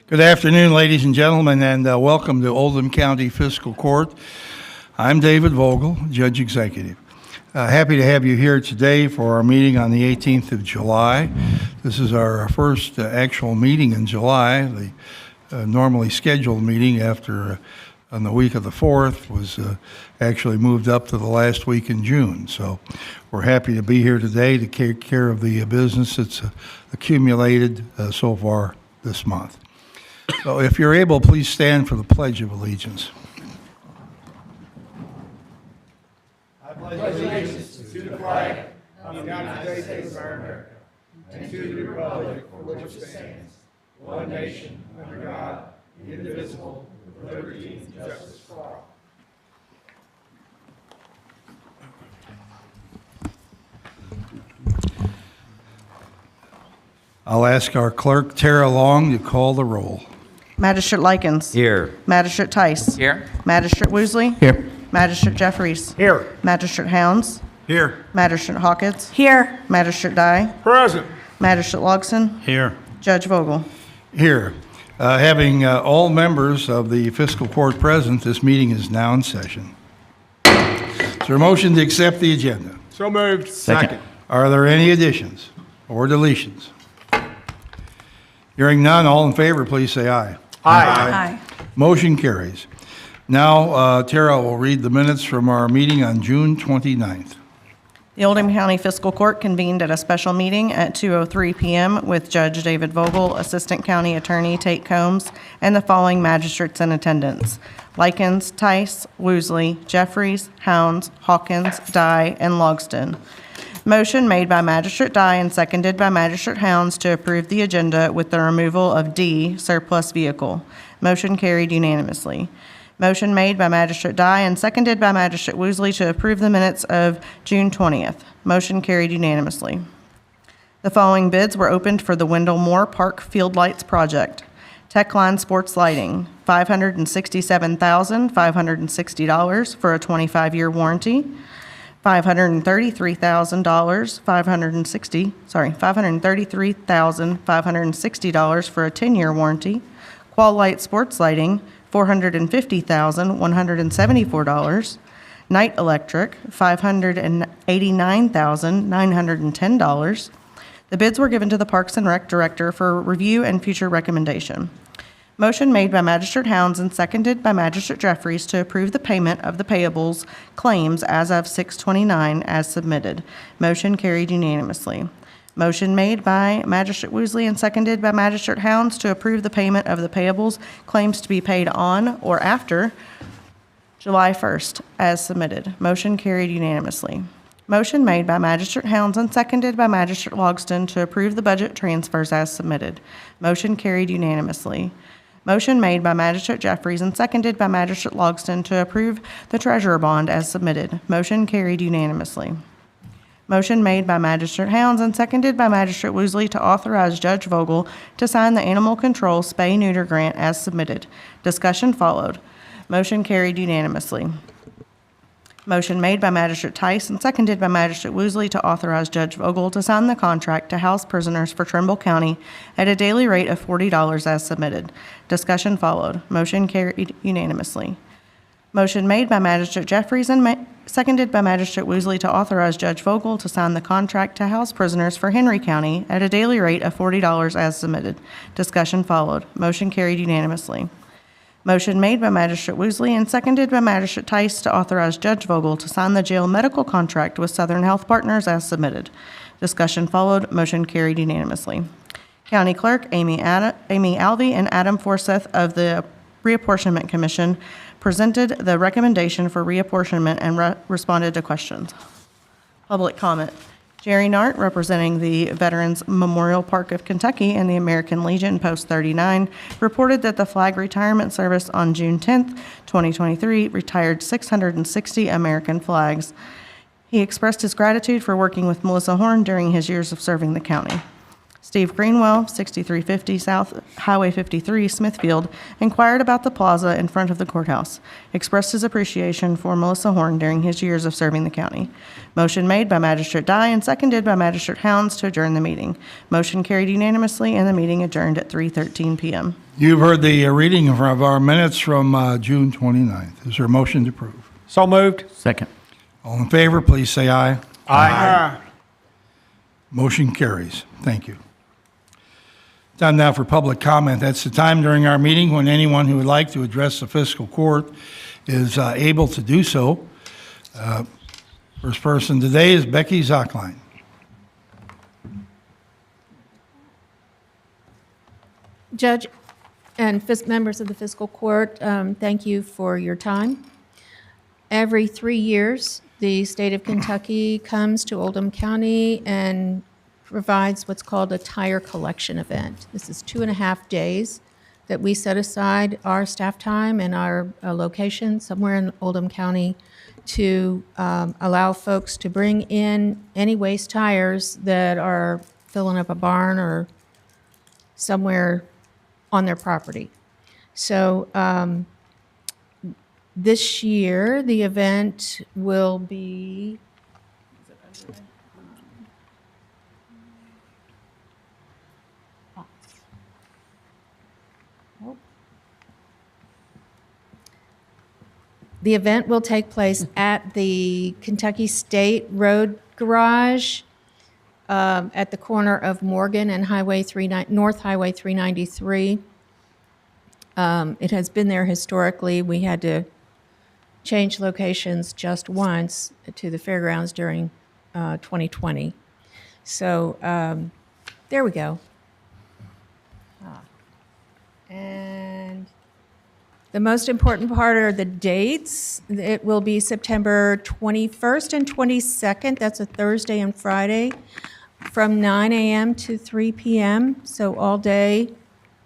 Good afternoon, ladies and gentlemen, and welcome to Oldham County Fiscal Court. I'm David Vogel, Judge Executive. Happy to have you here today for our meeting on the 18th of July. This is our first actual meeting in July. The normally scheduled meeting on the week of the 4th was actually moved up to the last week in June. So we're happy to be here today to take care of the business that's accumulated so far this month. So if you're able, please stand for the Pledge of Allegiance. I pledge allegiance to the flag of the United States of America and to the republic for which it stands, one nation, under God, indivisible, with liberty and justice for all. I'll ask our clerk, Tara Long, to call the roll. Magistrate Likens. Here. Magistrate Tice. Here. Magistrate Woosley. Here. Magistrate Jeffries. Here. Magistrate Hounds. Here. Magistrate Hawkins. Here. Magistrate Dye. Present. Magistrate Logston. Here. Judge Vogel. Here. Having all members of the fiscal court present, this meeting is now in session. Is there a motion to accept the agenda? So moved. Second. Are there any additions or deletions? Hearing none, all in favor, please say aye. Aye. Motion carries. Now, Tara will read the minutes from our meeting on June 29th. The Oldham County Fiscal Court convened at a special meeting at 2:03 p.m. with Judge David Vogel, Assistant County Attorney Tate Combs, and the following magistrates in attendance: Likens, Tice, Woosley, Jeffries, Hounds, Hawkins, Dye, and Logston. Motion made by Magistrate Dye and seconded by Magistrate Hounds to approve the agenda with the removal of D, surplus vehicle. Motion carried unanimously. Motion made by Magistrate Dye and seconded by Magistrate Woosley to approve the minutes of June 20th. Motion carried unanimously. The following bids were opened for the Wendell Moore Park Field Lights Project. Techline Sports Lighting, $567,560 for a 25-year warranty. $533,560 for a 10-year warranty. Qual Light Sports Lighting, $450,174. Night Electric, $589,910. The bids were given to the Parks and Rec Director for review and future recommendation. Motion made by Magistrate Hounds and seconded by Magistrate Jeffries to approve the payment of the payables claims as of 6/29 as submitted. Motion carried unanimously. Motion made by Magistrate Woosley and seconded by Magistrate Hounds to approve the payment of the payables claims to be paid on or after July 1st as submitted. Motion carried unanimously. Motion made by Magistrate Hounds and seconded by Magistrate Logston to approve the budget transfers as submitted. Motion carried unanimously. Motion made by Magistrate Jeffries and seconded by Magistrate Logston to approve the treasurer bond as submitted. Motion carried unanimously. Motion made by Magistrate Hounds and seconded by Magistrate Woosley to authorize Judge Vogel to sign the animal control spay-neuter grant as submitted. Discussion followed. Motion carried unanimously. Motion made by Magistrate Tice and seconded by Magistrate Woosley to authorize Judge Vogel to sign the contract to house prisoners for Trimble County at a daily rate of $40 as submitted. Discussion followed. Motion carried unanimously. Motion made by Magistrate Jeffries and seconded by Magistrate Woosley to authorize Judge Vogel to sign the contract to house prisoners for Henry County at a daily rate of $40 as submitted. Discussion followed. Motion carried unanimously. Motion made by Magistrate Woosley and seconded by Magistrate Tice to authorize Judge Vogel to sign the jail medical contract with Southern Health Partners as submitted. Discussion followed. Motion carried unanimously. County Clerk Amy Alvey and Adam Forsyth of the Reapportionment Commission presented the recommendation for reapportionment and responded to questions. Public comment. Jerry Nart, representing the Veterans Memorial Park of Kentucky and the American Legion Post 39, reported that the Flag Retirement Service on June 10, 2023, retired 660 American flags. He expressed his gratitude for working with Melissa Horn during his years of serving the county. Steve Greenwell, 6350 South Highway 53, Smithfield, inquired about the plaza in front of the courthouse, expressed his appreciation for Melissa Horn during his years of serving the county. Motion made by Magistrate Dye and seconded by Magistrate Hounds to adjourn the meeting. Motion carried unanimously and the meeting adjourned at 3:13 p.m. You've heard the reading of our minutes from June 29th. Is there a motion to approve? So moved. Second. All in favor, please say aye. Aye. Motion carries. Thank you. Time now for public comment. That's the time during our meeting when anyone who would like to address the fiscal court is able to do so. First person today is Becky Zockline. Judge and members of the fiscal court, thank you for your time. Every 3 years, the state of Kentucky comes to Oldham County and provides what's called a tire collection event. This is 2.5 days that we set aside our staff time and our location somewhere in Oldham County to allow folks to bring in any waste tires that are filling up a barn or somewhere on their property. So this year, the event will be, the event will take place at the Kentucky State Road Garage at the corner of Morgan and North Highway 393. It has been there historically. We had to change locations just once to the fairgrounds during 2020. So there we go. And the most important part are the dates. It will be September 21st and 22nd. That's a Thursday and Friday from 9 a.m. to 3 p.m. So all day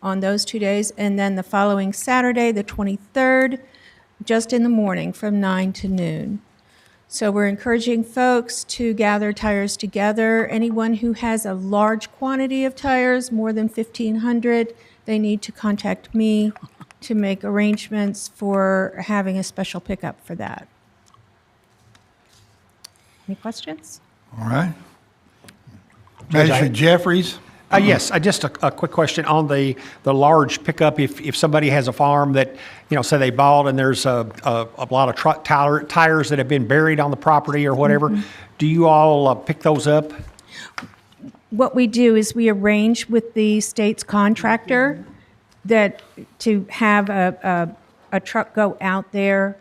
on those 2 days. And then the following Saturday, the 23rd, just in the morning from 9 to noon. So we're encouraging folks to gather tires together. Anyone who has a large quantity of tires, more than 1,500, they need to contact me to make arrangements for having a special pickup for that. Any questions? All right. Judge, Magistrate Jeffries. Yes, just a quick question on the large pickup. If somebody has a farm that, say they bought and there's a lot of tires that have been buried on the property or whatever, do you all pick those up? What we do is we arrange with the state's contractor that to have a truck go out there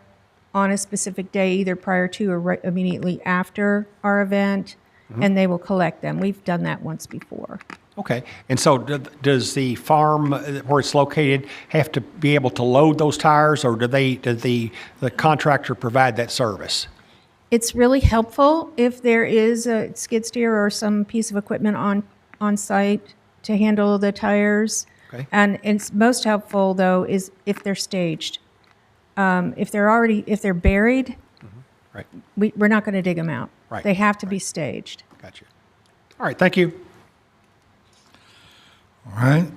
on a specific day, either prior to or immediately after our event, and they will collect them. We've done that once before. Okay. And so does the farm where it's located have to be able to load those tires, or does the contractor provide that service? It's really helpful if there is a skid steer or some piece of equipment on site to handle the tires. Okay. And it's most helpful, though, is if they're staged. If they're buried, Right. we're not going to dig them out. Right. They have to be staged. Gotcha. All right. Thank you. All right.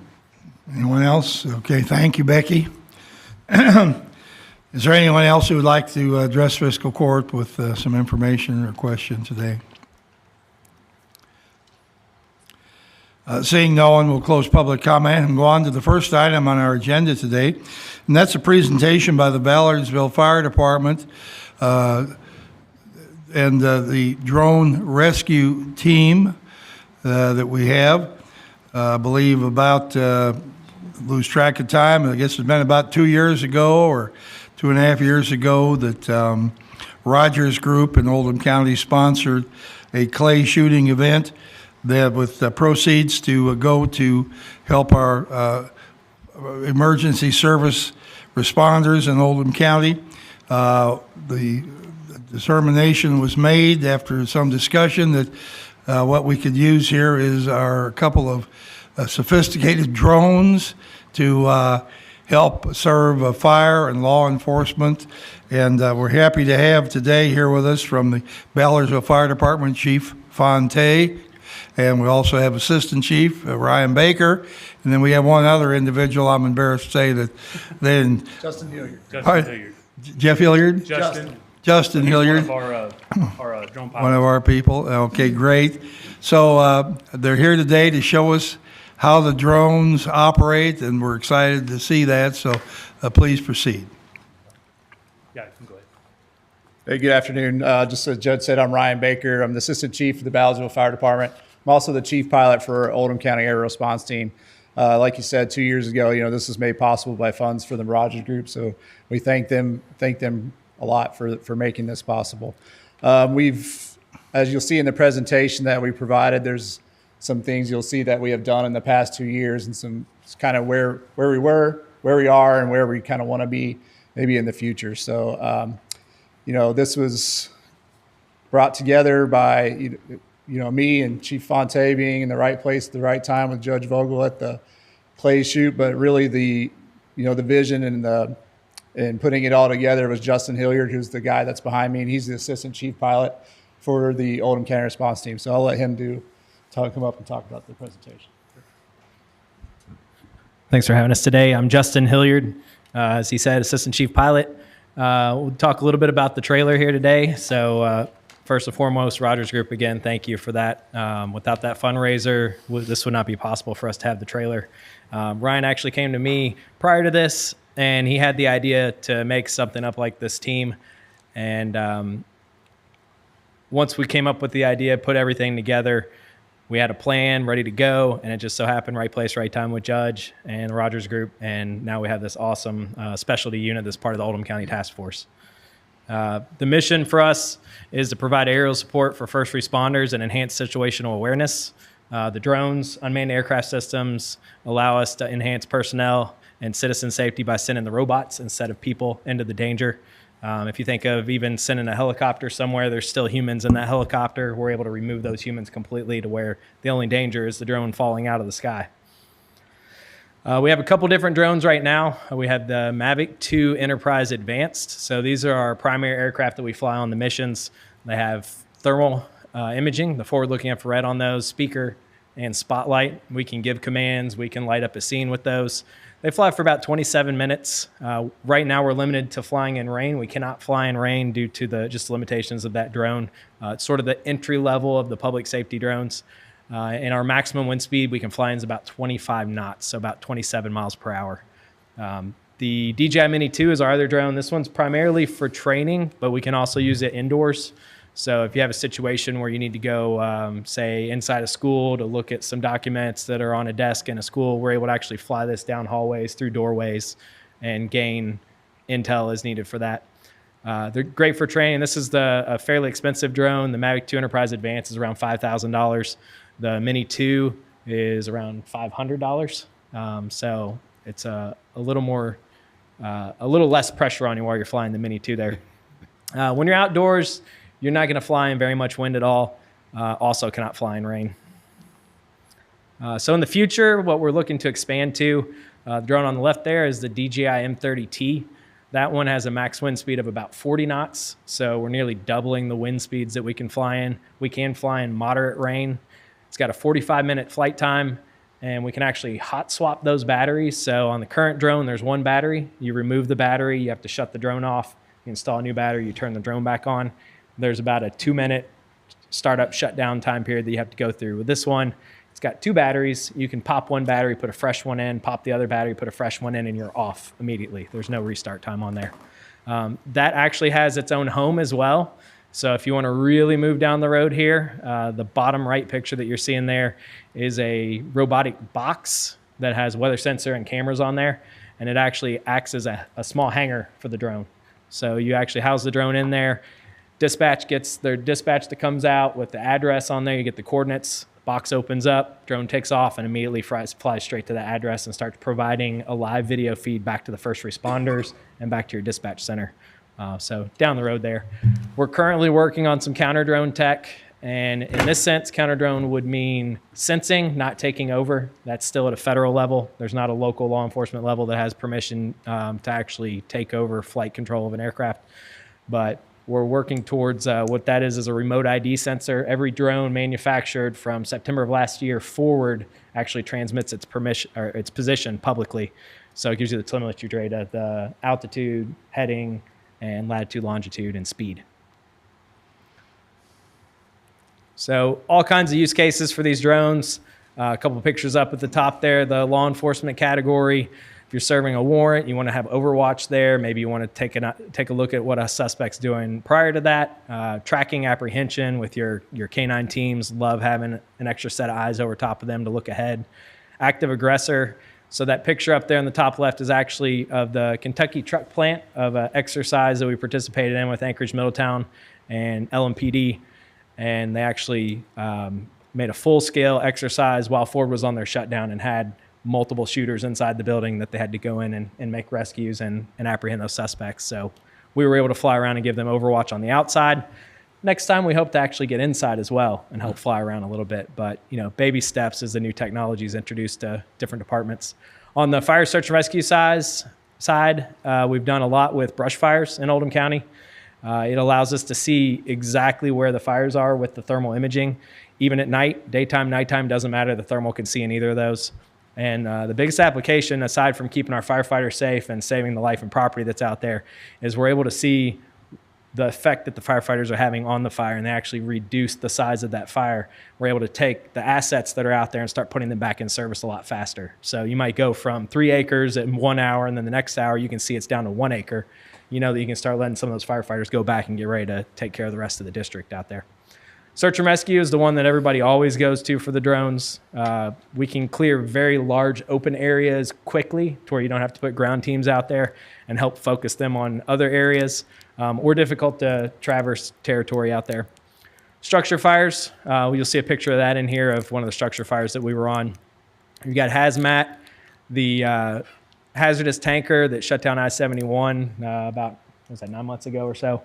Anyone else? Okay, thank you, Becky. Is there anyone else who would like to address fiscal court with some information or question today? Seeing no one, will close public comment and go on to the first item on our agenda today, and that's a presentation by the Ballardsville Fire Department and the drone rescue team that we have. I believe about, lose track of time, I guess it's been about 2 years ago or 2.5 years ago that Rogers Group in Oldham County sponsored a clay shooting event that with proceeds to go to help our emergency service responders in Oldham County. The determination was made after some discussion that what we could use here is a couple of sophisticated drones to help serve fire and law enforcement. And we're happy to have today here with us from the Ballardsville Fire Department, Chief Fonte. And we also have Assistant Chief Ryan Baker. And then we have one other individual, I'm embarrassed to say that they didn't. Justin Hilliard. Jeff Hilliard? Justin Hilliard. One of our drone pilots. One of our people. Okay, great. So they're here today to show us how the drones operate, and we're excited to see that, so please proceed. Yeah, you can go ahead. Hey, good afternoon. Just as Judd said, I'm Ryan Baker. I'm the Assistant Chief of the Ballsville Fire Department. I'm also the Chief Pilot for Oldham County Air Response Team. Like you said, 2 years ago, this was made possible by funds for the Rogers Group. So we thank them a lot for making this possible. As you'll see in the presentation that we provided, there's some things you'll see that we have done in the past 2 years, and some kind of where we were, where we are, and where we kind of want to be maybe in the future. So, this was brought together by me and Chief Fonte being in the right place at the right time with Judge Vogel at the clay shoot, but really the vision and putting it all together was Justin Hilliard, who's the guy that's behind me, and he's the Assistant Chief Pilot for the Oldham County Response Team. So I'll let him come up and talk about the presentation. Thanks for having us today. I'm Justin Hilliard, as he said, Assistant Chief Pilot. We'll talk a little bit about the trailer here today. So first and foremost, Rogers Group, again, thank you for that. Without that fundraiser, this would not be possible for us to have the trailer. Ryan actually came to me prior to this, and he had the idea to make something up like this team. And once we came up with the idea, put everything together, we had a plan ready to go, and it just so happened right place, right time with Judge and the Rogers Group, and now we have this awesome specialty unit that's part of the Oldham County Task Force. The mission for us is to provide aerial support for first responders and enhance situational awareness. The drones, unmanned aircraft systems allow us to enhance personnel and citizen safety by sending the robots instead of people into the danger. If you think of even sending a helicopter somewhere, there's still humans in that helicopter. We're able to remove those humans completely to where the only danger is the drone falling out of the sky. We have a couple different drones right now. We have the Mavic 2 Enterprise Advanced. So these are our primary aircraft that we fly on the missions. They have thermal imaging, the forward-looking infrared on those, speaker, and spotlight. We can give commands. We can light up a scene with those. They fly for about 27 minutes. Right now, we're limited to flying in rain. We cannot fly in rain due to the just limitations of that drone. It's sort of the entry level of the public safety drones. And our maximum wind speed we can fly in is about 25 knots, so about 27 miles per hour. The DJI Mini 2 is our other drone. This one's primarily for training, but we can also use it indoors. So if you have a situation where you need to go, say, inside a school to look at some documents that are on a desk in a school, we're able to actually fly this down hallways, through doorways, and gain intel as needed for that. They're great for training. This is a fairly expensive drone. The Mavic 2 Enterprise Advanced is around $5,000. The Mini 2 is around $500. So it's a little less pressure on you while you're flying the Mini 2 there. When you're outdoors, you're not going to fly in very much wind at all. Also cannot fly in rain. So in the future, what we're looking to expand to, the drone on the left there is the DJI M30T. That one has a max wind speed of about 40 knots. So we're nearly doubling the wind speeds that we can fly in. We can fly in moderate rain. It's got a 45-minute flight time, and we can actually hot swap those batteries. So on the current drone, there's one battery. You remove the battery, you have to shut the drone off. You install a new battery, you turn the drone back on. There's about a 2-minute startup shutdown time period that you have to go through. With this one, it's got 2 batteries. You can pop one battery, put a fresh one in, pop the other battery, put a fresh one in, and you're off immediately. There's no restart time on there. That actually has its own home as well. So if you want to really move down the road here, the bottom right picture that you're seeing there is a robotic box that has weather sensor and cameras on there, and it actually acts as a small hangar for the drone. So you actually house the drone in there. Dispatch gets their dispatch that comes out with the address on there. You get the coordinates. Box opens up, drone takes off, and immediately flies straight to the address and starts providing a live video feed back to the first responders and back to your dispatch center. So down the road there. We're currently working on some counter drone tech, and in this sense, counter drone would mean sensing, not taking over. That's still at a federal level. There's not a local law enforcement level that has permission to actually take over flight control of an aircraft. But we're working towards what that is a remote ID sensor. Every drone manufactured from September of last year forward actually transmits its position publicly. So it gives you the telemetry data, the altitude, heading, and latitude, longitude, and speed. So all kinds of use cases for these drones. A couple of pictures up at the top there, the law enforcement category. If you're serving a warrant, you want to have Overwatch there. Maybe you want to take a look at what a suspect's doing prior to that. Tracking apprehension with your canine teams. Love having an extra set of eyes over top of them to look ahead. Active aggressor. So that picture up there in the top left is actually of the Kentucky truck plant of an exercise that we participated in with Anchorage Middletown and LMPD. And they actually made a full-scale exercise while Ford was on their shutdown and had multiple shooters inside the building that they had to go in and make rescues and apprehend those suspects. So we were able to fly around and give them Overwatch on the outside. Next time, we hope to actually get inside as well and help fly around a little bit. But, baby steps as the new technology is introduced to different departments. On the fire search and rescue side, we've done a lot with brush fires in Oldham County. It allows us to see exactly where the fires are with the thermal imaging. Even at night, daytime, nighttime, doesn't matter. The thermal can see in either of those. And the biggest application, aside from keeping our firefighters safe and saving the life and property that's out there, is we're able to see the effect that the firefighters are having on the fire, and they actually reduce the size of that fire. We're able to take the assets that are out there and start putting them back in service a lot faster. So you might go from 3 acres in 1 hour, and then the next hour you can see it's down to 1 acre. You know that you can start letting some of those firefighters go back and get ready to take care of the rest of the district out there. Search and rescue is the one that everybody always goes to for the drones. We can clear very large open areas quickly to where you don't have to put ground teams out there and help focus them on other areas or difficult to traverse territory out there. Structure fires, you'll see a picture of that in here of one of the structure fires that we were on. You've got hazmat, the hazardous tanker that shut down I-71 about, 9 months ago or so.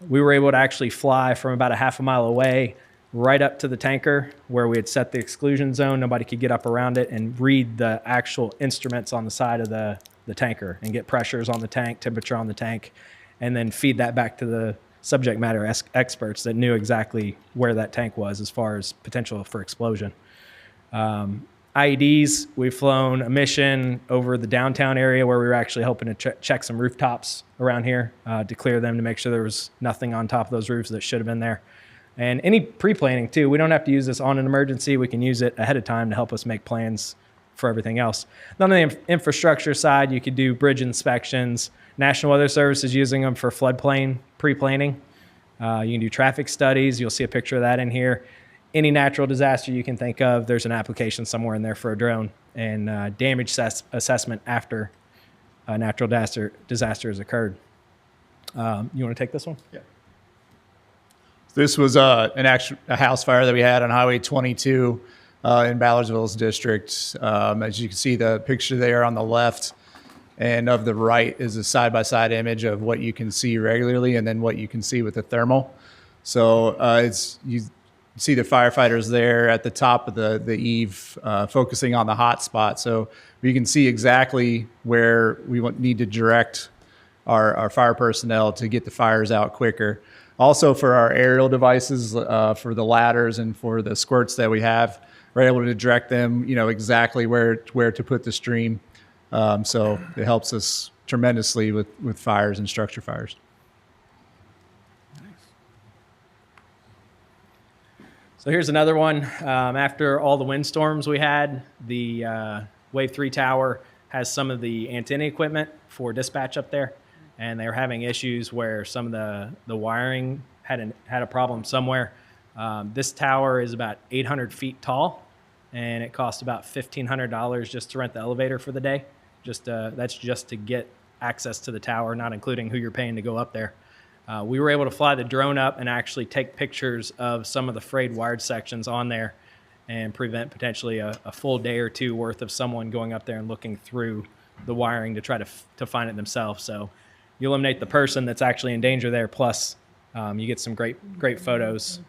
We were able to actually fly from about a half a mile away right up to the tanker where we had set the exclusion zone. Nobody could get up around it and read the actual instruments on the side of the tanker and get pressures on the tank, temperature on the tank, and then feed that back to the subject matter experts that knew exactly where that tank was as far as potential for explosion. IEDs, we've flown a mission over the downtown area where we were actually hoping to check some rooftops around here to clear them to make sure there was nothing on top of those roofs that should have been there. And any pre-planning too. We don't have to use this on an emergency. We can use it ahead of time to help us make plans for everything else. Then on the infrastructure side, you could do bridge inspections. National Weather Service is using them for floodplain pre-planning. You can do traffic studies. You'll see a picture of that in here. Any natural disaster you can think of, there's an application somewhere in there for a drone, and damage assessment after a natural disaster has occurred. You want to take this one? Yeah. This was a house fire that we had on Highway 22 in Ballardsville's district. As you can see, the picture there on the left and of the right is a side-by-side image of what you can see regularly and then what you can see with the thermal. So you see the firefighters there at the top of the eave focusing on the hot spot. So we can see exactly where we need to direct our fire personnel to get the fires out quicker. Also for our aerial devices, for the ladders and for the squirts that we have, we're able to direct them, exactly where to put the stream. So it helps us tremendously with fires and structure fires. So here's another one. After all the windstorms we had, the Wave 3 tower has some of the antenna equipment for dispatch up there, and they were having issues where some of the wiring had a problem somewhere. This tower is about 800 feet tall, and it costs about $1,500 just to rent the elevator for the day. That's just to get access to the tower, not including who you're paying to go up there. We were able to fly the drone up and actually take pictures of some of the frayed wired sections on there and prevent potentially a full day or two worth of someone going up there and looking through the wiring to try to find it themselves. So you eliminate the person that's actually in danger there, plus you get some great photos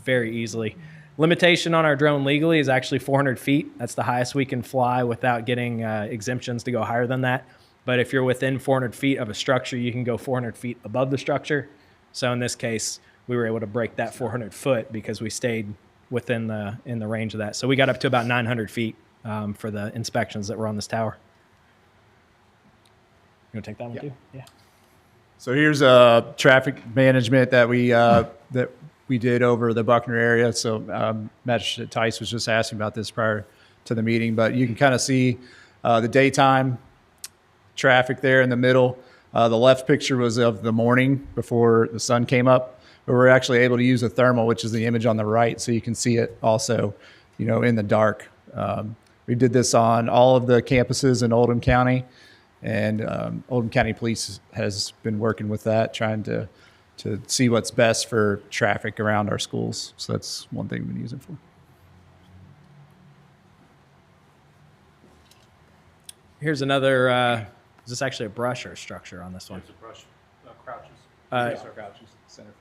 very easily. Limitation on our drone legally is actually 400 feet. That's the highest we can fly without getting exemptions to go higher than that. But if you're within 400 feet of a structure, you can go 400 feet above the structure. So in this case, we were able to break that 400 foot because we stayed in the range of that. So we got up to about 900 feet for the inspections that were on this tower. You want to take that one too? Yeah. So here's traffic management that we that we did over the Buckner area. So Magistrate Tice was just asking about this prior to the meeting, but you can kind of see the daytime traffic there in the middle. The left picture was of the morning before the sun came up, but we're actually able to use a thermal, which is the image on the right, so you can see it also, in the dark. We did this on all of the campuses in Oldham County, and Oldham County Police has been working with that, trying to see what's best for traffic around our schools. So that's one thing we've been using for. Here's another, is this actually a brush or a structure on this one? It's a brush, crouches. Crouches, center field.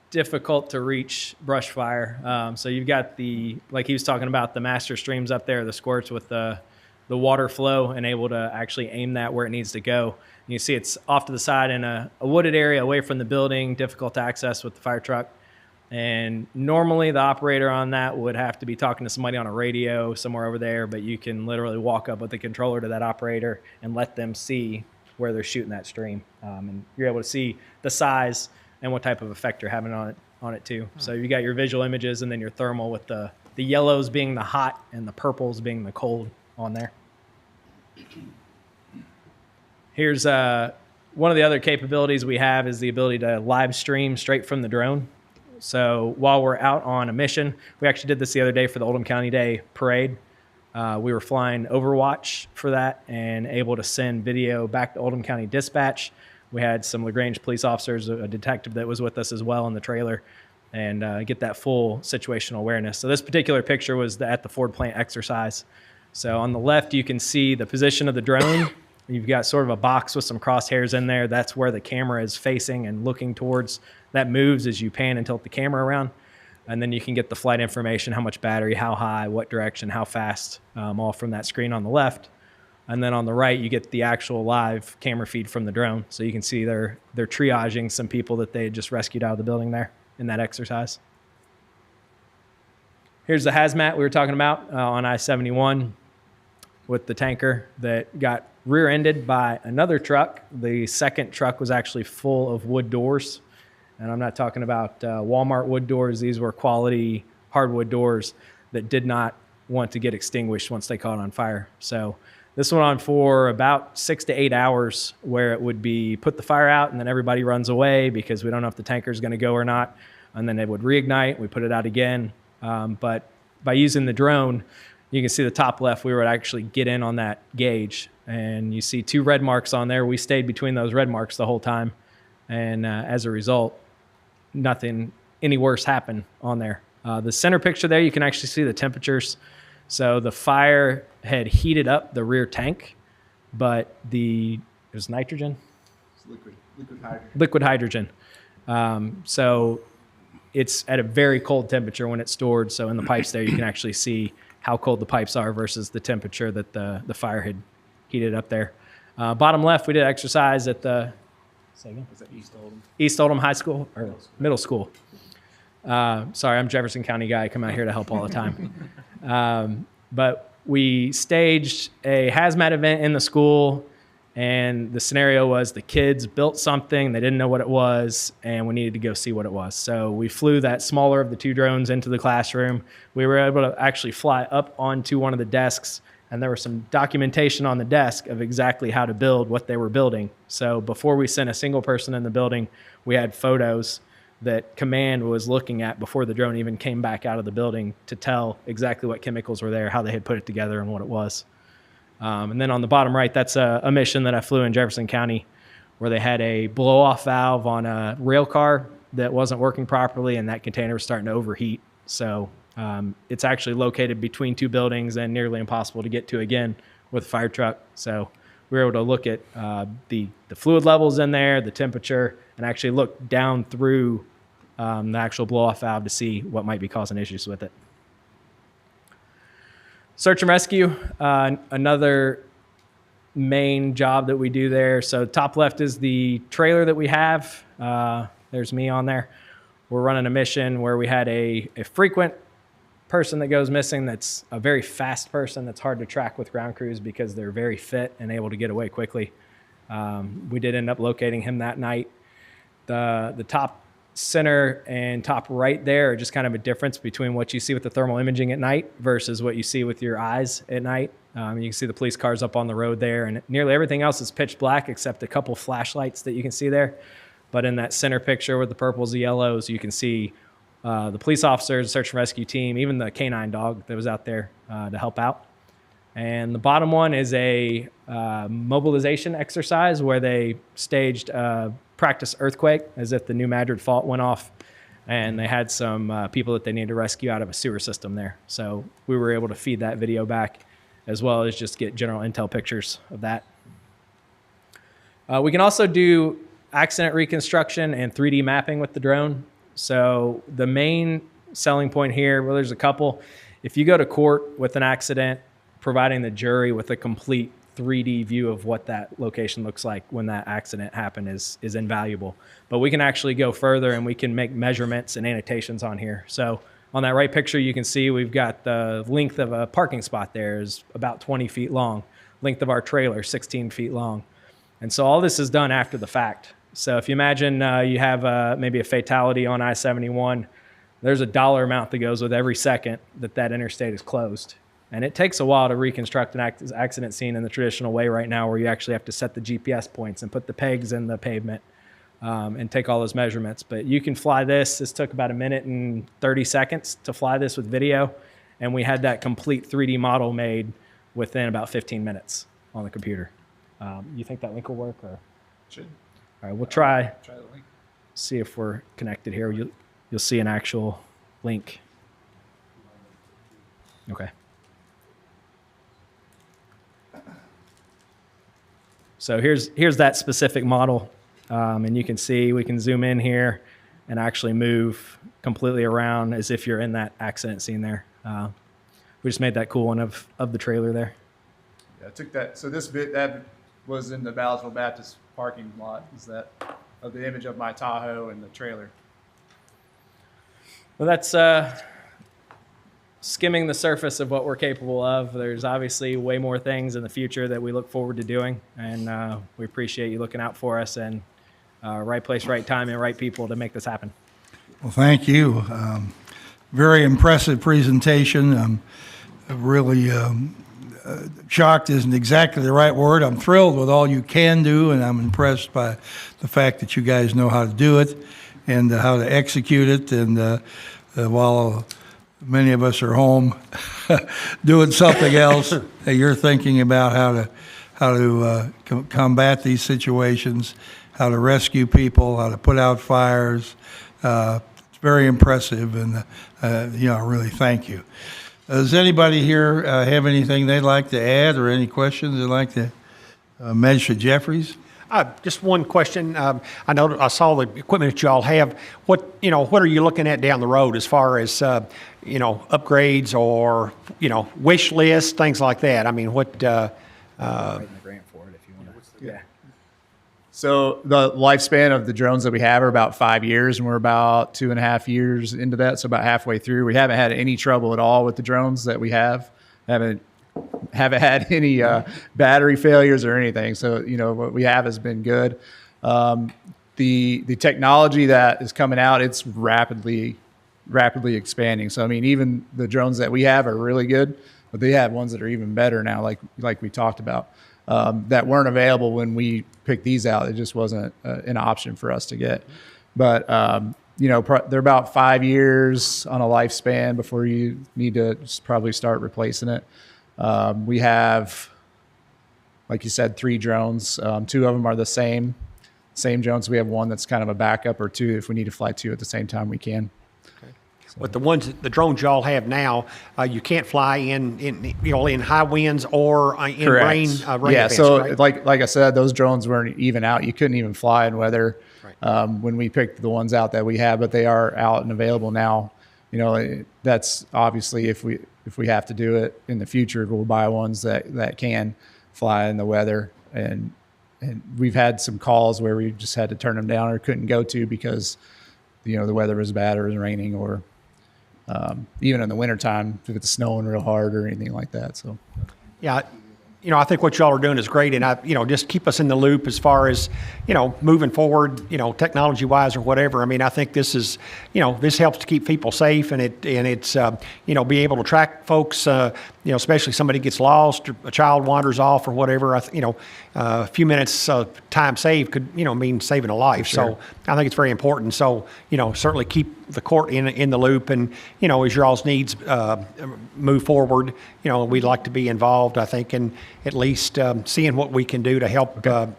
Difficult to reach brush fire. So you've got like he was talking about, the master streams up there, the squirts with the water flow, and able to actually aim that where it needs to go. And you see it's off to the side in a wooded area away from the building, difficult to access with the fire truck. And normally the operator on that would have to be talking to somebody on a radio somewhere over there, but you can literally walk up with the controller to that operator and let them see where they're shooting that stream. And you're able to see the size and what type of effect you're having on it too. So you got your visual images and then your thermal with the yellows being the hot and the purples being the cold on there. Here's one of the other capabilities we have is the ability to live stream straight from the drone. So while we're out on a mission, we actually did this the other day for the Oldham County Day parade. We were flying Overwatch for that and able to send video back to Oldham County Dispatch. We had some LaGrange police officers, a detective that was with us as well in the trailer, and get that full situational awareness. So this particular picture was at the Ford plant exercise. So on the left, you can see the position of the drone. You've got sort of a box with some crosshairs in there. That's where the camera is facing and looking towards. That moves as you pan and tilt the camera around. And then you can get the flight information, how much battery, how high, what direction, how fast, all from that screen on the left. And then on the right, you get the actual live camera feed from the drone. So you can see they're triaging some people that they had just rescued out of the building there in that exercise. Here's the hazmat we were talking about on I-71 with the tanker that got rear-ended by another truck. The second truck was actually full of wood doors. And I'm not talking about Walmart wood doors. These were quality hardwood doors that did not want to get extinguished once they caught on fire. So this went on for about 6 to 8 hours, where it would be put the fire out and then everybody runs away because we don't know if the tanker is going to go or not. And then it would reignite. We put it out again. But by using the drone, you can see the top left, we would actually get in on that gauge. And you see 2 red marks on there. We stayed between those red marks the whole time. And as a result, nothing any worse happened on there. The center picture there, you can actually see the temperatures. So the fire had heated up the rear tank, but it was nitrogen? It's liquid hydrogen. So it's at a very cold temperature when it's stored. So in the pipes there, you can actually see how cold the pipes are versus the temperature that the fire had heated up there. Bottom left, we did exercise at the East Oldham High School or Middle School. Sorry, I'm Jefferson County guy. I come out here to help all the time. But we staged a hazmat event in the school, and the scenario was the kids built something. They didn't know what it was, and we needed to go see what it was. So we flew that smaller of the 2 drones into the classroom. We were able to actually fly up onto one of the desks, and there was some documentation on the desk of exactly how to build what they were building. So before we sent a single person in the building, we had photos that command was looking at before the drone even came back out of the building to tell exactly what chemicals were there, how they had put it together, and what it was. And then on the bottom right, that's a mission that I flew in Jefferson County where they had a blow-off valve on a rail car that wasn't working properly, and that container was starting to overheat. So it's actually located between 2 buildings and nearly impossible to get to again with a fire truck. So we were able to look at the fluid levels in there, the temperature, and actually look down through the actual blow-off valve to see what might be causing issues with it. Search and rescue, another main job that we do there. So top left is the trailer that we have. There's me on there. We're running a mission where we had a frequent person that goes missing that's a very fast person that's hard to track with ground crews because they're very fit and able to get away quickly. We did end up locating him that night. The top center and top right there are just kind of a difference between what you see with the thermal imaging at night versus what you see with your eyes at night. You can see the police cars up on the road there, and nearly everything else is pitch black except a couple flashlights that you can see there. But in that center picture with the purples, the yellows, you can see the police officers, the search and rescue team, even the canine dog that was out there to help out. And the bottom one is a mobilization exercise where they staged a practice earthquake as if the New Madrid fault went off, and they had some people that they needed to rescue out of a sewer system there. So we were able to feed that video back as well as just get general intel pictures of that. We can also do accident reconstruction and 3D mapping with the drone. So the main selling point here, well, there's a couple. If you go to court with an accident, providing the jury with a complete 3D view of what that location looks like when that accident happened is invaluable. But we can actually go further and we can make measurements and annotations on here. So on that right picture, you can see we've got the length of a parking spot there is about 20 feet long. Length of our trailer, 16 feet long. And so all this is done after the fact. So if you imagine you have maybe a fatality on I-71, there's a dollar amount that goes with every second that interstate is closed. And it takes a while to reconstruct an accident scene in the traditional way right now, where you actually have to set the GPS points and put the pegs in the pavement and take all those measurements. But you can fly this. This took about 1 minute and 30 seconds to fly this with video. And we had that complete 3D model made within about 15 minutes on the computer. You think that link will work? Or? Should. All right, we'll try Try the link. see if we're connected here. You'll see an actual link. Okay. So here's that specific model, and you can see we can zoom in here and actually move completely around as if you're in that accident scene there. We just made that cool one of the trailer there. Yeah, I took that. So this bit that was in the Ballsville Baptist parking lot. Is that of the image of my Tahoe and the trailer? Well, that's skimming the surface of what we're capable of. There's obviously way more things in the future that we look forward to doing, and we appreciate you looking out for us, and right place, right time, and right people to make this happen. Well, thank you. Very impressive presentation. Really shocked isn't exactly the right word. I'm thrilled with all you can do, and I'm impressed by the fact that you guys know how to do it and how to execute it. And while many of us are home doing something else, you're thinking about how to combat these situations, how to rescue people, how to put out fires. It's very impressive, and I really thank you. Does anybody here have anything they'd like to add, or any questions they'd like to Magistrate Jeffries? Just one question. I know I saw the equipment that you all have. What are you looking at down the road as far as upgrades or wish list, things like that? I mean, what? Writing the grant for it if you want to. Yeah. So the lifespan of the drones that we have are about 5 years, and we're about 2.5 years into that. So about halfway through, we haven't had any trouble at all with the drones that we have. Haven't had any battery failures or anything. So what we have has been good. The technology that is coming out, it's rapidly expanding. So I mean, even the drones that we have are really good, but they have ones that are even better now, like we talked about, that weren't available when we picked these out. It just wasn't an option for us to get. But they're about 5 years on a lifespan before you need to probably start replacing it. We have, like you said, 3 drones. 2 of them are the same drones. We have one that's kind of a backup, or 2 if we need to fly 2 at the same time, we can. But the drones y'all have now, you can't fly in high winds or in rain. Yeah. Events, So right? like I said, those drones weren't even out. You couldn't even fly in weather when we picked the ones out that we have, but they are out and available now. That's obviously if we have to do it in the future, we'll buy ones that can fly in the weather. And we've had some calls where we just had to turn them down or couldn't go to because the weather was bad or it was raining, or even in the wintertime if it's snowing real hard or anything like that. So Yeah, I think what y'all are doing is great, and just keep us in the loop as far as, moving forward, technology-wise or whatever. I mean, I think this is, this helps to keep people safe, and it's, be able to track folks, especially somebody gets lost or a child wanders off or whatever. A few minutes time saved could, mean saving a life. So I think it's very important. So, certainly keep the court in the loop, and, as your all's needs move forward, we'd like to be involved, I think, in at least seeing what we can do to help, on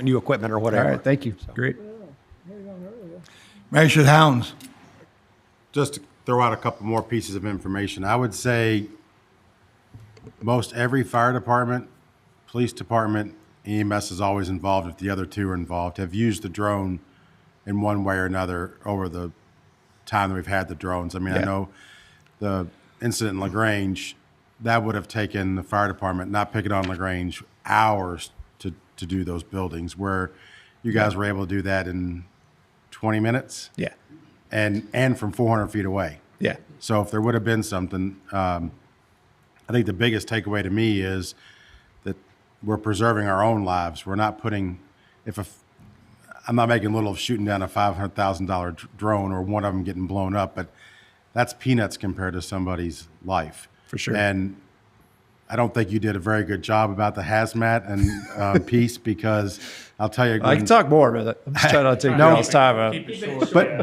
new equipment or whatever. All right, thank you. Great. Measured Hounds. Just to throw out a couple more pieces of information, I would say most every fire department, police department, EMS is always involved if the other two are involved, have used the drone in one way or another over the time that we've had the drones. I mean, I know the incident in LaGrange, that would have taken the fire department, not picking on LaGrange, hours to do those buildings, where you guys were able to do that in 20 minutes Yeah. and from 400 feet away. Yeah. So if there would have been something, I think the biggest takeaway to me is that we're preserving our own lives. We're not putting, I'm not making little of shooting down a $500,000 drone or one of them getting blown up, but that's peanuts compared to somebody's life. For sure. And I don't think you did a very good job about the hazmat and piece, because I'll tell you. I can talk more, but I'm just trying not to take y'all's time out.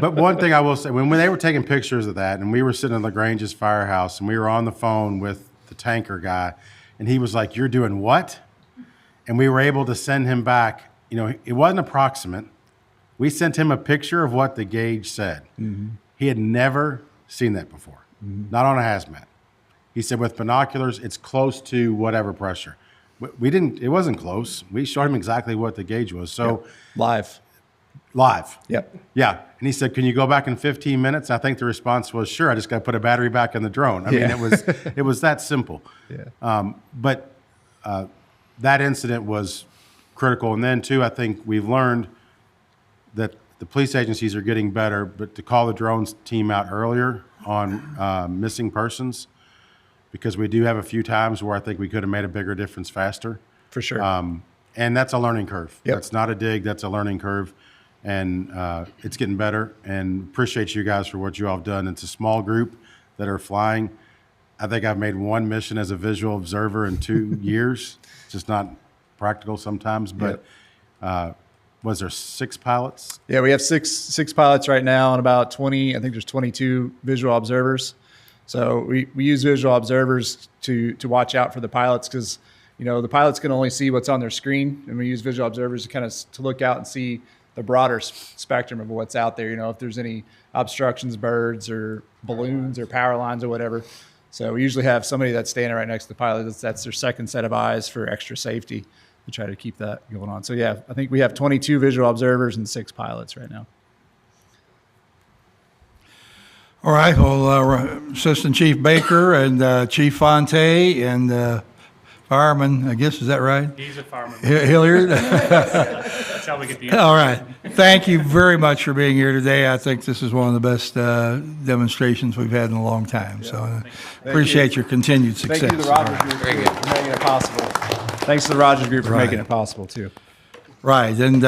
But one thing I will say, when they were taking pictures of that, and we were sitting in LaGrange's firehouse, and we were on the phone with the tanker guy, and he was like, "You're doing what?" And we were able to send him back. It wasn't approximate. We sent him a picture of what the gauge said. Mm-hmm. He had never seen that before, not on a hazmat. He said, with binoculars, it's close to whatever pressure. We didn't. It wasn't close. We showed him exactly what the gauge was. So Live. live. Yep. Yeah. And he said, "Can you go back in 15 minutes?" I think the response was, "Sure. I just got to put a battery back in the drone." I mean, it was that simple. Yeah. But that incident was critical. And then too, I think we've learned that the police agencies are getting better, but to call the drones team out earlier on missing persons, because we do have a few times where I think we could have made a bigger difference faster. For sure. And that's a learning curve. Yep. That's not a dig, that's a learning curve. And it's getting better, and appreciate you guys for what you all have done. It's a small group that are flying. I think I've made one mission as a visual observer in 2 years. It's just not practical sometimes, but was there 6 pilots? Yeah, we have six pilots right now and about 20. I think there's 22 visual observers. So we use visual observers to watch out for the pilots, because the pilots can only see what's on their screen, and we use visual observers to kind of to look out and see the broader spectrum of what's out there. If there's any obstructions, birds or balloons or power lines or whatever. So we usually have somebody that's standing right next to the pilot. That's their second set of eyes for extra safety, to try to keep that going on. So yeah, I think we have 22 visual observers and 6 pilots right now. All right, well, Assistant Chief Baker and Chief Fonte and Fireman, I guess, is that right? He's a fireman. Hilliard? That's how we get the. All right. Thank you very much for being here today. I think this is one of the best demonstrations we've had in a long time. So appreciate your continued success. Thank you to the Rogers Group for making it possible. Thanks to the Rogers Group for making it possible, too. Right, and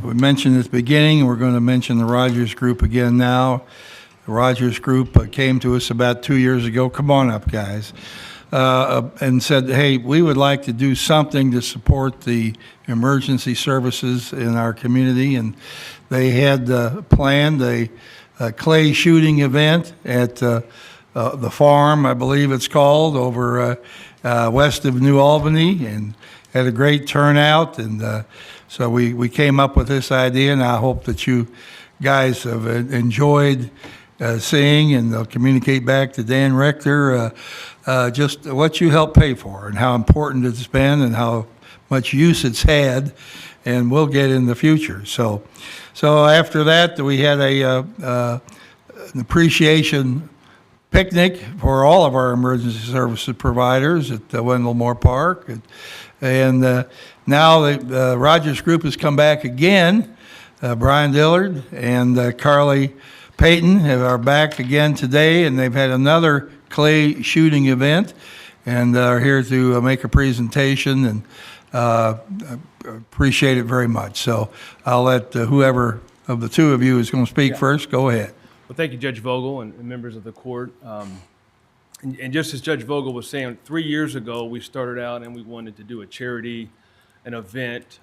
we mentioned at the beginning, and we're going to mention the Rogers Group again now. The Rogers Group came to us about 2 years ago. Come on up, guys. And said, hey, we would like to do something to support the emergency services in our community. And they had planned a clay shooting event at the farm, I believe it's called, over west of New Albany, and had a great turnout. And so we came up with this idea, and I hope that you guys have enjoyed seeing, and they'll communicate back to Dan Rector just what you helped pay for and how important it's been and how much use it's had and will get in the future. So after that, we had an appreciation picnic for all of our emergency services providers at Wendell Moore Park. And now the Rogers Group has come back again. Brian Dillard and Carly Payton are back again today, and they've had another clay shooting event. and are here to make a presentation, and appreciate it very much. So I'll let whoever of the two of you is going to speak first, go ahead. Well, thank you, Judge Vogel and members of the court. And just as Judge Vogel was saying, 3 years ago, we started out and we wanted to do a charity, an event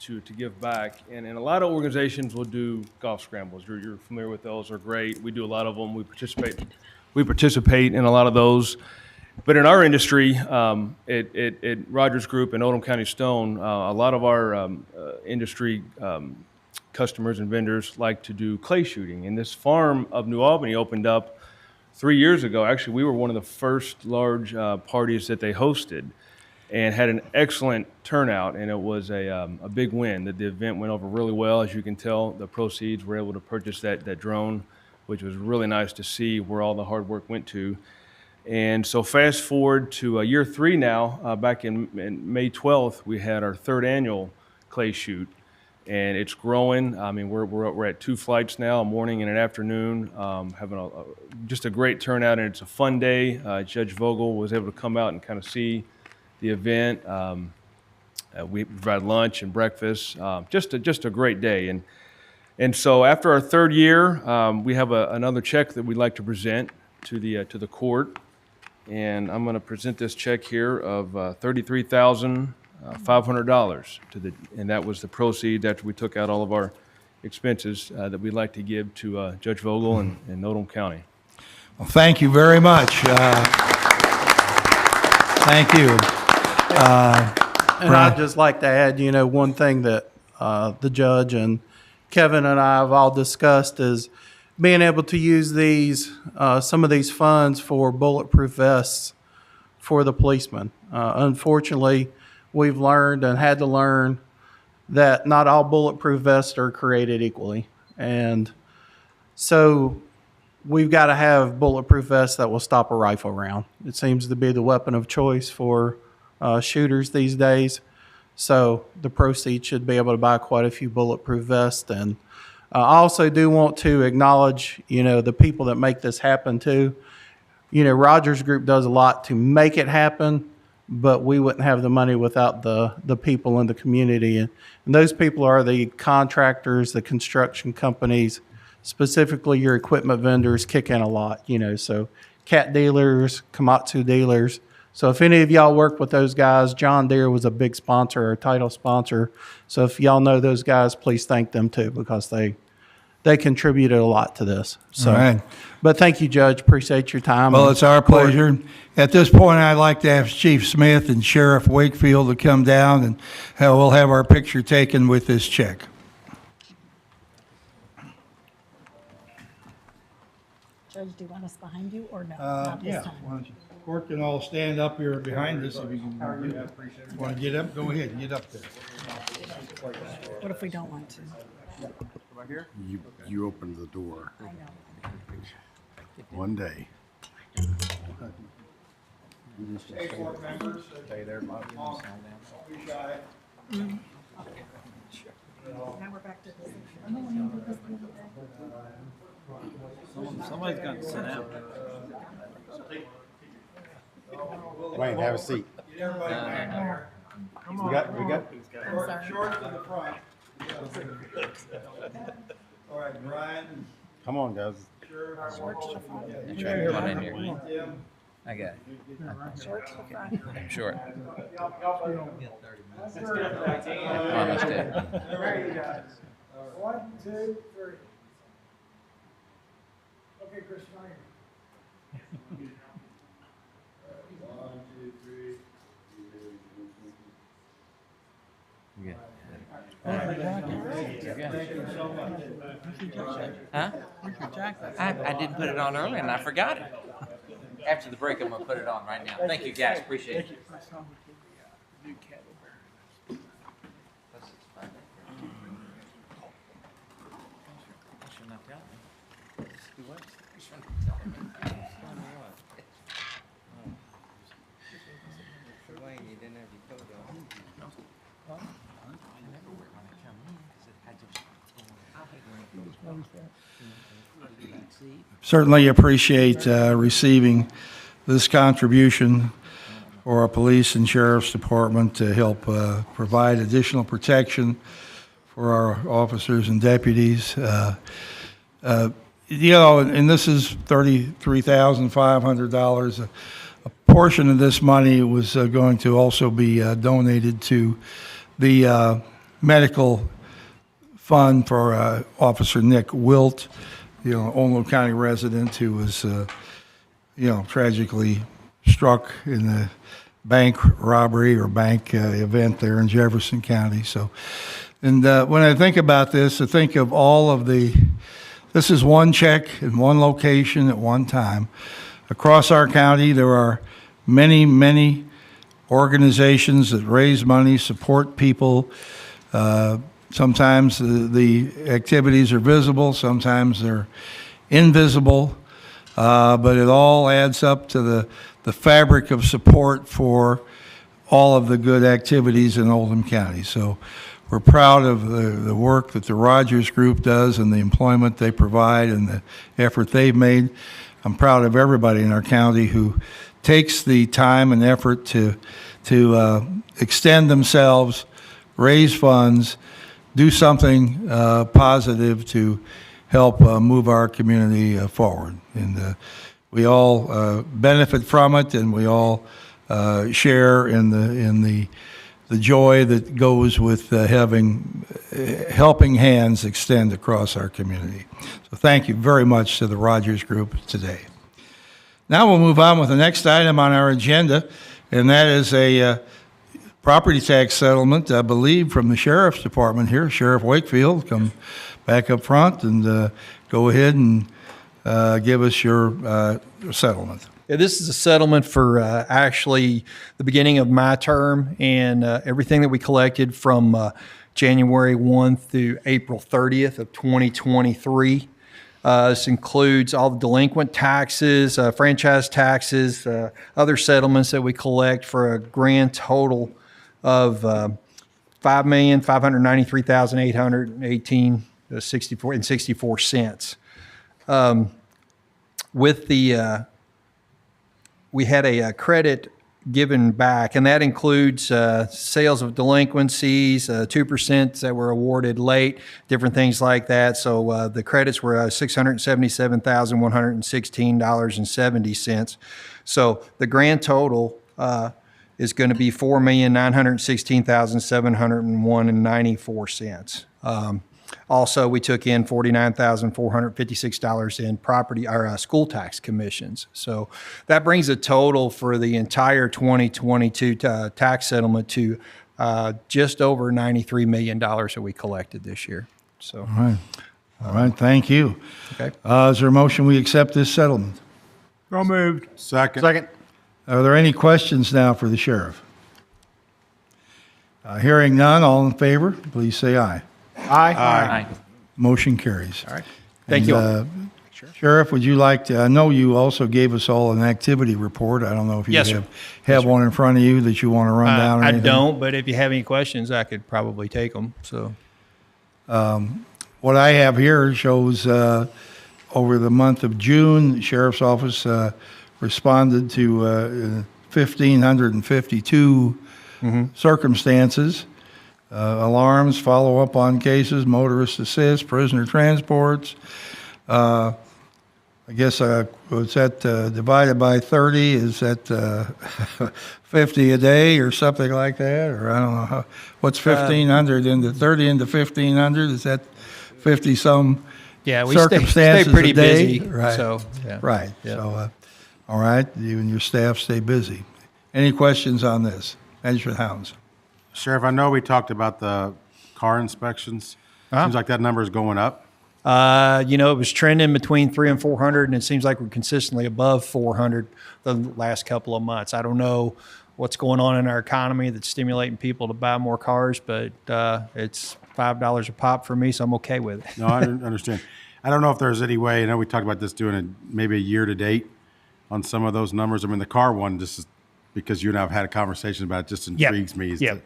to give back. And a lot of organizations will do golf scrambles. You're familiar with those, they're great. We do a lot of them. We participate in a lot of those. But in our industry, at Rogers Group and Oldham County Stone, a lot of our industry customers and vendors like to do clay shooting. And this farm of New Albany opened up 3 years ago. Actually, we were one of the first large parties that they hosted and had an excellent turnout, and it was a big win. The event went over really well. As you can tell, the proceeds were able to purchase that drone, which was really nice to see where all the hard work went to. And so fast forward to year 3 now, back in May 12th, we had our 3rd annual clay shoot. And it's growing. I mean, we're at 2 flights now, a morning and an afternoon, having just a great turnout, and it's a fun day. Judge Vogel was able to come out and kind of see the event. We provide lunch and breakfast. Just a great day. And so after our 3rd year, we have another check that we'd like to present to the court, and I'm going to present this check here of $33,500 and that was the proceeds after we took out all of our expenses that we'd like to give to Judge Vogel and Oldham County. Well, thank you very much. Thank you. And I'd just like to add, one thing that the judge and Kevin and I have all discussed is being able to use some of these funds for bulletproof vests for the policemen. Unfortunately, we've learned and had to learn that not all bulletproof vests are created equally. And so we've got to have bulletproof vests that will stop a rifle round. It seems to be the weapon of choice for shooters these days. So the proceeds should be able to buy quite a few bulletproof vests. And I also do want to acknowledge, the people that make this happen too. Rogers Group does a lot to make it happen, but we wouldn't have the money without the people in the community. And those people are the contractors, the construction companies, specifically your equipment vendors kick in a lot, so cat dealers, Komatsu dealers. So if any of y'all work with those guys, John Deere was a big sponsor, or title sponsor. So if y'all know those guys, please thank them too, because they contributed a lot to this. So, All right. But thank you, Judge. Appreciate your time. Well, it's our pleasure. At this point, I'd like to ask Chief Smith and Sheriff Wakefield to come down, and we'll have our picture taken with this check. Judge, do you want us behind you or no? Not this time. Why don't you, court can all stand up here behind us if you can. Want to get up? Go ahead, get up there. What if we don't want to? You opened the door. I know. One day. Hey, court members. Stay there, Now we're back to this. Somebody's got to sit down. Wayne, have a seat. Everybody back there. We got. Short to the front. All right, Brian. Come on, guys. Short to the front. Come in here. Tim. I got it. Short to the front. I'm short. Almost Almost did. 1, 2, 3. Okay, Chris, fire. 1, 2, 3. Good. Thank you so much. Huh? I didn't put it on earlier and I forgot it. After the break, I'm going to put it on right now. Thank you, guys. Appreciate it. You didn't have your coat on. Certainly appreciate receiving this contribution for our police and sheriff's department to help provide additional protection for our officers and deputies. You know, and this is $33,500. A portion of this money was going to also be donated to the medical fund for Officer Nick Wilt, you know, Oldham County resident who was, you know, tragically struck in the bank robbery or bank event there in Jefferson County. So, and when I think about this, I think of all of this is one check in one location at one time. Across our county, there are many, many organizations that raise money, support people. Sometimes the activities are visible, sometimes they're invisible, but it all adds up to the fabric of support for all of the good activities in Oldham County. So we're proud of the work that the Rogers Group does and the employment they provide and the effort they've made. I'm proud of everybody in our county who takes the time and effort to extend themselves, raise funds, do something positive to help move our community forward. And we all benefit from it, and we all share in the joy that goes with having helping hands extend across our community. So thank you very much to the Rogers Group today. Now we'll move on with the next item on our agenda, and that is a property tax settlement, I believe, from the Sheriff's Department here. Sheriff Wakefield, come back up front and go ahead and give us your settlement. Yeah, this is a settlement for actually the beginning of my term and everything that we collected from January 1 through April 30th of 2023. This includes all the delinquent taxes, franchise taxes, other settlements that we collect for a grand total of $5,593,818.64. With the we had a credit given back, and that includes sales of delinquencies, 2% that were awarded late, different things like that. So the credits were $677,116.70. So the grand total is going to be $4,916,701.94. Also, we took in $49,456 in property or school tax commissions. So that brings the total for the entire 2022 tax settlement to just over $93 million that we collected this year. So, All right, thank you. Okay. Is there a motion we accept this settlement? So moved. Second. Are there any questions now for the sheriff? Hearing none, all in favor, please say aye. Aye. Motion carries. All right. Thank you all. Sheriff, would you like to, I know you also gave us all an activity report. I don't know if you Yes, sir. have one in front of you that you want to run down or I anything? don't, but if you have any questions, I could probably take them. So, What I have here shows over the month of June, the Sheriff's Office responded to 1,552 circumstances, alarms, follow-up on cases, motorist assist, prisoner transports. I guess was that divided by 30? Is that 50 a day or something like that? Or I don't know. What's 1,500 into 30 into 1,500? Is that 50-some yeah, we stay circumstances pretty a day? busy. Right. So, yeah. Right. Yeah. So, all right, you and your staff stay busy. Any questions on this? Magistrate Hounds. Sheriff, I know we talked about the car inspections. Seems like that number is going up. It was trending between 300 and 400, and it seems like we're consistently above 400 the last couple of months. I don't know what's going on in our economy that's stimulating people to buy more cars, but it's $5 a pop for me, so I'm okay with it. No, I understand. I don't know if there's any way, I know we talked about this doing maybe a year to date on some of those numbers. I mean, the car one, just is, because you and I have had a conversation about it, just intrigues me as to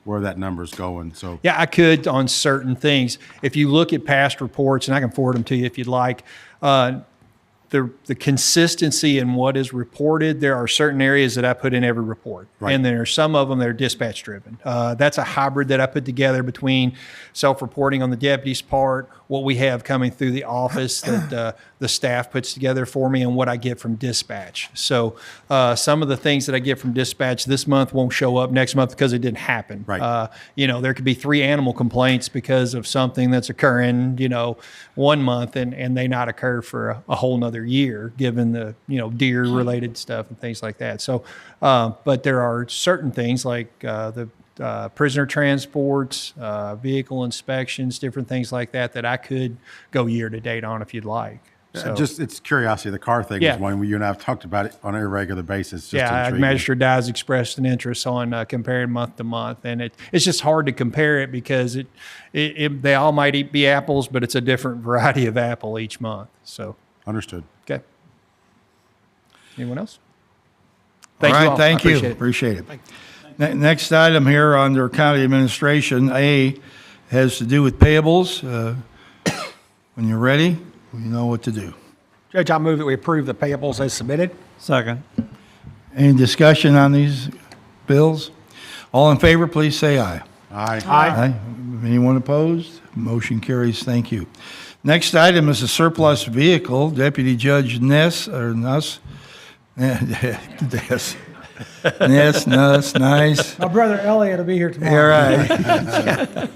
where that number's going. So Yeah, I could on certain things. If you look at past reports, and I can forward them to you if you'd like, the consistency in what is reported, there are certain areas that I put in every report. Right. And there are some of them that are dispatch driven. That's a hybrid that I put together between self-reporting on the deputy's part, what we have coming through the office that the staff puts together for me, and what I get from dispatch. So some of the things that I get from dispatch this month won't show up next month because it didn't happen. Right. There could be 3 animal complaints because of something that's occurring, 1 month and they not occur for a whole nother year, given the, deer related stuff and things like that. So, but there are certain things like the prisoner transports, vehicle inspections, different things like that I could go year to date on if you'd like. So, Just, it's curiosity. The car thing Yeah. is one you and I have talked about it on a regular basis. Just yeah, intriguing. Magistrate Dye's expressed an interest on comparing month to month, and it's just hard to compare it because they all might be apples, but it's a different variety of apple each month. So, Understood. okay. Anyone else? All you right, all. thank I you. Appreciate it. Next item here under County Administration, A, has to do with payables. When you're ready, you know what to do. Judge, I move that we approve the payables as submitted. Second. Any discussion on these bills? All in favor, please say aye. Aye. Aye. Anyone opposed? Motion carries. Thank you. Next item is a surplus vehicle. Deputy Judge Ness, or Nuss. Ness. Ness, Nuss, nice. My brother Elliot will be here All tomorrow. right.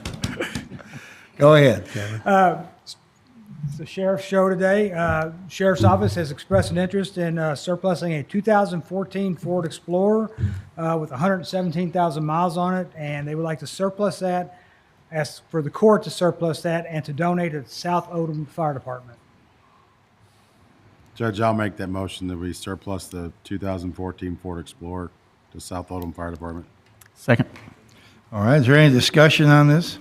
Go ahead, Kevin. It's the sheriff's show today. Sheriff's Office has expressed an interest in surplusing a 2014 Ford Explorer with 117,000 miles on it, and they would like to surplus that, ask for the court to surplus that, and to donate it to South Oldham Fire Department. Judge, I'll make that motion that we surplus the 2014 Ford Explorer to South Oldham Fire Department. Second. All right, is there any discussion on this?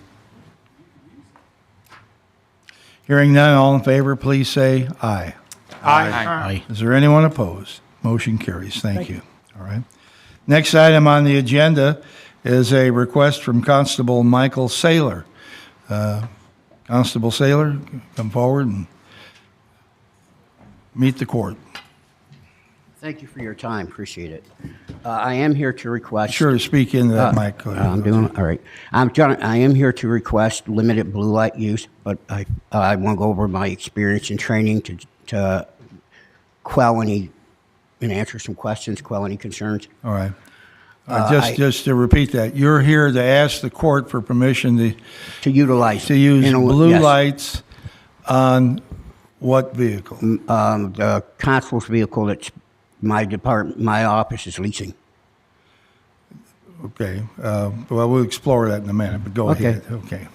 Hearing none, all in favor, please say aye. Aye. Is there anyone opposed? Motion carries. Thank you. All right. Next item on the agenda is a request from Constable Michael Saylor. Constable Saylor, come forward and meet the court. Thank you for your time. Appreciate it. I am here to request. Sure to speak into that mic. I'm doing all right. I am here to request limited blue light use, but I want to go over my experience and training to quell any and answer some questions, quell any concerns. All right. Just to repeat that, you're here to ask the court for permission to use blue yes. lights on what vehicle? The constable's vehicle that's my department, my office is leasing. Okay. Well, we'll explore that in a minute, but go ahead. Okay.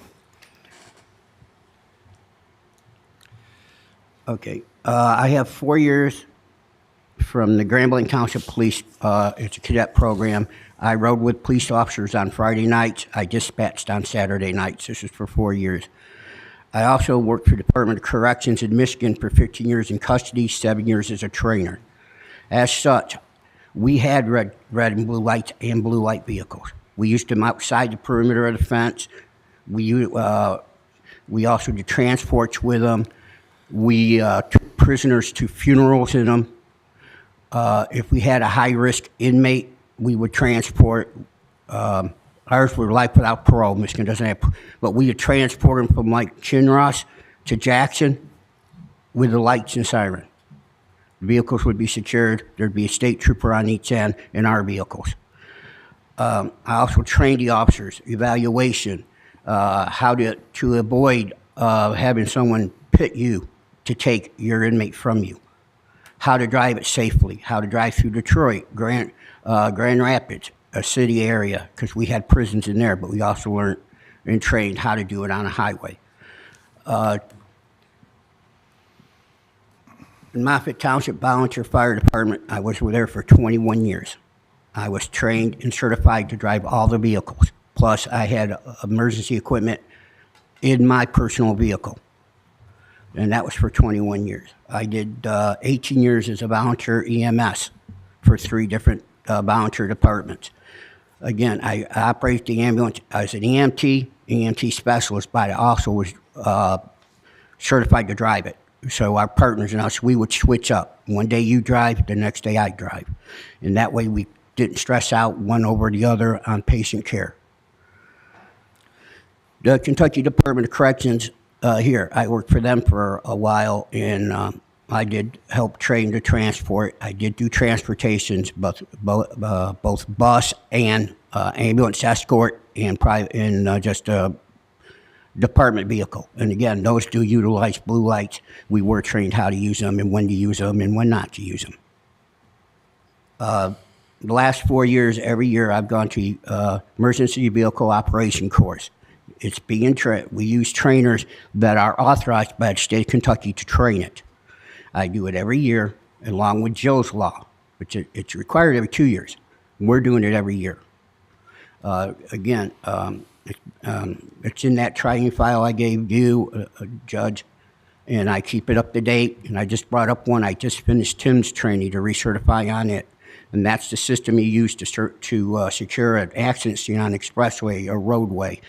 Okay. I have 4 years from the Grambling Township Police. It's a cadet program. I rode with police officers on Friday nights. I dispatched on Saturday nights. This is for 4 years. I also worked for the Department of Corrections in Michigan for 15 years in custody, 7 years as a trainer. As such, we had red and blue lights and blue light vehicles. We used them outside the perimeter of the fence. We also did transports with them. We took prisoners to funerals in them. If we had a high-risk inmate, we would transport. Ours were life without parole. Michigan doesn't have, but we would transport them from like Chinross to Jackson with the lights and siren. The vehicles would be secured. There'd be a state trooper on each end in our vehicles. I also trained the officers, evaluation, how to avoid having someone pit you to take your inmate from you, how to drive it safely, how to drive through Detroit, Grand Rapids, a city area, because we had prisons in there, but we also learned and trained how to do it on a highway. In Moffett Township Volunteer Fire Department, I was there for 21 years. I was trained and certified to drive all the vehicles. Plus, I had emergency equipment in my personal vehicle. And that was for 21 years. I did 18 years as a volunteer EMS for 3 different volunteer departments. Again, I operated the ambulance. I was an EMT specialist, but I also was certified to drive it. So our partners and us, we would switch up. One day you drive, the next day I drive. And that way we didn't stress out one over the other on patient care. The Kentucky Department of Corrections, here, I worked for them for a while, and I did help train to transport. I did do transportations, both bus and ambulance escort, and private, and just a department vehicle. And again, those do utilize blue lights. We were trained how to use them and when to use them and when not to use them. The last 4 years, every year I've gone to emergency vehicle operation course. It's being we use trainers that are authorized by the state of Kentucky to train it. I do it every year, along with Joe's Law, which it's required every 2 years. We're doing it every year. Again, it's in that training file I gave you, Judge, and I keep it up to date. And I just brought up one. I just finished Tim's training to recertify on it. And that's the system you use to secure an accident scene on an expressway or roadway.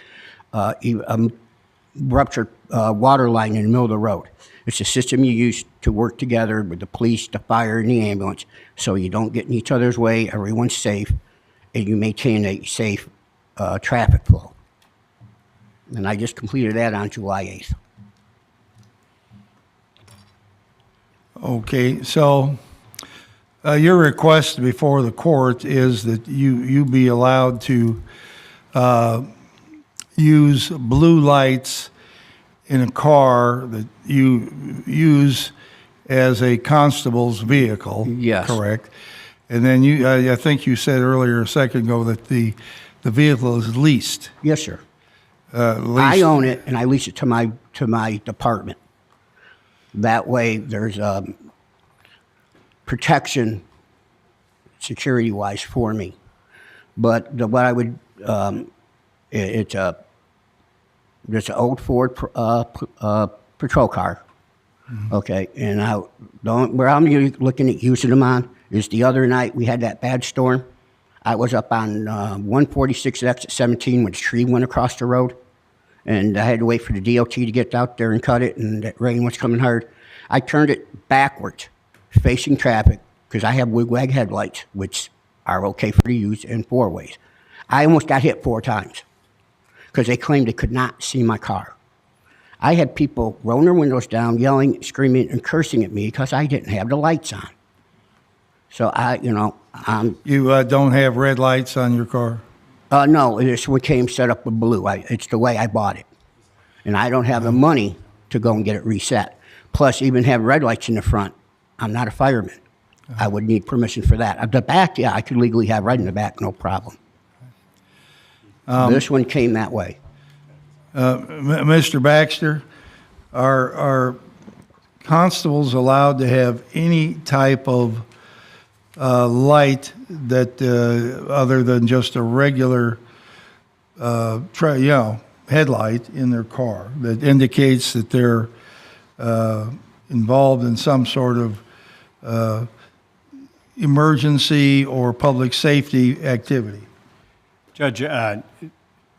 Ruptured water line in the middle of the road. It's a system you use to work together with the police, the fire, and the ambulance, so you don't get in each other's way, everyone's safe, and you maintain a safe traffic flow. And I just completed that on July 8th. Okay, so your request before the court is that you be allowed to use blue lights in a car that you use as a constable's vehicle. Yes. Correct? And then I think you said earlier a second ago that the vehicle is leased. Yes, sir. Leased. I own it, and I lease it to my department. That way, there's protection, security-wise, for me. But what I would, it's an old Ford patrol car. Mm-hmm. Okay, and where I'm looking at using them on is the other night we had that bad storm. I was up on 146 exit 17 when the tree went across the road, and I had to wait for the DOT to get out there and cut it, and that rain was coming hard. I turned it backwards, facing traffic, because I have wigwag headlights, which are okay for the use in 4 ways. I almost got hit 4 times because they claimed they could not see my car. I had people rolling their windows down, yelling, screaming, and cursing at me because I didn't have the lights on. So You don't have red lights on your car? No, this one came set up with blue. It's the way I bought it. And I don't have the money to go and get it reset. Plus, even have red lights in the front. I'm not a fireman. I would need permission for that. At the back, yeah, I could legally have red in the back, no problem. This one came that way. Mr. Baxter, are constables allowed to have any type of light that other than just a regular headlight in their car that indicates that they're involved in some sort of emergency or public safety activity? Judge,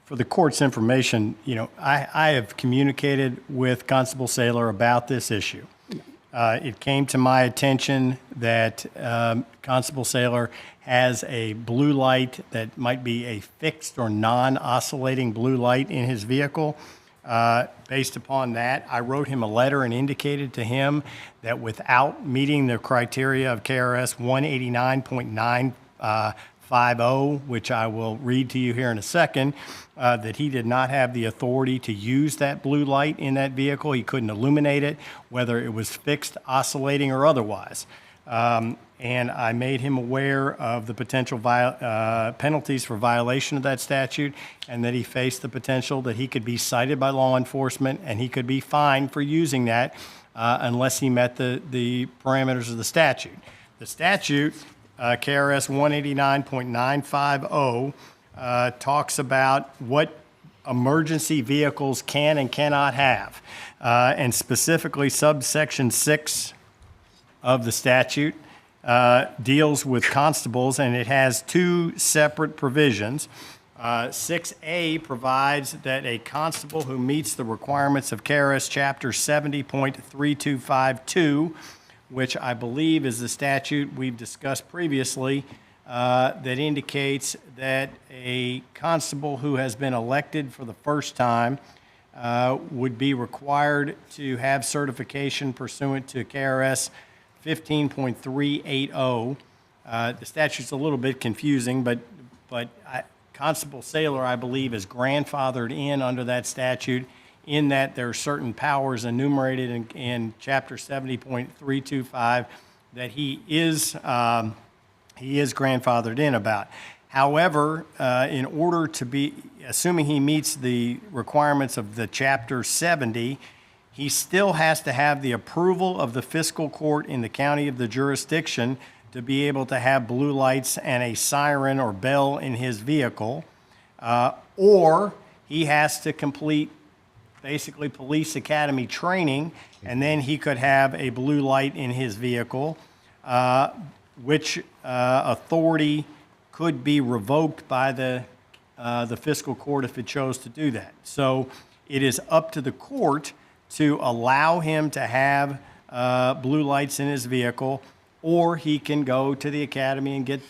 for the court's information, I have communicated with Constable Saylor about this issue. It came to my attention that Constable Saylor has a blue light that might be a fixed or non-oscillating blue light in his vehicle. Based upon that, I wrote him a letter and indicated to him that without meeting the criteria of KRS 189.950, which I will read to you here in a second, that he did not have the authority to use that blue light in that vehicle. He couldn't illuminate it, whether it was fixed, oscillating, or otherwise. And I made him aware of the potential penalties for violation of that statute, and that he faced the potential that he could be cited by law enforcement and he could be fined for using that unless he met the parameters of the statute. The statute, KRS 189.950, talks about what emergency vehicles can and cannot have, and specifically subsection 6 of the statute deals with constables, and it has 2 separate provisions. 6A provides that a constable who meets the requirements of KRS Chapter 70.3252, which I believe is the statute we've discussed previously, that indicates that a constable who has been elected for the first time would be required to have certification pursuant to KRS 15.380. The statute's a little bit confusing, but Constable Saylor, I believe, is grandfathered in under that statute in that there are certain powers enumerated in Chapter 70.325 that he is grandfathered in about. However, in order to be, assuming he meets the requirements of the Chapter 70, he still has to have the approval of the fiscal court in the county of the jurisdiction to be able to have blue lights and a siren or bell in his vehicle, or he has to complete basically police academy training, and then he could have a blue light in his vehicle, which authority could be revoked by the fiscal court if it chose to do that. So it is up to the court to allow him to have blue lights in his vehicle, or he can go to the academy and get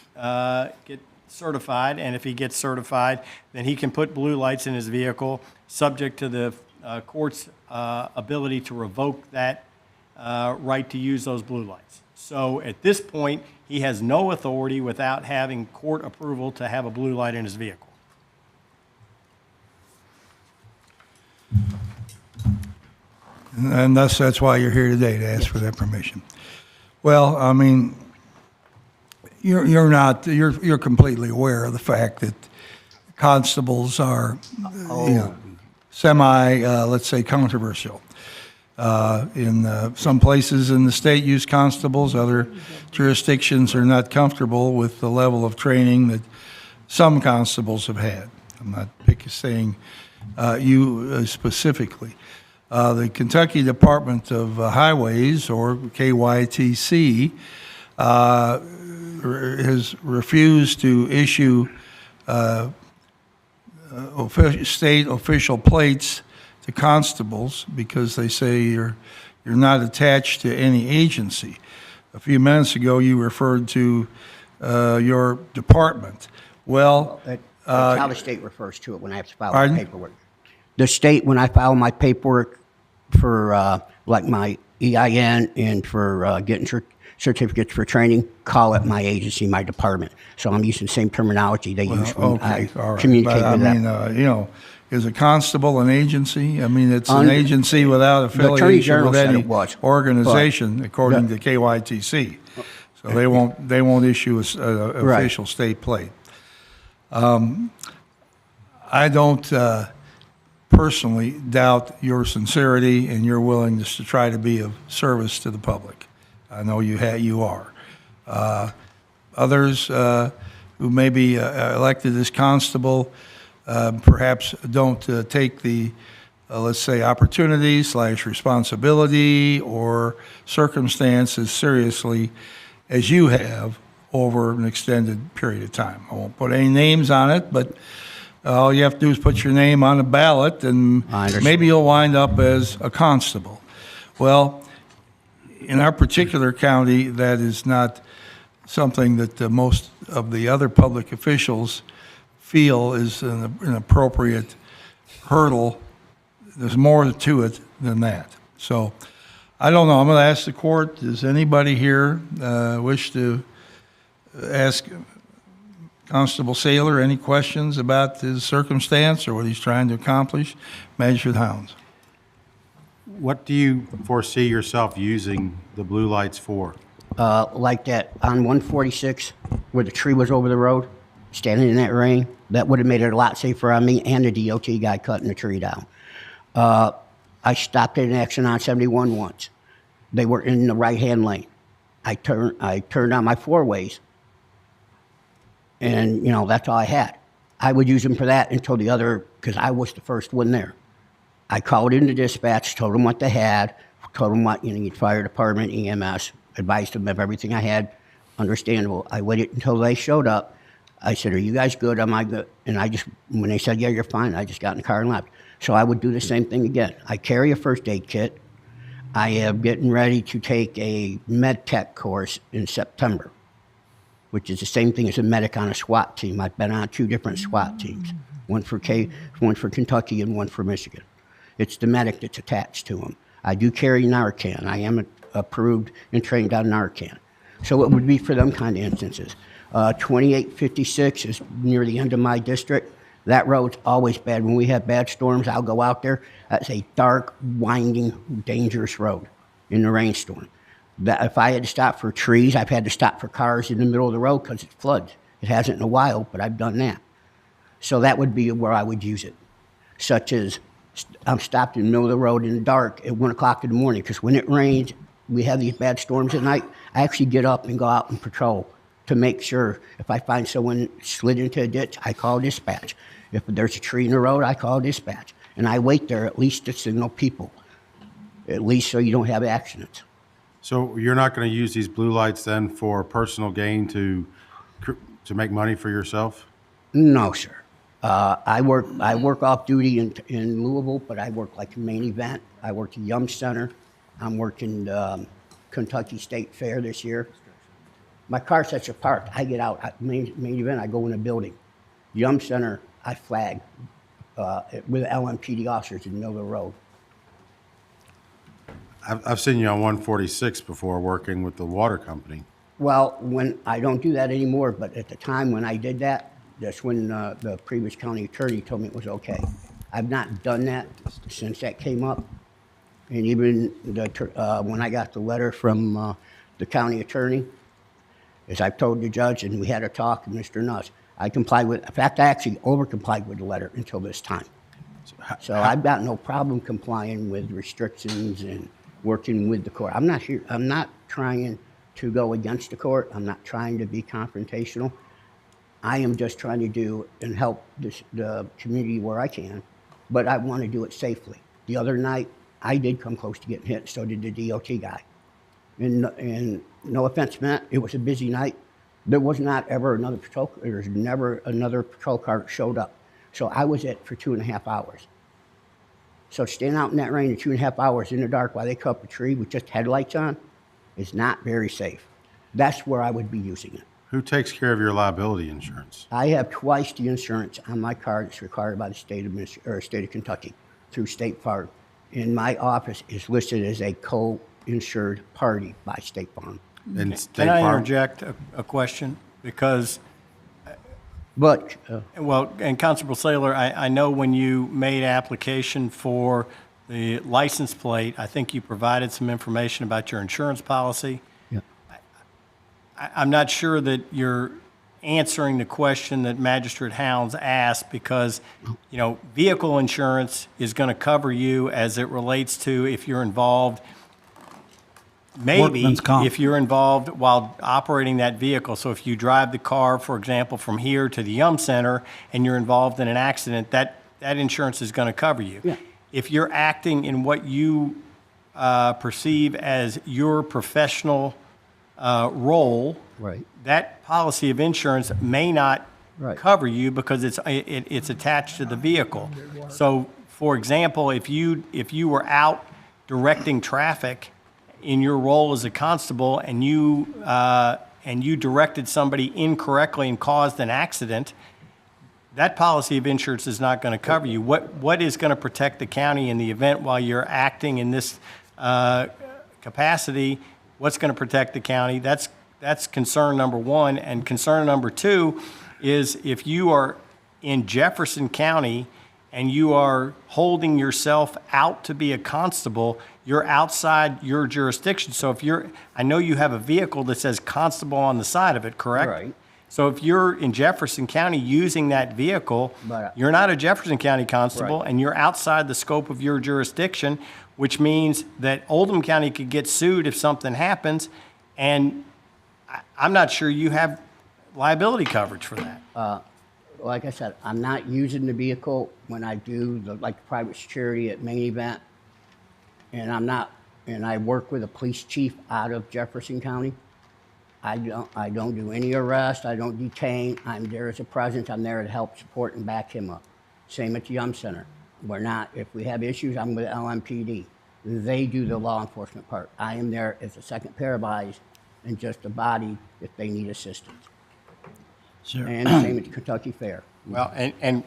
certified. And if he gets certified, then he can put blue lights in his vehicle, subject to the court's ability to revoke that right to use those blue lights. So at this point, he has no authority without having court approval to have a blue light in his vehicle. And thus, that's why you're here today, to ask for that permission. Well, I mean, you're completely aware of the fact that constables are, let's say, controversial. In some places in the state use constables, other jurisdictions are not comfortable with the level of training that some constables have had. I'm not saying you specifically. The Kentucky Department of Highways, or KYTC, has refused to issue state official plates to constables because they say you're not attached to any agency. A few minutes ago, you referred to your department. Well, that's how the state refers to it when I have to file Pardon? my paperwork. The state, when I file my paperwork for like my EIN and for getting certificates for training, call it my agency, my department. So I'm using the same terminology they use when I all right. communicate But, with them. you know, is a constable an agency? I mean, it's an agency without Attorney affiliation General with said any it was, organization, according to KYTC. So they won't issue a Right. official state plate. I don't personally doubt your sincerity and your willingness to try to be of service to the public. I know you are. Others who may be elected as constable perhaps don't take the, let's say, opportunity/responsibility or circumstances seriously as you have over an extended period of time. I won't put any names on it, but all you have to do is put your name on a ballot, and maybe you'll wind up as a constable. Well, in our particular county, that is not something that most of the other public officials feel is an appropriate hurdle. There's more to it than that. So I don't know. I'm going to ask the court, does anybody here wish to ask Constable Saylor any questions about his circumstance or what he's trying to accomplish? Magistrate Hounds. What do you foresee yourself using the blue lights for? Like that on 146 where the tree was over the road, standing in that rain, that would have made it a lot safer on me and the DOT guy cutting the tree down. I stopped at an accident on 71 once. They were in the right-hand lane. I turned on my four ways, and, you know, that's all I had. I would use them for that until the other, because I was the first one there. I called into dispatch, told them what they had, told them what, you need fire department, EMS, advised them of everything I had, understandable. I waited until they showed up. I said, are you guys good? Am I good? And when they said, yeah, you're fine, I just got in the car and left. So I would do the same thing again. I carry a first aid kit. I am getting ready to take a med tech course in September, which is the same thing as a medic on a SWAT team. I've been on 2 different SWAT teams, one for Kentucky and one for Michigan. It's the medic that's attached to them. I do carry Narcan. I am approved and trained on Narcan. So it would be for them kind of instances. 2856 is near the end of my district. That road's always bad. When we have bad storms, I'll go out there. That's a dark, winding, dangerous road in the rainstorm. That if I had to stop for trees, I've had to stop for cars in the middle of the road because it floods. It hasn't in a while, but I've done that. So that would be where I would use it, such as I'm stopped in the middle of the road in the dark at 1 o'clock in the morning because when it rains, we have these bad storms at night. I actually get up and go out and patrol to make sure if I find someone slid into a ditch, I call dispatch. If there's a tree in the road, I call dispatch. And I wait there at least to signal people, at least so you don't have accidents. So you're not going to use these blue lights then for personal gain to make money for yourself? No, sir. I work off duty in Louisville, but I work like a main event. I work at Yum Center. I'm working Kentucky State Fair this year. My car sets apart. I get out at main event. I go in a building. Yum Center, I flag with LMPD officers in the middle of the road. I've seen you on 146 before working with the water company. Well, when I don't do that anymore, but at the time when I did that, that's when the previous county attorney told me it was okay. I've not done that since that came up. And even when I got the letter from the county attorney, as I've told the judge, and we had a talk, Mr. Nuss, I complied with, in fact, I actually over-complied with the letter until this time. So I've got no problem complying with restrictions and working with the court. I'm not trying to go against the court. I'm not trying to be confrontational. I am just trying to do and help the community where I can, but I want to do it safely. The other night, I did come close to getting hit, so did the DOT guy. And no offense meant, it was a busy night. There was not ever another patrol, there's never another patrol car that showed up. So I was it for 2.5 hours. So staying out in that rain for 2.5 hours in the dark while they cut up a tree with just headlights on is not very safe. That's where I would be using it. Who takes care of your liability insurance? I have twice the insurance on my car that's required by the state of Kentucky through State Farm. And my office is listed as a co-insured party by State Farm. And State Can I Farm? interject a question? Because, But well, and Constable Saylor, I know when you made application for the license plate, I think you provided some information about your insurance policy. yeah. I'm not sure that you're answering the question that Magistrate Hounds asked because, you know, vehicle insurance is going to cover you as it relates to if you're involved, maybe Workman's comp. if you're involved while operating that vehicle. So if you drive the car, for example, from here to the Yum Center and you're involved in an accident, that insurance is going to cover you. Yeah. If you're acting in what you perceive as your professional role, Right. that policy of insurance may not Right. cover you because it's attached to the vehicle. So, for example, if you were out directing traffic in your role as a constable and you directed somebody incorrectly and caused an accident, that policy of insurance is not going to cover you. What is going to protect the county in the event while you're acting in this capacity? What's going to protect the county? That's concern number one. And concern number two is if you are in Jefferson County and you are holding yourself out to be a constable, you're outside your jurisdiction. So I know you have a vehicle that says constable on the side of it, correct? Right. So if you're in Jefferson County using that vehicle, But, you're not a Jefferson County constable Right. and you're outside the scope of your jurisdiction, which means that Oldham County could get sued if something happens. And I'm not sure you have liability coverage for that. Like I said, I'm not using the vehicle when I do like private security at main event. And I work with a police chief out of Jefferson County. I don't do any arrest. I don't detain. I'm there as a presence. I'm there to help support and back him up. Same at the Yum Center. We're not, if we have issues, I'm with LMPD. They do the law enforcement part. I am there as a second pair of eyes and just a body if they need assistance. Sure. And same at the Kentucky Fair. Well, and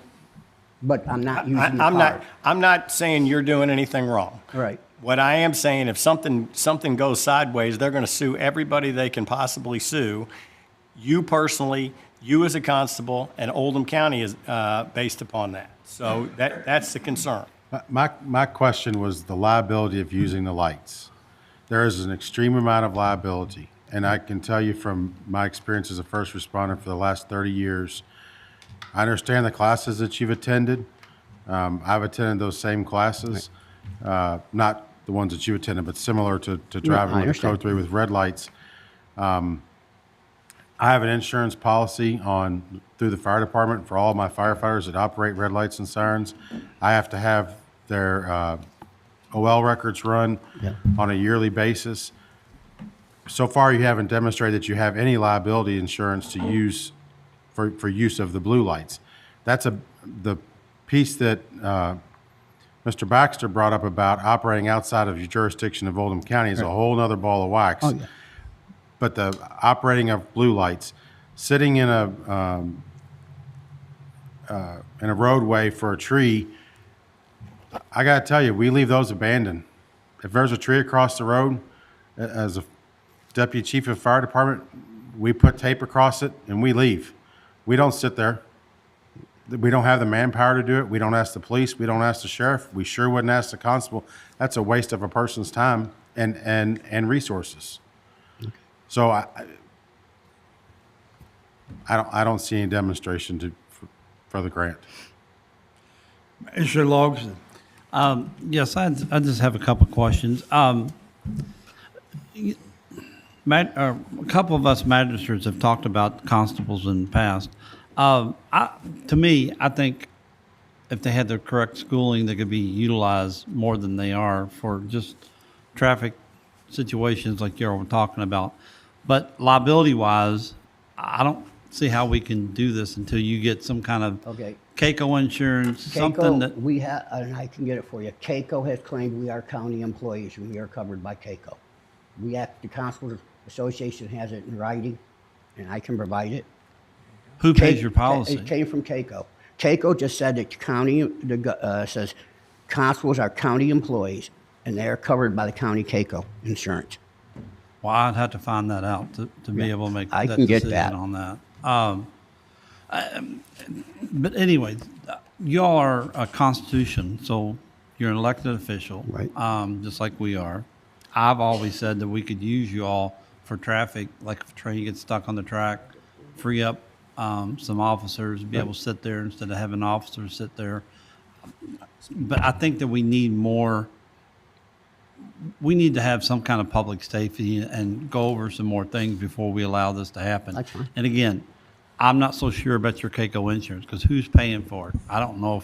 But I'm not using the I'm card. not saying you're doing anything wrong. Right. What I am saying, if something goes sideways, they're going to sue everybody they can possibly sue. You personally, you as a constable, and Oldham County is based upon that. So that's the concern. My question was the liability of using the lights. There is an extreme amount of liability, and I can tell you from my experience as a first responder for the last 30 years, I understand the classes that you've attended. I've attended those same classes, not the ones that you attended, but similar to driving with a code 3 with red lights. I have an insurance policy through the fire department for all of my firefighters that operate red lights and sirens. I have to have their OL records run on a yearly basis. So far, you haven't demonstrated that you have any liability insurance to use for use of the blue lights. That's the piece that Mr. Baxter brought up about operating outside of your jurisdiction of Oldham County is a whole nother ball of wax. Oh, yeah. But the operating of blue lights, sitting in a roadway for a tree, I got to tell you, we leave those abandoned. If there's a tree across the road, as a deputy chief of fire department, we put tape across it and we leave. We don't sit there. We don't have the manpower to do it. We don't ask the police. We don't ask the sheriff. We sure wouldn't ask the constable. That's a waste of a person's time and resources. So I don't see any demonstration for the grant. Mr. Logsdon. Yes, I just have a couple of questions. A couple of us magistrates have talked about constables in the past. To me, I think if they had the correct schooling, they could be utilized more than they are for just traffic situations like you're talking about. But liability-wise, I don't see how we can do this until you get some kind of CAECO insurance, something that... We have, and I can get it for you. CAECO has claimed we are county employees. We are covered by CAECO. The Constables Association has it in writing, and I can provide it. Who pays your policy? It came from CAECO. CAECO just said that says constables are county employees, and they are covered by the county CAECO insurance. Well, I'd have to find that out to be able to make I that can get decision that. on that. But anyway, y'all are a constitution, so you're an elected official, Right. Just like we are. I've always said that we could use you all for traffic, like if a train gets stuck on the track, free up some officers, be able to sit there instead of having officers sit there. But I think that we need more. We need to have some kind of public safety and go over some more things before we allow this to happen. That's fine. And again, I'm not so sure about your CAECO insurance because who's paying for it? I don't know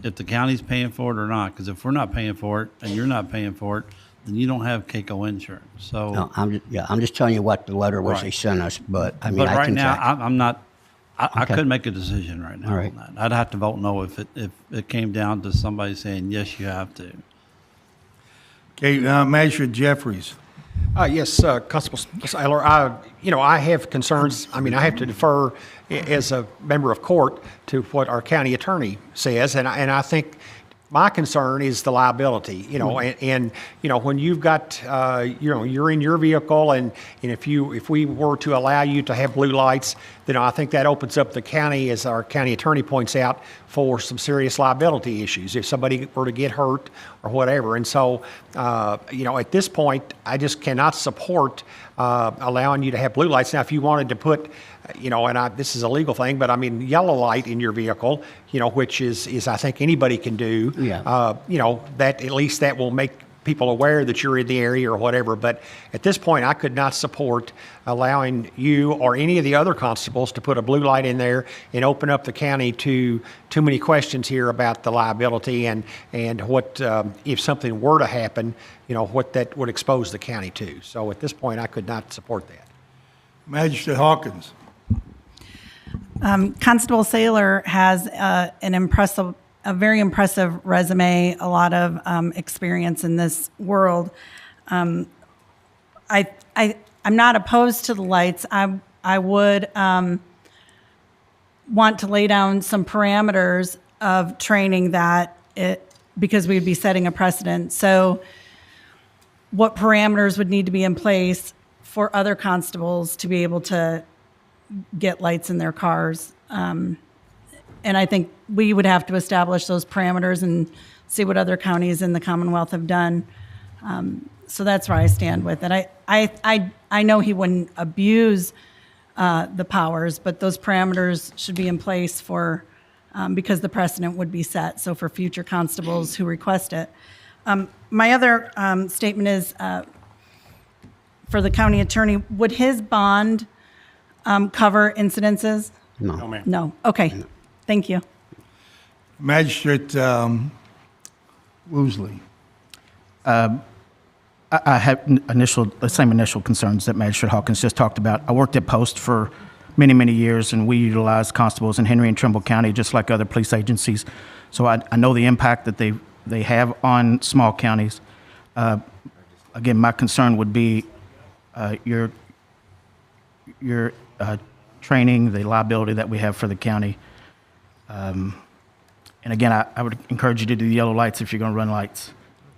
if the county's paying for it or not. Because if we're not paying for it and you're not paying for it, then you don't have CAECO insurance. So No, I'm just telling you what the letter was Right. they sent us, but I mean, but I right can now, check. I'm not. I Okay. couldn't make a decision right now All right. on that. I'd have to vote no if it came down to somebody saying yes, you have to. Okay, Magistrate Jeffries. Yes, Constable Saylor, I have concerns. I mean, I have to defer as a member of court to what our county attorney says, and I think my concern is the liability, and when you've got, you're in your vehicle, and if we were to allow you to have blue lights, then I think that opens up the county, as our county attorney points out, for some serious liability issues if somebody were to get hurt or whatever. And so, at this point, I just cannot support allowing you to have blue lights. Now, if you wanted to put, this is a legal thing, but I mean, yellow light in your vehicle, which is I think anybody can do. Yeah. That at least that will make people aware that you're in the area or whatever. But at this point, I could not support allowing you or any of the other constables to put a blue light in there and open up the county to too many questions here about the liability and what if something were to happen, what that would expose the county to. So at this point, I could not support that. Magistrate Hawkins. Constable Saylor has a very impressive resume, a lot of experience in this world. I'm not opposed to the lights. I would want to lay down some parameters of training because we'd be setting a precedent. So what parameters would need to be in place for other constables to be able to get lights in their cars? And I think we would have to establish those parameters and see what other counties in the Commonwealth have done. So that's where I stand with it. I know he wouldn't abuse the powers, but those parameters should be in place because the precedent would be set. So for future constables who request it. My other statement is for the county attorney, would his bond cover incidences? No. No, ma'am. No. Okay. Thank you. Magistrate Woosley. I have the same initial concerns that Magistrate Hawkins just talked about. I worked at Post for many, many years, and we utilize constables in Henry and Trimble County just like other police agencies. So I know the impact that they have on small counties. Again, my concern would be your training, the liability that we have for the county. And again, I would encourage you to do yellow lights if you're going to run lights.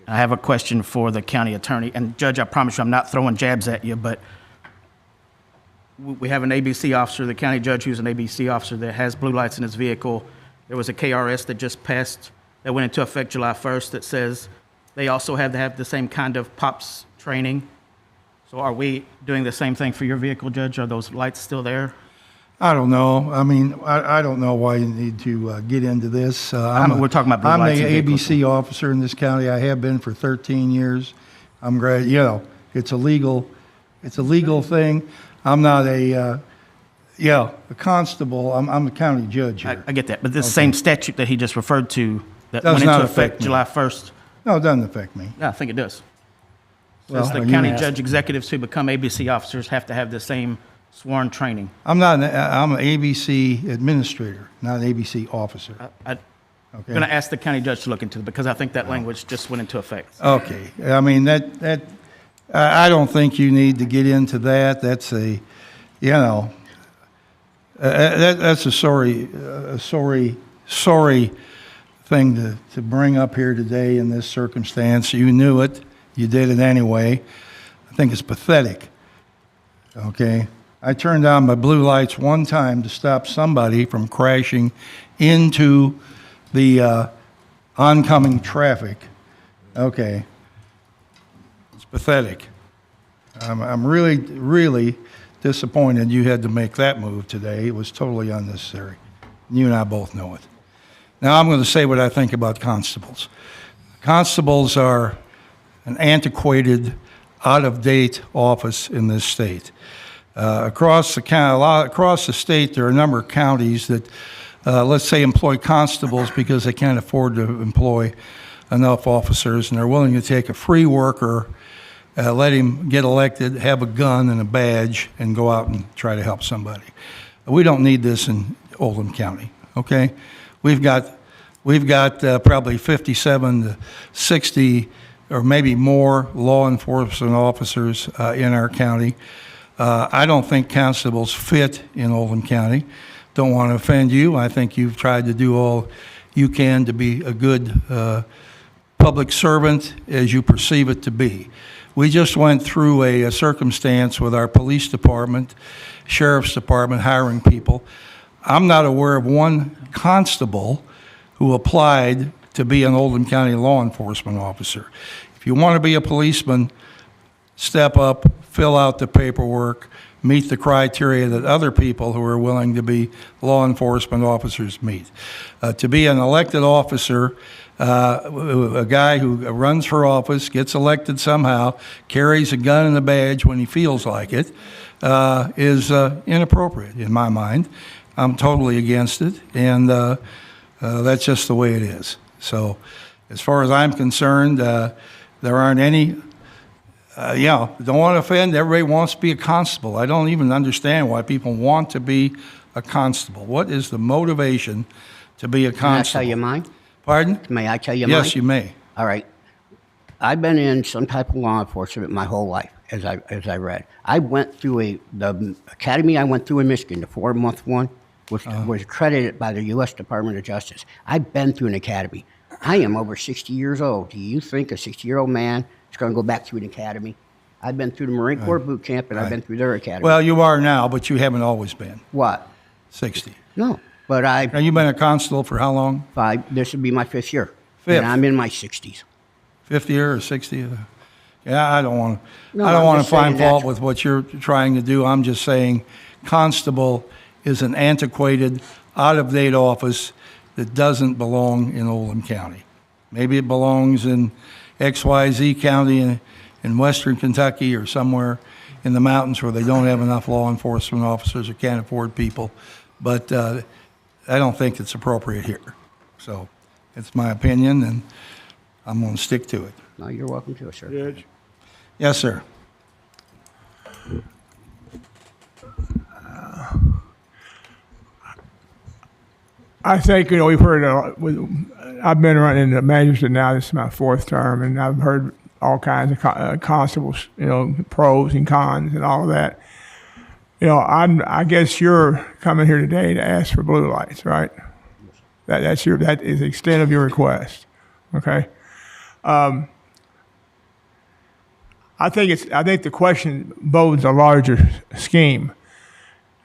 I have a question for the county attorney. And Judge, I promise you I'm not throwing jabs at you, but we have an ABC officer, the county judge who's an ABC officer that has blue lights in his vehicle. There was a KRS that just passed that went into effect July 1st that says they also have to have the same kind of POPs training. So are we doing the same thing for your vehicle, Judge? Are those lights still there? I don't know. I mean, I don't know why you need to get into this. We're talking about blue lights in I'm the vehicles. ABC officer in this county. I have been for 13 years. I'm glad, it's a legal thing. I'm not a constable. I'm a county judge here. I get that. But this same statute that he just referred to that Does went not into affect effect me. July 1st. No, it doesn't affect me. Yeah, I think it does. Well, Says the you county asked. judge executives who become ABC officers have to have the same sworn training. I'm an ABC administrator, not an ABC officer. I'm Okay. going to ask the county judge to look into it because I think that language just went into effect. Okay, I mean, I don't think you need to get into that. That's that's a sorry thing to bring up here today in this circumstance. You knew it, you did it anyway. I think it's pathetic, okay? I turned on my blue lights one time to stop somebody from crashing into the oncoming traffic. Okay. It's pathetic. I'm really, really disappointed you had to make that move today. It was totally unnecessary. You and I both know it. Now I'm going to say what I think about constables. Constables are an antiquated, out-of-date office in this state. Across the state, there are a number of counties that, let's say, employ constables because they can't afford to employ enough officers, and they're willing to take a free worker, let him get elected, have a gun and a badge, and go out and try to help somebody. We don't need this in Oldham County, okay? We've got probably 57 to 60 or maybe more law enforcement officers in our county. I don't think constables fit in Oldham County. Don't want to offend you. I think you've tried to do all you can to be a good public servant as you perceive it to be. We just went through a circumstance with our police department, sheriff's department hiring people. I'm not aware of one constable who applied to be an Oldham County law enforcement officer. If you want to be a policeman, step up, fill out the paperwork, meet the criteria that other people who are willing to be law enforcement officers meet. To be an elected officer, a guy who runs for office, gets elected somehow, carries a gun and a badge when he feels like it, is inappropriate in my mind. I'm totally against it, and that's just the way it is. So as far as I'm concerned, there aren't any don't want to offend. Everybody wants to be a constable. I don't even understand why people want to be a constable. What is the motivation to be a Can I constable? tell you mine? Pardon? May I tell you mine? Yes, you may. All right. I've been in some type of law enforcement my whole life, as I read. I went through the academy I went through in Michigan, the 4-month one, was accredited by the U.S. Department of Justice. I've been through an academy. I am over 60 years old. Do you think a 60-year-old man is going to go back through an academy? I've been through the Marine Corps boot camp, and I've been through their academy. Well, you are now, but you haven't always been. What? 60. No, but Now, you've been a constable for how long? 5. This would be my 5th year. Fifth. And I'm in my 60s. 50 year or 60? Yeah, I don't want to. No, I don't I'm want just to find saying fault that's- with what you're trying to do. I'm just saying, constable is an antiquated, out-of-date office that doesn't belong in Oldham County. Maybe it belongs in XYZ County in western Kentucky or somewhere in the mountains where they don't have enough law enforcement officers or can't afford people. But I don't think it's appropriate here. So it's my opinion, and I'm going to stick to it. No, you're welcome to it, sir. Judge, Yes, sir. I think, we've heard, I've been running the magistrate now, this is my 4th term, and I've heard all kinds of constables, pros and cons and all of that. I guess you're coming here today to ask for blue lights, right? That is the extent of your request, okay? I think the question bodes a larger scheme.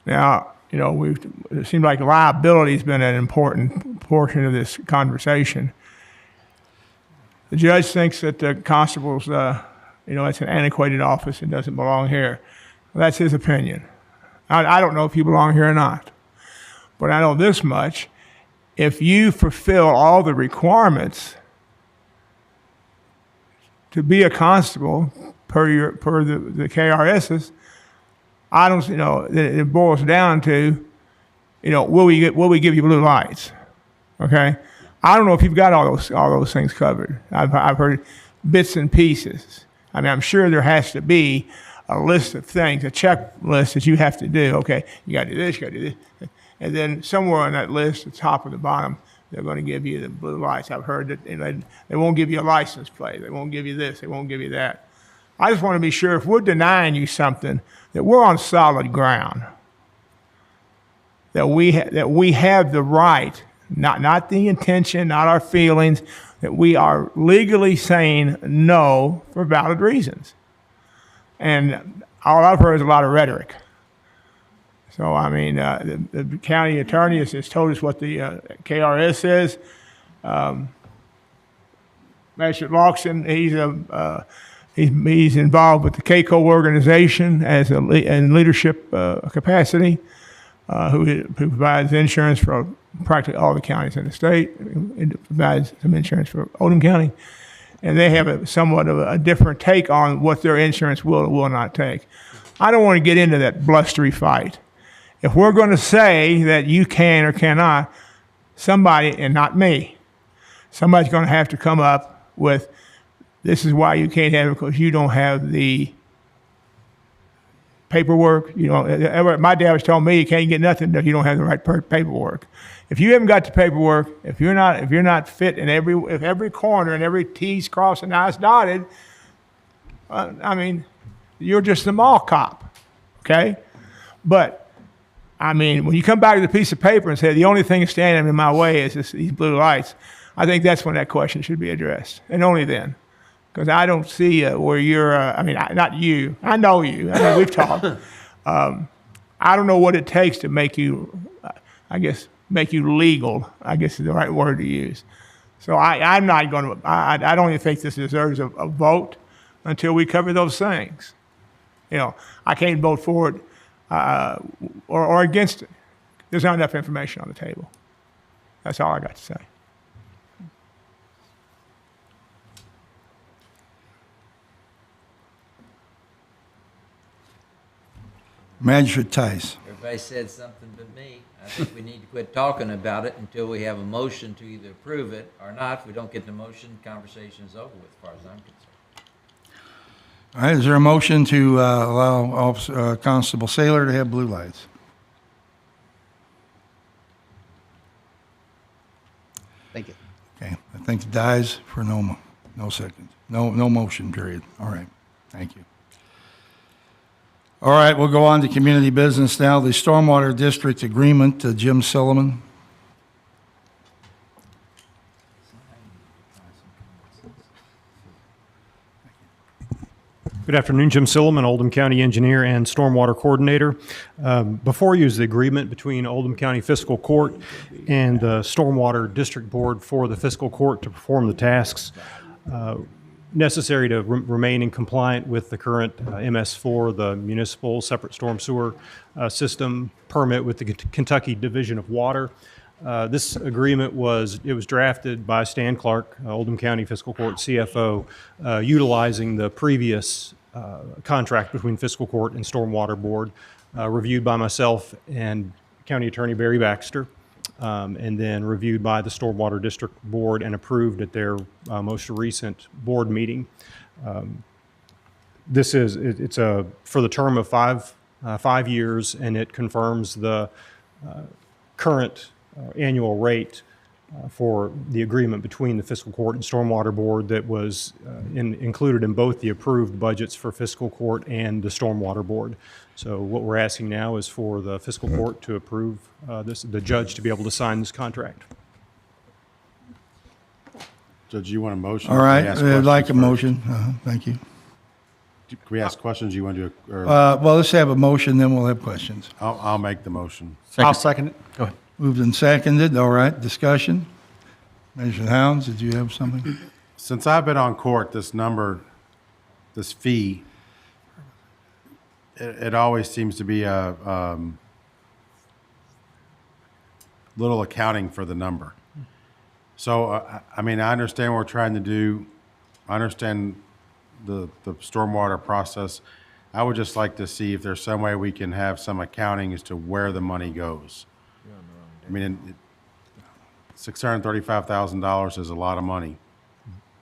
Now, it seems like liability has been an important portion of this conversation. The judge thinks that the constable's, it's an antiquated office and doesn't belong here. Well, that's his opinion. I don't know if you belong here or not, but I know this much. If you fulfill all the requirements to be a constable per the KRSs, I don't, it boils down to, will we give you blue lights? Okay, I don't know if you've got all those things covered. I've heard bits and pieces. I mean, I'm sure there has to be a list of things, a checklist that you have to do. Okay, you got to do this, you got to do this, and then somewhere on that list, the top or the bottom, they're going to give you the blue lights. I've heard that they won't give you a license plate. They won't give you this. They won't give you that. I just want to be sure if we're denying you something, that we're on solid ground, that we have the right, not the intention, not our feelings, that we are legally saying no for valid reasons. And all I've heard is a lot of rhetoric. So, I mean, the county attorney has told us what the KRS says. Magistrate Lawson, he's involved with the KCO organization in leadership capacity, who provides insurance for practically all the counties in the state. It provides some insurance for Oldham County. And they have somewhat of a different take on what their insurance will or will not take. I don't want to get into that blustery fight. If we're going to say that you can or cannot, somebody, and not me, somebody's going to have to come up with, this is why you can't have it because you don't have the paperwork. My dad was telling me you can't get nothing if you don't have the right paperwork. If you haven't got the paperwork, if you're not fit in every corner and every T's crossed and I's dotted, I mean, you're just the mall cop, okay? But I mean, when you come back to the piece of paper and say the only thing standing in my way is these blue lights, I think that's when that question should be addressed, and only then. Because I don't see where you're, not you. I know you. I mean, we've talked. I don't know what it takes to make you, make you legal, I guess is the right word to use. So I'm not going to, I don't even think this deserves a vote until we cover those things. I can't vote for it or against it. There's not enough information on the table. That's all I got to say. Magistrate Tice. Everybody said something but me. I think we need to quit talking about it until we have a motion to either approve it or not. If we don't get the motion, conversation is over with, as far as I'm concerned. All right, is there a motion to allow Constable Saylor to have blue lights? Thank you. Okay, I think it dies for no second. No motion, period. All right, thank you. All right, we'll go on to community business now. The Stormwater District Agreement, Jim Silliman. Good afternoon, Jim Silliman, Oldham County Engineer and Stormwater Coordinator. Before you is the agreement between Oldham County Fiscal Court and the Stormwater District Board for the Fiscal Court to perform the tasks necessary to remain in compliant with the current MS4, the Municipal Separate Storm Sewer System permit with the Kentucky Division of Water. This agreement was drafted by Stan Clark, Oldham County Fiscal Court CFO, utilizing the previous contract between Fiscal Court and Stormwater Board, reviewed by myself and County Attorney Barry Baxter, and then reviewed by the Stormwater District Board and approved at their most recent board meeting. It's for the term of 5 years, and it confirms the current annual rate for the agreement between the Fiscal Court and Stormwater Board that was included in both the approved budgets for Fiscal Court and the Stormwater Board. So what we're asking now is for the Fiscal Court to approve the judge to be able to sign this contract. Judge, you want a motion? All right, I'd like a motion. Thank you. Can we ask questions? You want to do or Well, let's have a motion, then we'll have questions. I'll make the motion. I'll second it. Go ahead. Moved and seconded. All right, discussion. Measure Hounds, did you have something? Since I've been on court, this fee, it always seems to be a little accounting for the number. So, I mean, I understand what we're trying to do. I understand the stormwater process. I would just like to see if there's some way we can have some accounting as to where the money goes. I mean, $635,000 is a lot of money.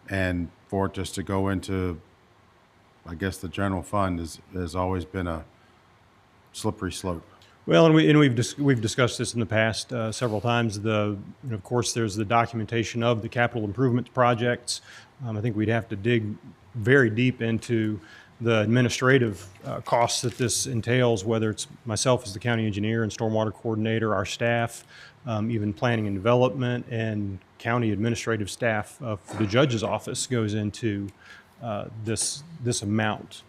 And for it just to go into, I guess, the general fund has always been a slippery slope. Well, and we've discussed this in the past several times. Of course, there's the documentation of the capital improvement projects. I think we'd have to dig very deep into the administrative costs that this entails, whether it's myself as the county engineer and stormwater coordinator, our staff, even planning and development, and county administrative staff for the judge's office goes into this amount.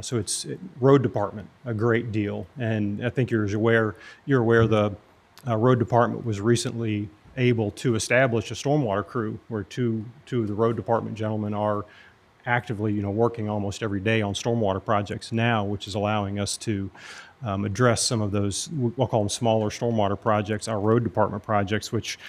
So it's road department, a great deal. And I think you're aware the road department was recently able to establish a stormwater crew where two of the road department gentlemen are actively, working almost every day on stormwater projects now, which is allowing us to address some of those, we'll call them smaller stormwater projects, our road department projects, which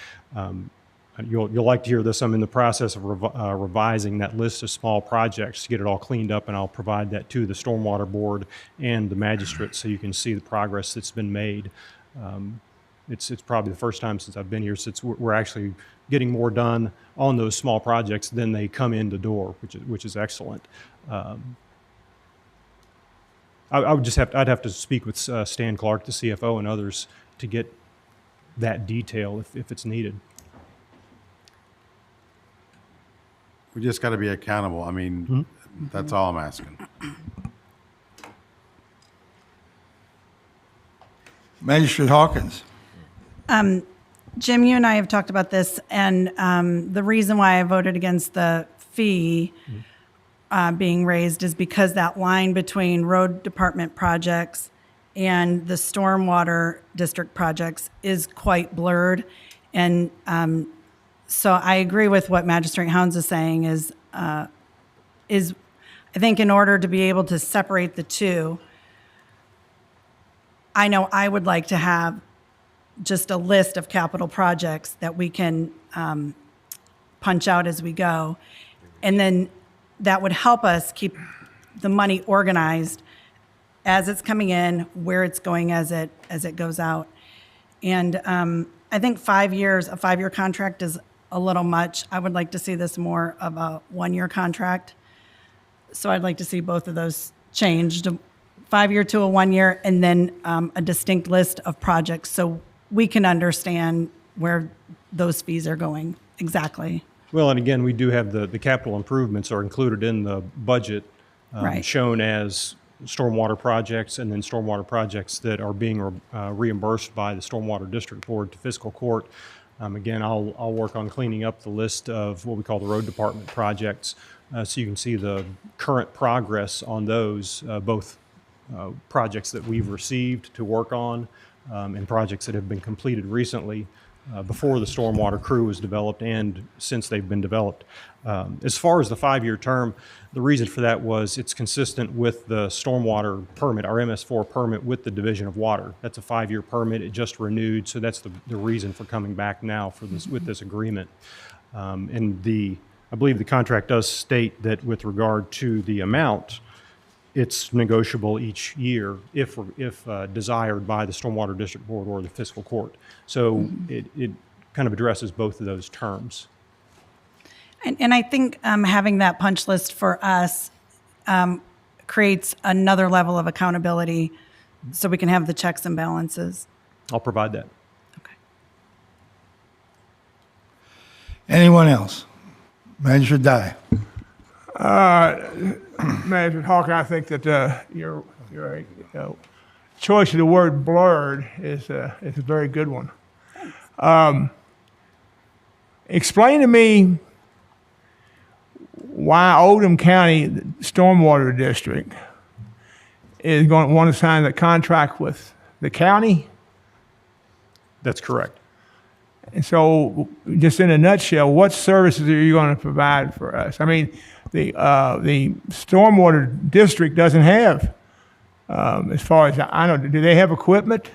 you'll like to hear this. I'm in the process of revising that list of small projects to get it all cleaned up, and I'll provide that to the Stormwater Board and the magistrate so you can see the progress that's been made. It's probably the first time since I've been here since we're actually getting more done on those small projects than they come in the door, which is excellent. I'd have to speak with Stan Clark, the CFO, and others to get that detail if it's needed. We just got to be accountable. I mean, that's all I'm asking. Magistrate Hawkins. Jim, you and I have talked about this, and the reason why I voted against the fee being raised is because that line between road department projects and the stormwater district projects is quite blurred. And so I agree with what Magistrate Hounds is saying is I think in order to be able to separate the two, I know I would like to have just a list of capital projects that we can punch out as we go. And then that would help us keep the money organized as it's coming in, where it's going as it goes out. And I think 5 years, a 5-year contract is a little much. I would like to see this more of a 1-year contract. So I'd like to see both of those changed, a 5-year to a 1-year, and then a distinct list of projects so we can understand where those fees are going exactly. Well, and again, we do have the capital improvements are included in the budget, Right. shown as stormwater projects, and then stormwater projects that are being reimbursed by the Stormwater District Board to Fiscal Court. Again, I'll work on cleaning up the list of what we call the road department projects, so you can see the current progress on those, both projects that we've received to work on, and projects that have been completed recently, before the stormwater crew was developed and since they've been developed. As far as the 5-year term, the reason for that was it's consistent with the stormwater permit, our MS4 permit with the Division of Water. That's a 5-year permit. It just renewed, so that's the reason for coming back now for this with this agreement. And I believe the contract does state that with regard to the amount, it's negotiable each year if desired by the Stormwater District Board or the Fiscal Court. So it kind of addresses both of those terms. And I think having that punch list for us creates another level of accountability so we can have the checks and balances. I'll provide that. Anyone else? Manager Dye. Manager Hawker, I think that your choice of the word blurred is a very good one. Explain to me why Oldham County Stormwater District is going to want to sign the contract with the county. That's correct. And so, just in a nutshell, what services are you going to provide for us? I mean, the stormwater district doesn't have, as far as I know, do they have equipment?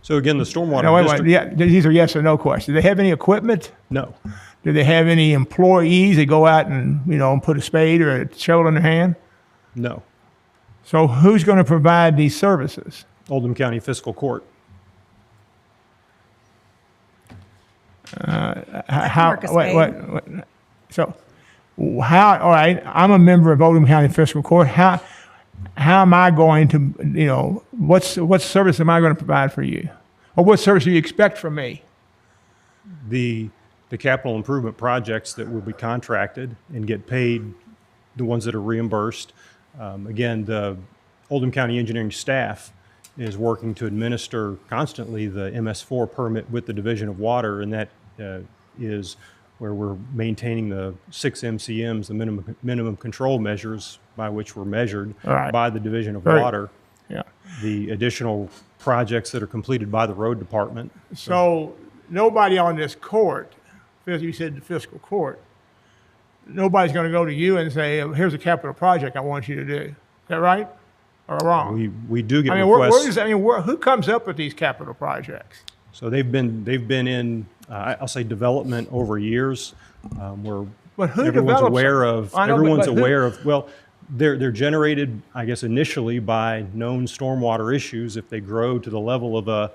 So again, the stormwater No, wait, district. yeah, these are yes or no questions. Do they have any equipment? No. Do they have any employees that go out and put a spade or a shovel in their hand? No. So who's going to provide these services? Oldham County Fiscal Court. How? work a Wait. So, how? All right, I'm a member of Oldham County Fiscal Court. How am I going to? What service am I going to provide for you, or what service do you expect from me? The capital improvement projects that will be contracted and get paid, the ones that are reimbursed. Again, the Oldham County engineering staff is working to administer constantly the MS4 permit with the Division of Water, and that is where we're maintaining the 6 MCMs, the minimum control measures by which we're measured by the Division of Water. Yeah. The additional projects that are completed by the road department. So nobody on this court, you said the fiscal court, nobody's going to go to you and say, "Here's a capital project I want you to do." Is that right or wrong? We do get requests. requests. Who comes up with these capital projects? So they've been in, I'll say, development over years. Where But who everyone's develops aware them? of. I know, Everyone's but who- aware of. Well, they're generated, I guess, initially by known stormwater issues. If they grow to the level of a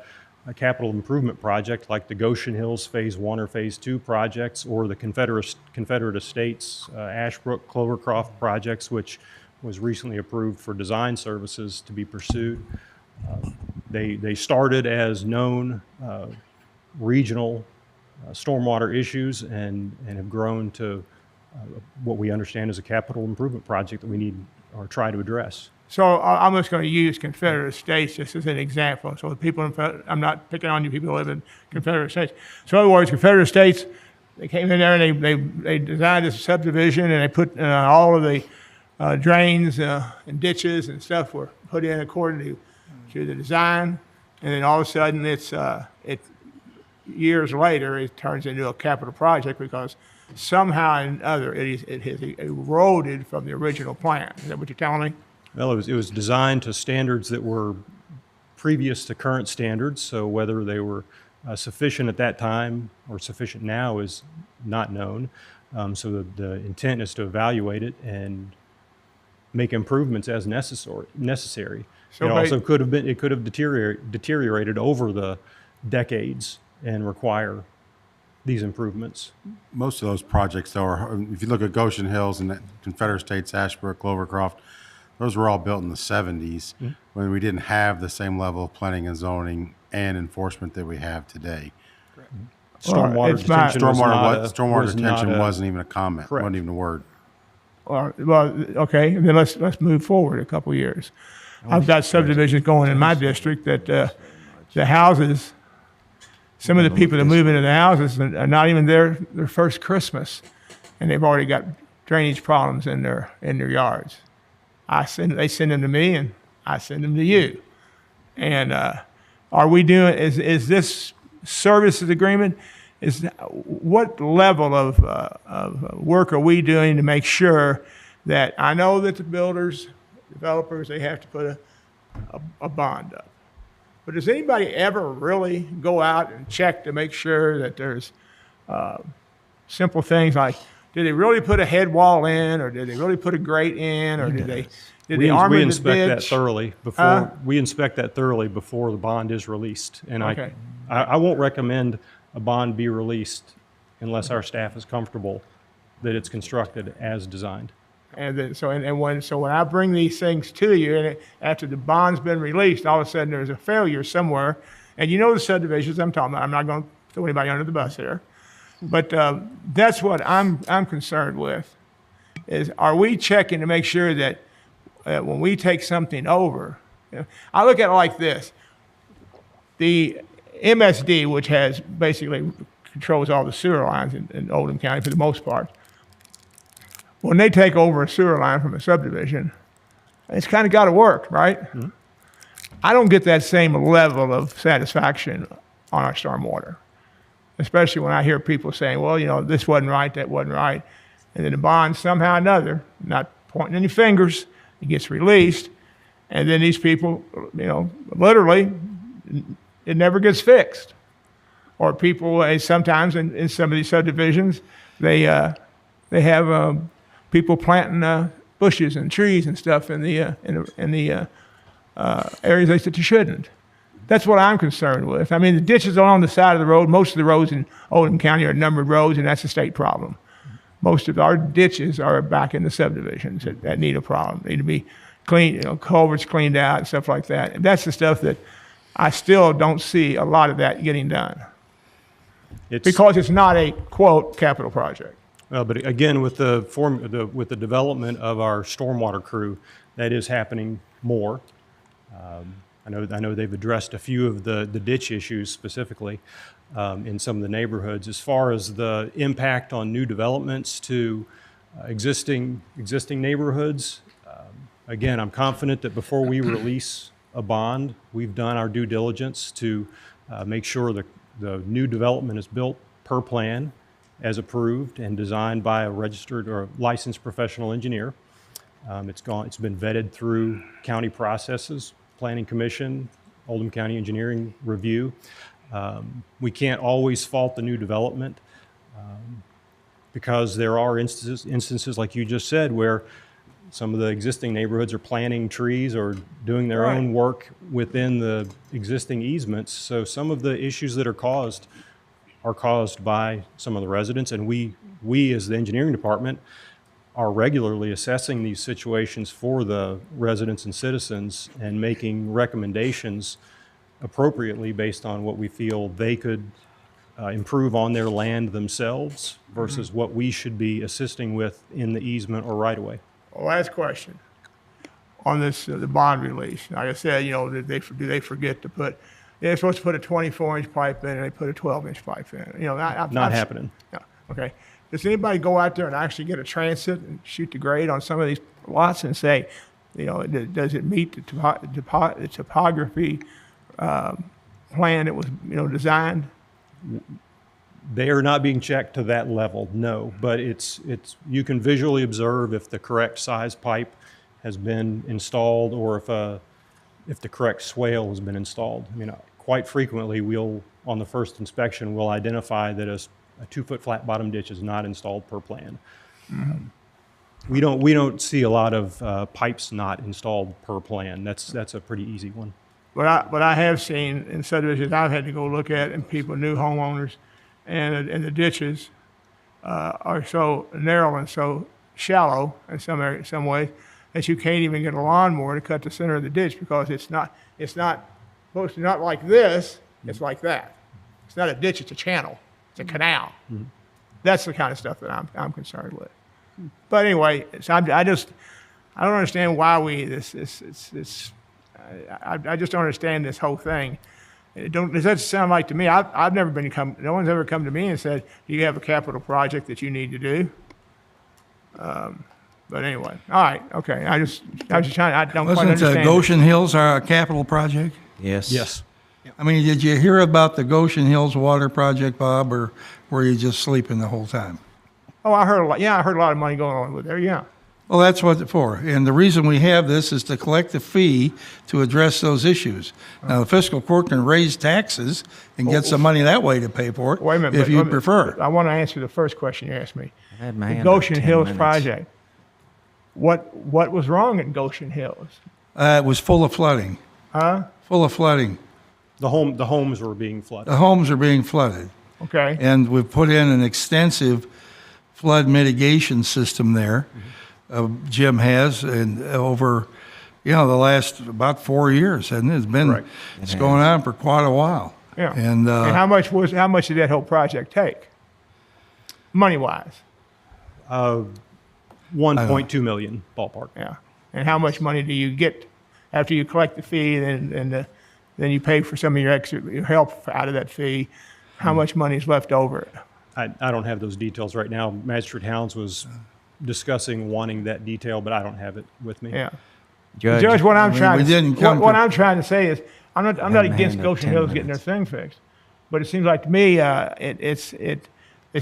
capital improvement project like the Goshen Hills Phase 1 or Phase 2 projects, or the Confederate Estates, Ashbrook, Clovercroft projects, which was recently approved for design services to be pursued. They started as known regional stormwater issues and have grown to what we understand as a capital improvement project that we need or try to address. So I'm just going to use Confederate States just as an example. So the people, I'm not picking on you people who live in Confederate States. So in other words, Confederate States, they came in there and they designed this subdivision, and they put all of the drains and ditches and stuff were put in according to the design. And then all of a sudden, years later, it turns into a capital project because somehow or another it has eroded from the original plan. Is that what you're telling me? Well, it was designed to standards that were previous to current standards, so whether they were sufficient at that time or sufficient now is not known. So the intent is to evaluate it and make improvements as necessary. So it also could have deteriorated over the decades and require these improvements. Most of those projects, though, are, if you look at Goshen Hills and Confederate States, Ashbrook, Clovercroft, those were all built in the 70s when we didn't have the same level of planning and zoning and enforcement that we have today. Stormwater it's not- detention was not a- Stormwater was detention not a- wasn't even a comment, Correct. wasn't even a word. Well, okay, then let's move forward a couple years. I've got subdivisions going in my district that the houses, some of the people that move into the houses are not even their first Christmas, and they've already got drainage problems in their yards. They send them to me, and I send them to you. And are we doing? Is this services agreement? What level of work are we doing to make sure that I know that the builders, developers, they have to put a bond up. But does anybody ever really go out and check to make sure that there's simple things like, did they really put a head wall in, or did they really put a grate in, or did they armor We the inspect that ditch? thoroughly before, we inspect that thoroughly before the bond is released. And Okay. I won't recommend a bond be released unless our staff is comfortable that it's constructed as designed. And then, when I bring these things to you, and after the bond's been released, all of a sudden there's a failure somewhere, and you know the subdivisions I'm talking about. I'm not going to throw anybody under the bus here, but that's what I'm concerned with. Is are we checking to make sure that when we take something over, I look at it like this: the MSD, which has basically controls all the sewer lines in Oldham County for the most part. When they take over a sewer line from a subdivision, it's kind of got to work, right? Mm-hmm. I don't get that same level of satisfaction on our stormwater, especially when I hear people saying, well, this wasn't right, that wasn't right. And then the bond, somehow or another, not pointing any fingers, it gets released. And then these people, literally, it never gets fixed. Or people, sometimes in some of these subdivisions, they have people planting bushes and trees and stuff in the areas that you shouldn't. That's what I'm concerned with. I mean, the ditches are on the side of the road. Most of the roads in Oldham County are numbered roads, and that's a state problem. Most of our ditches are back in the subdivisions that need a problem. Need to be cleaned, culverts cleaned out and stuff like that. And that's the stuff that I still don't see a lot of that getting done. Because it's not a, quote, capital project. Well, but again, with the development of our stormwater crew, that is happening more. I know they've addressed a few of the ditch issues specifically in some of the neighborhoods. As far as the impact on new developments to existing neighborhoods, again, I'm confident that before we release a bond, we've done our due diligence to make sure the new development is built per plan, as approved and designed by a registered or licensed professional engineer. It's been vetted through county processes, Planning Commission, Oldham County Engineering Review. We can't always fault the new development because there are instances like you just said where some of the existing neighborhoods are planting trees or doing their own work within the existing easements. So some of the issues that are caused by some of the residents, and we as the engineering department are regularly assessing these situations for the residents and citizens and making recommendations appropriately based on what we feel they could improve on their land themselves versus what we should be assisting with in the easement or right-of-way. Last question on this, the bond release. Like I said, do they forget to put, they're supposed to put a 24-inch pipe in, and they put a 12-inch pipe in. Not happening. Yeah, okay. Does anybody go out there and actually get a transit and shoot the grade on some of these lots and say, does it meet the topography plan that was, designed? They are not being checked to that level, no. But you can visually observe if the correct size pipe has been installed or if the correct swale has been installed. I mean, quite frequently, on the first inspection, we'll identify that a 2-foot flat bottom ditch is not installed per plan. Mm-hmm. We don't see a lot of pipes not installed per plan. That's a pretty easy one. But I have seen in subdivisions I've had to go look at, and people, new homeowners, and the ditches are so narrow and so shallow in some ways that you can't even get a lawnmower to cut the center of the ditch because it's not supposed to not like this, it's like that. It's not a ditch, it's a channel, it's a canal. That's the kind of stuff that I'm concerned with. But anyway, so I don't understand why I just don't understand this whole thing. Does that sound like to me? I've never no one's ever come to me and said, "Do you have a capital project that you need to do?" But anyway, all right, okay. I was just trying. I don't quite Wasn't understand. Goshen Hills our capital project? Yes. Yes. I mean, did you hear about the Goshen Hills water project, Bob, or were you just sleeping the whole time? Oh, I heard a lot. Yeah, I heard a lot of money going on with there. Yeah. Well, that's what it's for. And the reason we have this is to collect a fee to address those issues. Now, the fiscal court can raise taxes and get some money that way to pay for it, Wait a minute. if you prefer. I want to answer the first question you asked me. I had my The hand up Goshen 10 Hills minutes. project. What was wrong at Goshen Hills? It was full of flooding. Huh? Full of flooding. The homes were being flooded. The homes are being flooded. Okay. And we've put in an extensive flood mitigation system there. Jim has, and over, the last about 4 years, hasn't it? Correct. It's going on for quite a while. Yeah. And how much did that whole project take? Money wise? 1.2 million ballpark. Yeah. And how much money do you get after you collect the fee and then you pay for some of your help out of that fee? How much money is left over? I don't have those details right now. Magistrate Hounds was discussing wanting that detail, but I don't have it with me. Yeah. Judge, what I'm trying to say is I'm not my against hand up Goshen 10 Hills getting their minutes. thing fixed, but it seems like to me they said,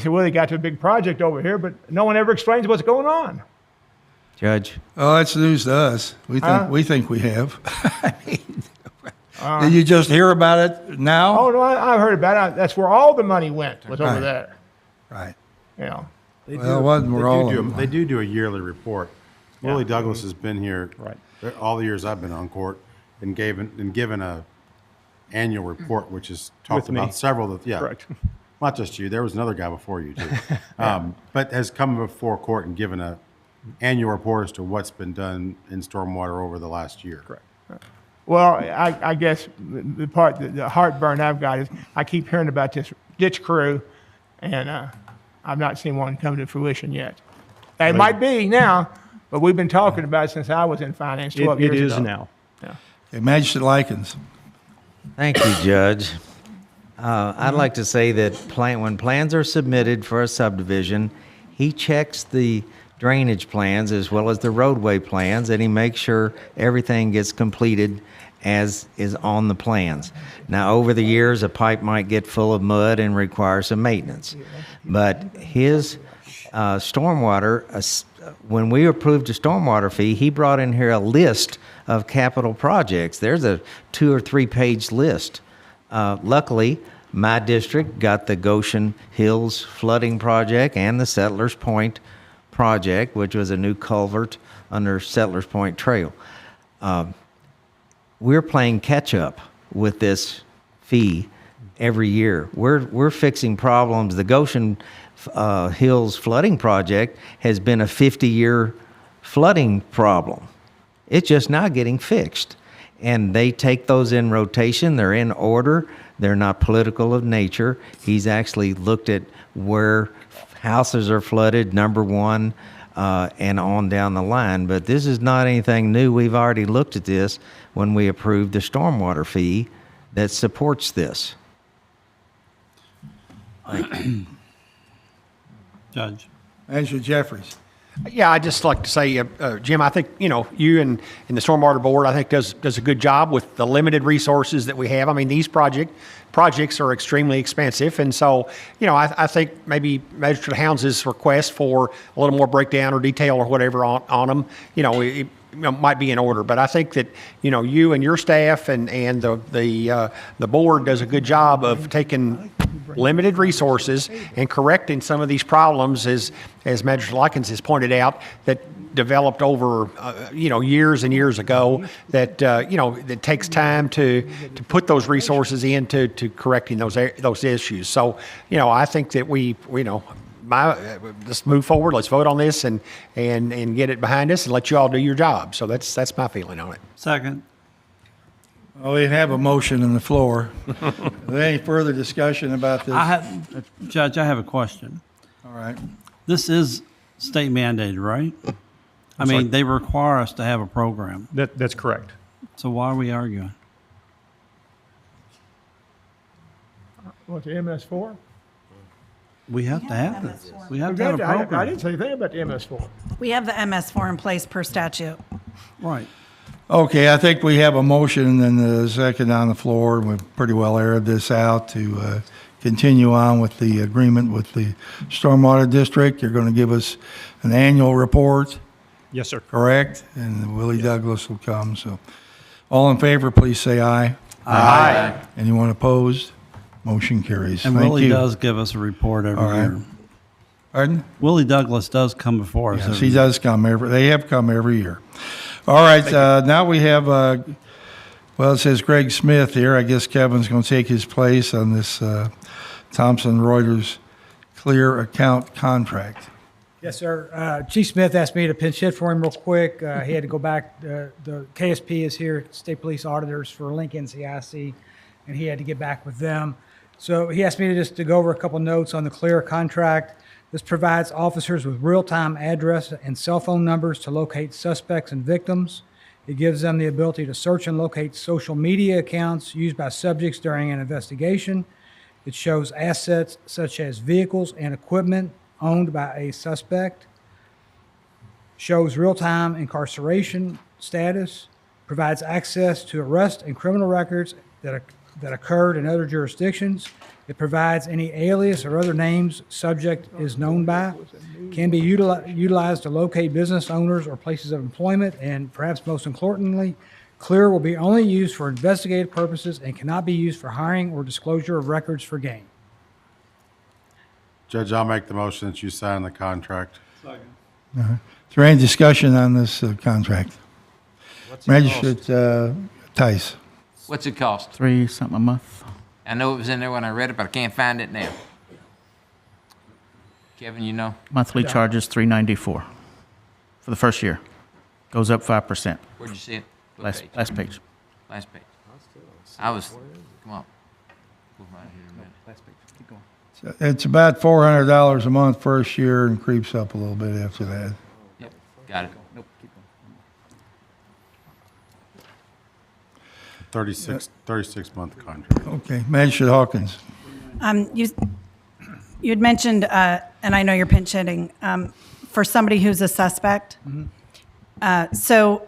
well, they got to a big project over here, but no one ever explains what's going on. Judge, oh, that's news to us. Huh? We think we have. I mean, did you just hear about it now? Oh no, I heard about it. That's where all the money went was over Right. there. Right. You know. Well, it wasn't where all of them They do a yearly report. Willie Douglas has been here Right. all the years I've been on court and given a annual report, which has talked With me. about several. Correct. Not just you. There was another guy before you too, but has come before court and given a annual report as to what's been done in stormwater over the last year. Correct. Well, I guess the heartburn I've got is I keep hearing about this ditch crew, and I've not seen one come to fruition yet. It might be now, but we've been talking about it since I was in finance 12 years It ago. is now. Okay, Magistrate Likens. thank you, Judge. I'd like to say that when plans are submitted for a subdivision, he checks the drainage plans as well as the roadway plans, and he makes sure everything gets completed as is on the plans. Now, over the years, a pipe might get full of mud and require some maintenance. But his stormwater, when we approved a stormwater fee, he brought in here a list of capital projects. There's a 2 or 3 page list. Luckily, my district got the Goshen Hills flooding project and the Settlers Point project, which was a new culvert under Settlers Point Trail. We're playing catch up with this fee every year. We're fixing problems. The Goshen Hills flooding project has been a 50-year flooding problem. It's just not getting fixed. And they take those in rotation. They're in order. They're not political of nature. He's actually looked at where houses are flooded, number one, and on down the line. But this is not anything new. We've already looked at this when we approved the stormwater fee that supports this. Judge. Magistrate Jeffries. Yeah, I'd just like to say, Jim, I think, you and the Stormwater Board, I think does a good job with the limited resources that we have. I mean, these projects are extremely expensive. And so, I think maybe Magistrate Hounds' request for a little more breakdown or detail or whatever on them, it might be in order. But I think that, you and your staff and the board does a good job of taking limited resources and correcting some of these problems, as Magistrate Likens has pointed out, that developed over, years and years ago, that, that takes time to put those resources into correcting those issues. So, I think that let's move forward. Let's vote on this and get it behind us and let you all do your job. So that's my feeling on it. Second. Well, we have a motion on the floor. Is there any further discussion about this? Judge, I have a question. All right. This is state mandated, right? I mean, they require us to have a program. That's correct. So why are we arguing? What, the MS4? We have to have this. We have to have a I program. didn't say anything about the MS4. We have the MS4 in place per statute. Right. Okay, I think we have a motion and a second on the floor. We've pretty well aired this out to continue on with the agreement with the Stormwater District. You're going to give us an annual report, Yes, sir. correct? And Willie Douglas will come, so. All in favor, please say aye. Aye. Anyone opposed? Motion carries. And Thank Willie you. does give us a report every All right. year. Pardon? Willie Douglas does come before us. Yes, every he year. does come they have come every year. All right, now we have, it says Greg Smith here. I guess Kevin's going to take his place on this Thomson Reuters clear account contract. Yes, sir. Chief Smith asked me to pinch hit for him real quick. He had to go back. The KSP is here, State Police Auditors for Lincoln CIC, and he had to get back with them. So he asked me to go over a couple notes on the clear contract. This provides officers with real-time address and cell phone numbers to locate suspects and victims. It gives them the ability to search and locate social media accounts used by subjects during an investigation. It shows assets such as vehicles and equipment owned by a suspect. Shows real-time incarceration status. Provides access to arrest and criminal records that occurred in other jurisdictions. It provides any alias or other names subject is known by, can be utilized to locate business owners or places of employment, and perhaps most importantly, CLEAR will be only used for investigative purposes and cannot be used for hiring or disclosure of records for gain. Judge, I'll make the motion that you sign the contract. Is there any discussion on this contract? Magistrate Tice. What's it cost? $3 something a month. I know it was in there when I read it, but I can't find it now. Kevin, you know? Monthly charges $394 for the first year. Goes up 5%. Where'd you see it? What Last page? last page. Last page. Come on. Move mine here a minute. Last page. Keep going. It's about $400 a month first year and creeps up a little bit after that. Yep, got it. Nope. Keep going. 36-month contract. Okay, Magistrate Hawkins. You had mentioned, and I know you're pinch hitting, for somebody who's a suspect. So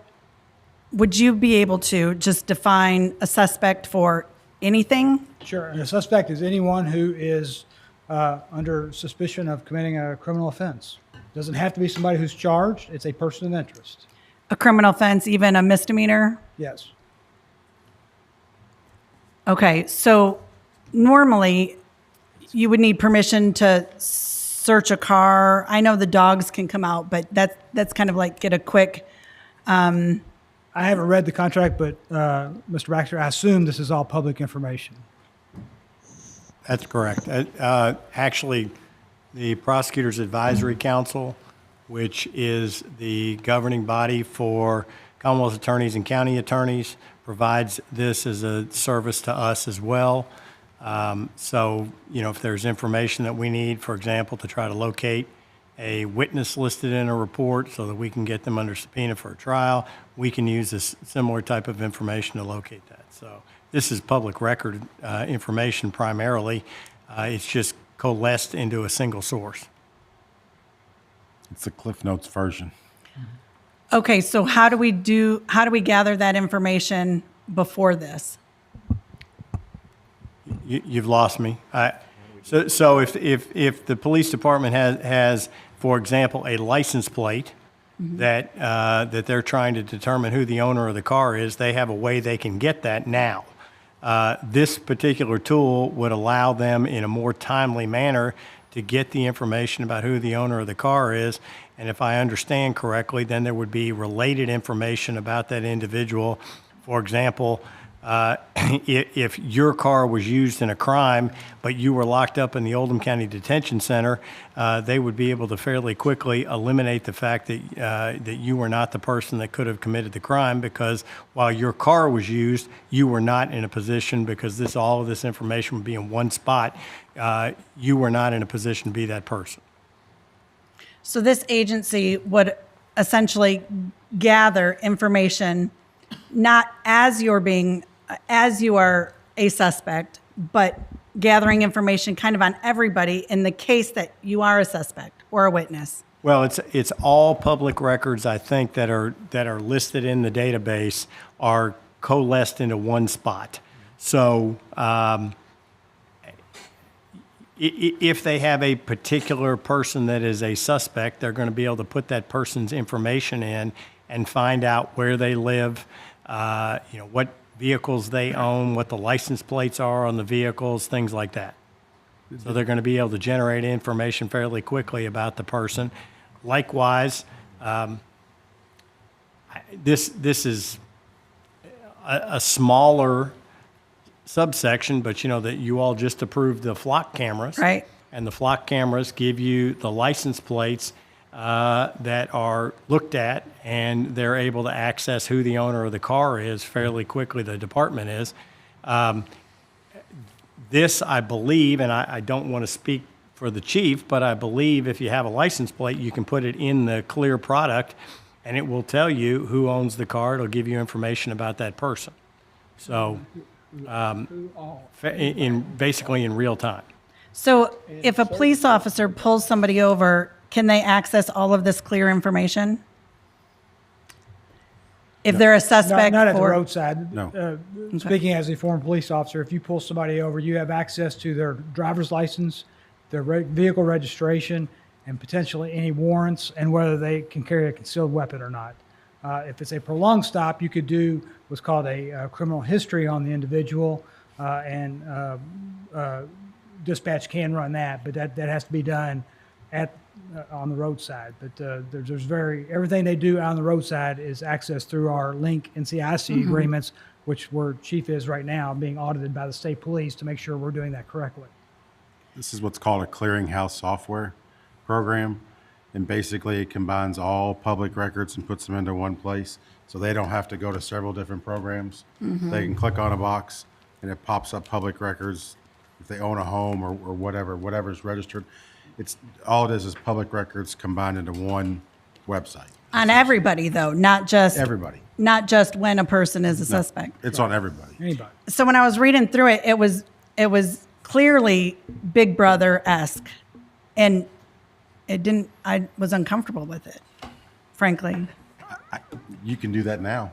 would you be able to just define a suspect for anything? Sure, and a suspect is anyone who is under suspicion of committing a criminal offense. Doesn't have to be somebody who's charged, it's a person of interest. A criminal offense, even a misdemeanor? Yes. Okay, so normally you would need permission to search a car. I know the dogs can come out, but that's kind of like get a quick. I haven't read the contract, but Mr. Baxter, I assume this is all public information. That's correct. Actually, the Prosecutors Advisory Council, which is the governing body for Commonwealth attorneys and county attorneys, provides this as a service to us as well. So, if there's information that we need, for example, to try to locate a witness listed in a report so that we can get them under subpoena for a trial, we can use this similar type of information to locate that. So this is public record information primarily. It's just coalesced into a single source. It's the Cliff Notes version. Okay, so how do we gather that information before this? You've lost me. So if the police department has, for example, a license plate that they're trying to determine who the owner of the car is, they have a way they can get that now. This particular tool would allow them in a more timely manner to get the information about who the owner of the car is. And if I understand correctly, then there would be related information about that individual. For example, if your car was used in a crime, but you were locked up in the Oldham County Detention Center, they would be able to fairly quickly eliminate the fact that that you were not the person that could have committed the crime, because while your car was used, you were not in a position, because all of this information would be in one spot. You were not in a position to be that person. So this agency would essentially gather information, not as you are a suspect, but gathering information kind of on everybody in the case that you are a suspect or a witness. Well, it's all public records, I think, that are listed in the database are coalesced into one spot. So if they have a particular person that is a suspect, they're going to be able to put that person's information in and find out where they live, what vehicles they own, what the license plates are on the vehicles, things like that. So they're going to be able to generate information fairly quickly about the person. Likewise, this is a smaller subsection, but that you all just approved the flock cameras. Right. And the flock cameras give you the license plates that are looked at, and they're able to access who the owner of the car is fairly quickly, the department is. This, I believe, and I don't want to speak for the chief, but I believe if you have a license plate, you can put it in the clear product, and it will tell you who owns the car. It'll give you information about that person. So basically in real time. So if a police officer pulls somebody over, can they access all of this clear information? If they're a suspect? Not at the for- roadside. No. Speaking as a former police officer, if you pull somebody over, you have access to their driver's license, their vehicle registration, and potentially any warrants, and whether they can carry a concealed weapon or not. If it's a prolonged stop, you could do what's called a criminal history on the individual, and dispatch can run that, but that has to be done on the roadside. But there's everything they do on the roadside is accessed through our link NCIC agreements, which where Chief is right now, being audited by the state police to make sure we're doing that correctly. This is what's called a clearinghouse software program. And basically it combines all public records and puts them into one place. So they don't have to go to several different programs. They can click on a box and it pops up public records. If they own a home or whatever's registered, all it is public records combined into one website. On everybody, though, not just Everybody. not just when a person is a suspect. It's on everybody. Anybody. So when I was reading through it, it was clearly Big Brother-esque, and I was uncomfortable with it, frankly. You can do that now.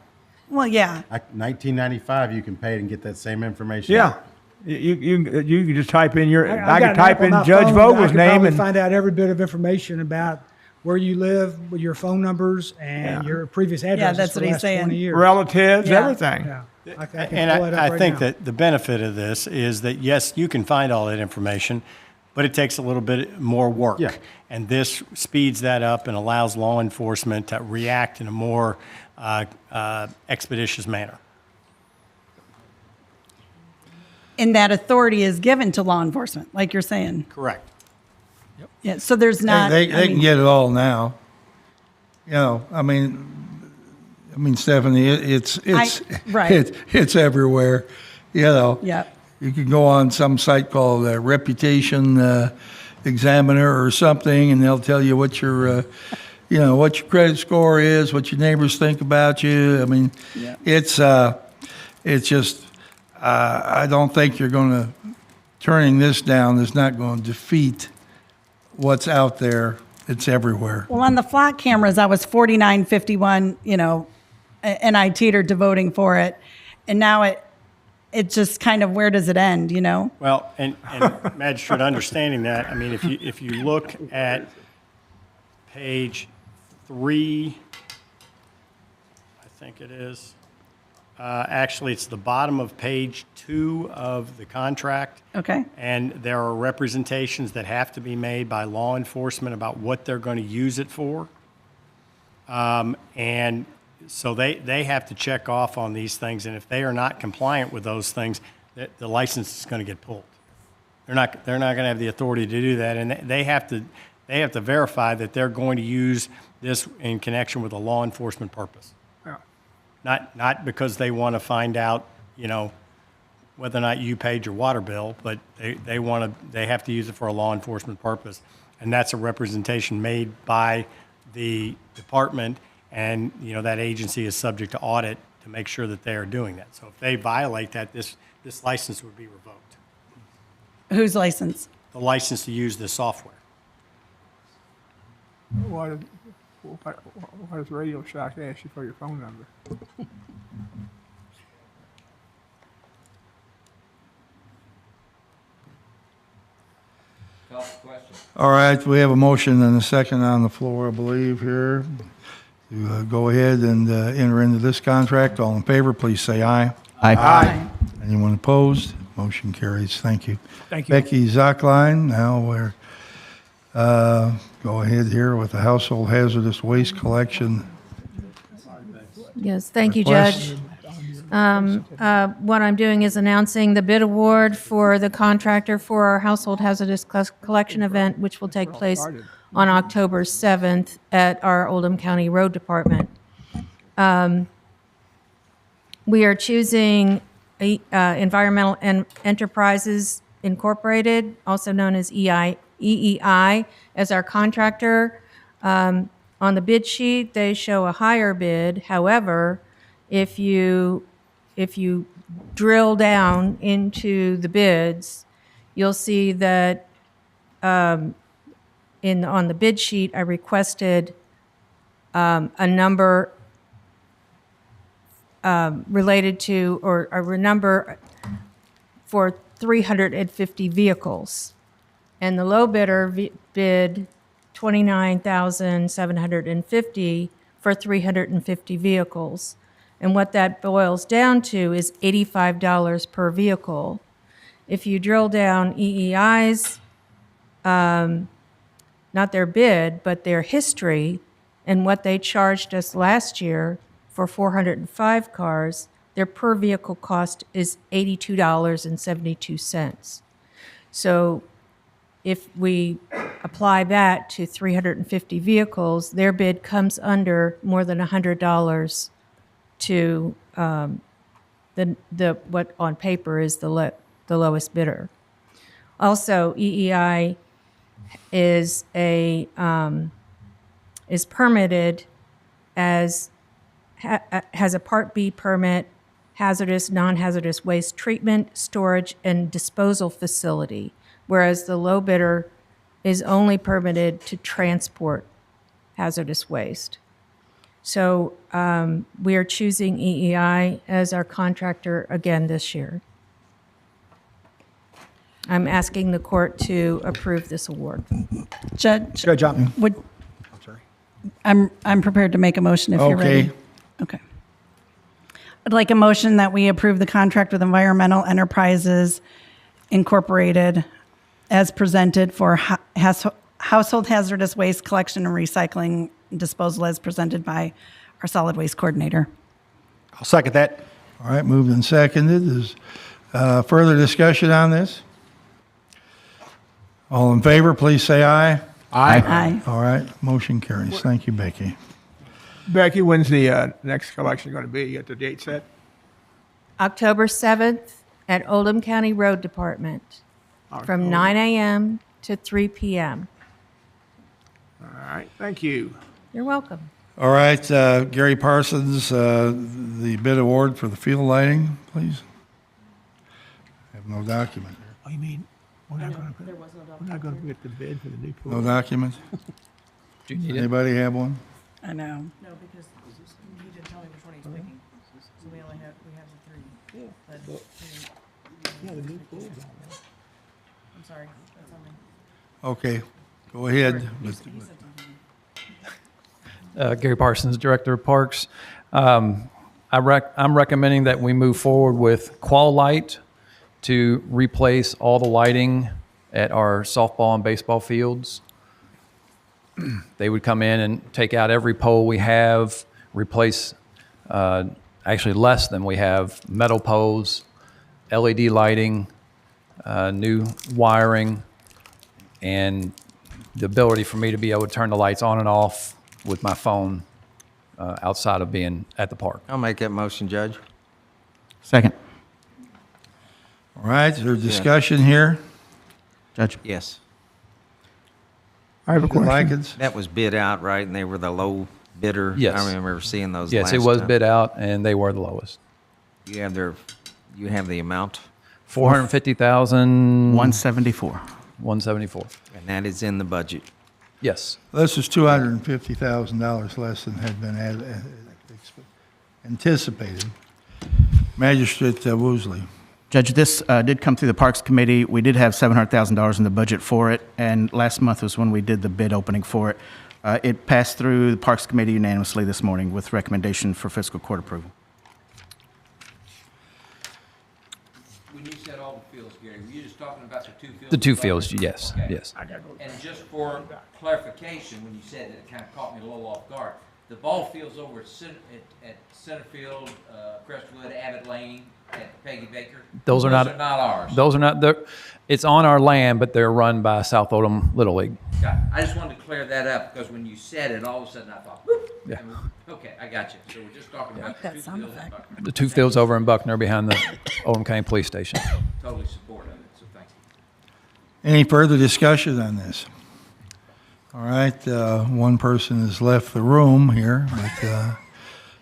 Well, yeah. 1995, you can pay it and get that same information. Yeah. You can just type in I got can an type app on in my Judge phone. Vogel's I could name probably and find out every bit of information about where you live, with your phone numbers, and your previous addresses that's for what the he's last saying. 20 years. relatives, Yeah. everything. Yeah. I can And pull it up I right think now. that the benefit of this is that, yes, you can find all that information, but it takes a little bit more work. Yeah. And this speeds that up and allows law enforcement to react in a more expeditious manner. And that authority is given to law enforcement, like you're saying. Correct. Yeah. So there's not. They can get it all now. I mean, Stephanie, it's right. it's everywhere. Yep. You could go on some site called Reputation Examiner or something, and they'll tell you what your what your credit score is, what your neighbors think about you. I mean, it's just I don't think you're going to turning this down is not going to defeat what's out there. It's everywhere. Well, on the flock cameras, I was 49.51, and I teetered to voting for it, and now it just kind of, where does it end? Well, and magistrate, understanding that, I mean, if you look at page 3, I think it is. Actually, it's the bottom of page 2 of the contract. Okay. And there are representations that have to be made by law enforcement about what they're going to use it for. And so they have to check off on these things, and if they are not compliant with those things, the license is going to get pulled. They're not going to have the authority to do that, and they have to verify that they're going to use this in connection with a law enforcement purpose. Not because they want to find out, whether or not you paid your water bill, but they have to use it for a law enforcement purpose. And that's a representation made by the department, and, that agency is subject to audit to make sure that they are doing that. So if they violate that, this license would be revoked. Whose license? The license to use this software. Why does Radio Shack ask you for your phone number? All right, we have a motion and a second on the floor, I believe, here to go ahead and enter into this contract. All in favor, please say aye. Aye. Anyone opposed? Motion carries. Thank you. Thank you. Becky Zockline, now we're, go ahead here with the household hazardous waste collection. Yes, thank you, Request. Judge. What I'm doing is announcing the bid award for the contractor for our household hazardous collection event, which will take place on October 7th at our Oldham County Road Department. We are choosing Environmental Enterprises Incorporated, also known as EEI, as our contractor. On the bid sheet, they show a higher bid. However, if you drill down into the bids, you'll see that on the bid sheet, I requested a number related to, or a number for 350 vehicles. And the low bidder bid $29,750 for 350 vehicles. And what that boils down to is $85 per vehicle. If you drill down EEI's, not their bid, but their history, and what they charged us last year for 405 cars, their per vehicle cost is $82.72. So if we apply that to 350 vehicles, their bid comes under more than $100 to the what on paper is the lowest bidder. Also, EEI is permitted as has a Part B permit, hazardous, non-hazardous waste treatment, storage, and disposal facility, whereas the low bidder is only permitted to transport hazardous waste. So we are choosing EEI as our contractor again this year. I'm asking the court to approve this award. Judge, Judge, I'm prepared to make a motion if you're ready. Okay. I'd like a motion that we approve the contract with Environmental Enterprises Incorporated as presented for household hazardous waste collection and recycling and disposal as presented by our solid waste coordinator. I'll second that. All right, moved and seconded. Is further discussion on this? All in favor, please say aye. Aye. All right, motion carries. Thank you, Becky. Becky, when's the next collection going to be? You got the date set? October 7th at Oldham County Road Department from 9 a.m. to 3 p.m. All right, thank you. You're welcome. All right, Gary Parsons, the bid award for the field lighting, please. I have no document here. Oh, you mean, we're not going to get the bid for the new pool? No document? Do you need it? Anybody have one? I know. No, because he didn't tell me which one he's picking. So we have the three. Yeah, the new pool. I'm sorry, that's on me. Okay, go ahead. Gary Parsons, Director of Parks. I I'm recommending that we move forward with Qual Light to replace all the lighting at our softball and baseball fields. They would come in and take out every pole we have, replace actually less than we have, metal poles, LED lighting, new wiring, and the ability for me to be able to turn the lights on and off with my phone outside of being at the park. I'll make that motion, Judge. Second. All right, is there discussion here? Judge. Yes. I have a question. Likens? That was bid out, right? And they were the low bidder? Yes. I remember seeing those Yes, last it was time. bid out, and they were the lowest. You have the amount? 450,000. 174. 174. And that is in the budget. Yes. This is $250,000 less than had been anticipated. Magistrate Woosley. Judge, this did come through the Parks Committee. We did have $700,000 in the budget for it, and last month was when we did the bid opening for it. It passed through the Parks Committee unanimously this morning with recommendation for fiscal court approval. When you said all the fields, Gary, were you just talking about the two fields? The two fields, yes, Okay. yes. And just for clarification, when you said that, it kind of caught me a little off guard. The ball fields over at Centerfield, Crestwood, Abbott Lane, at Peggy Baker. Those are not ours. Those are not. It's on our land, but they're run by South Oldham Little League. Got it. I just wanted to clear that up because when you said it, all of a sudden I thought, whoop. Yeah. Okay, I got you. So we're just talking about the two fields in Buckner. The two fields over in Buckner behind the Oldham County Police Station. Totally support of it, so thank you. Any further discussion on this? All right, one person has left the room here, but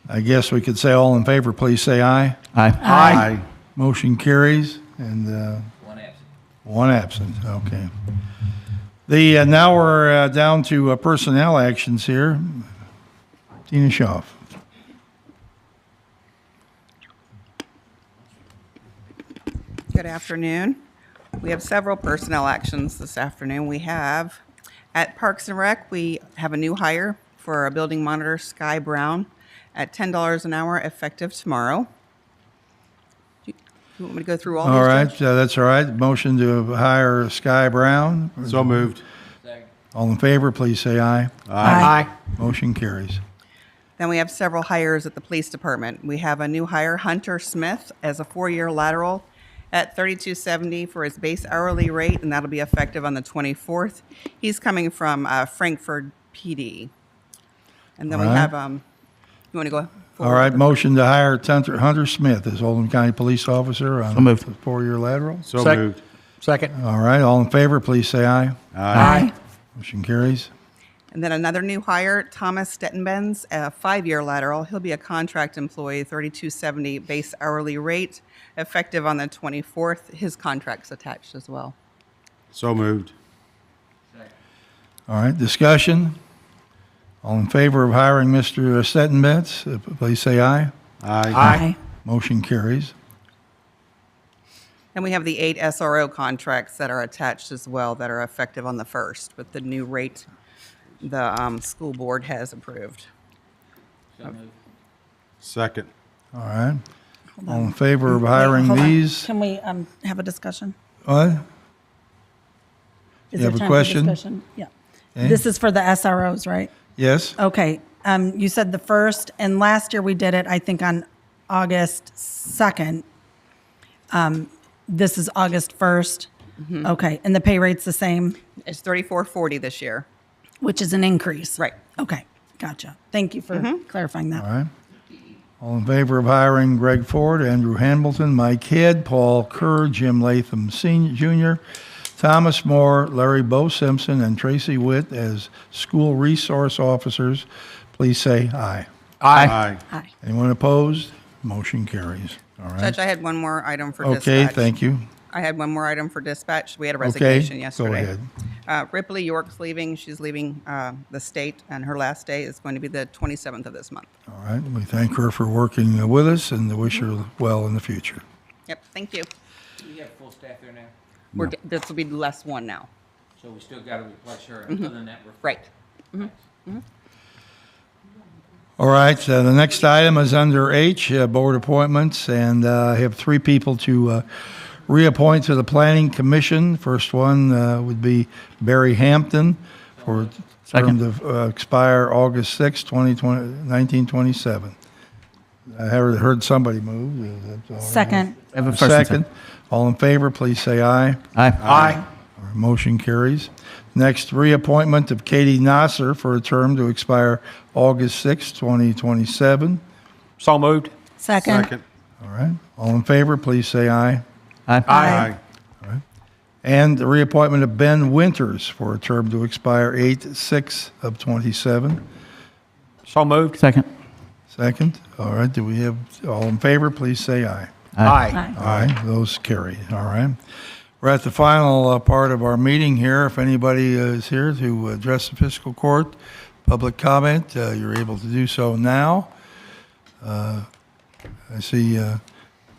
I guess we could say all in favor, please say aye. Aye. Aye. Motion carries, and One absent. one absent, okay. Now we're down to personnel actions here. Tina Schaaf. Good afternoon. We have several personnel actions this afternoon. We have, at Parks and Rec, we have a new hire for our building monitor, Sky Brown, at $10 an hour, effective tomorrow. Do you want me to go through all these? All right, Judge? that's all right. Motion to hire Sky Brown. So moved. All in favor, please say aye. Aye. Motion carries. Then we have several hires at the police department. We have a new hire, Hunter Smith, as a 4-year lateral at $32.70 for his base hourly rate, and that'll be effective on the 24th. He's coming from Frankfurt PD. And then All we right. have, you want to go All forward? right, motion to hire Hunter Smith as Oldham County Police Officer on So moved. a 4-year lateral. So moved. Second. All right, all in favor, please say aye. Aye. Motion carries. And then another new hire, Thomas Stettenbenz, a 5-year lateral. He'll be a contract employee, $32.70 base hourly rate, effective on the 24th. His contract's attached as well. So moved. All right, discussion. All in favor of hiring Mr. Stettenbetz, please say aye. Aye. Motion carries. And we have the 8 SRO contracts that are attached as well that are effective on the 1st with the new rate the school board has approved. Second. All right. All in favor of hiring Hold on. these? Can we have a discussion? What? Is You there have a time for question? discussion? Yeah. Okay. This is for the SROs, right? Yes? Okay. You said the 1st, and last year we did it, I think, on August 2nd. This is August 1st. Okay. And the pay rate's the same, It's $34.40 this year. which is an increase. Right. Okay. Gotcha. Thank you for clarifying that. All right. All in favor of hiring Greg Ford, Andrew Hambleton, Mike Head, Paul Kerr, Jim Latham Jr., Thomas Moore, Larry Bo Simpson, and Tracy Witt as school resource officers, please say aye. Aye. Aye. Anyone opposed? Motion carries. All right. Judge, I had one more item for Okay, dispatch. thank you. I had one more item for dispatch. We had a Okay, resignation go yesterday. ahead. Ripley York's leaving. She's leaving the state, and her last day is going to be the 27th of this month. All right, we thank her for working with us and wish her well in the future. Yep, thank you. Do you have full staff there now? This will be less one now. So we still got to replace her, and other than that, we're. Right. All right, the next item is under H, board appointments, and I have three people to reappoint to the Planning Commission. First one would be Barry Hampton for a term to expire August 6, 1927. I heard somebody move. Is that all right? Second. Have a first and Second. All in favor, please say aye. Aye. Aye. Motion carries. Next, reappointment of Katie Nasser for a term to expire August 6, 2027. So moved. Second. All right. All in favor, please say aye. Aye. Aye. And the reappointment of Ben Winters for a term to expire 8/6 of 27. So moved. Second. Second. All right. Do we have, all in favor, please say aye. Aye. Aye. Those carry. All right. We're at the final part of our meeting here. If anybody is here to address the fiscal court, public comment, you're able to do so now. I see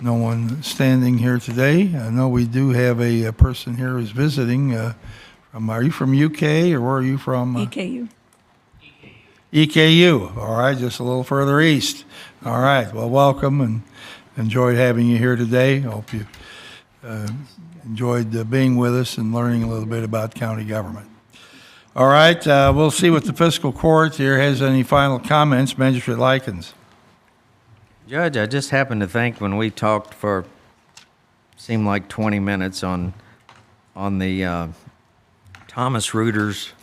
no one standing here today. I know we do have a person here who's visiting. Are you from UK or where are you from? EKU. EKU. All right, just a little further east. All right. Well, welcome and enjoyed having you here today. Hope you enjoyed being with us and learning a little bit about county government. All right, we'll see what the fiscal court here has any final comments. Magistrate Likens. Judge, I just happened to think when we talked for, seemed like 20 minutes on the Thomas Reuter's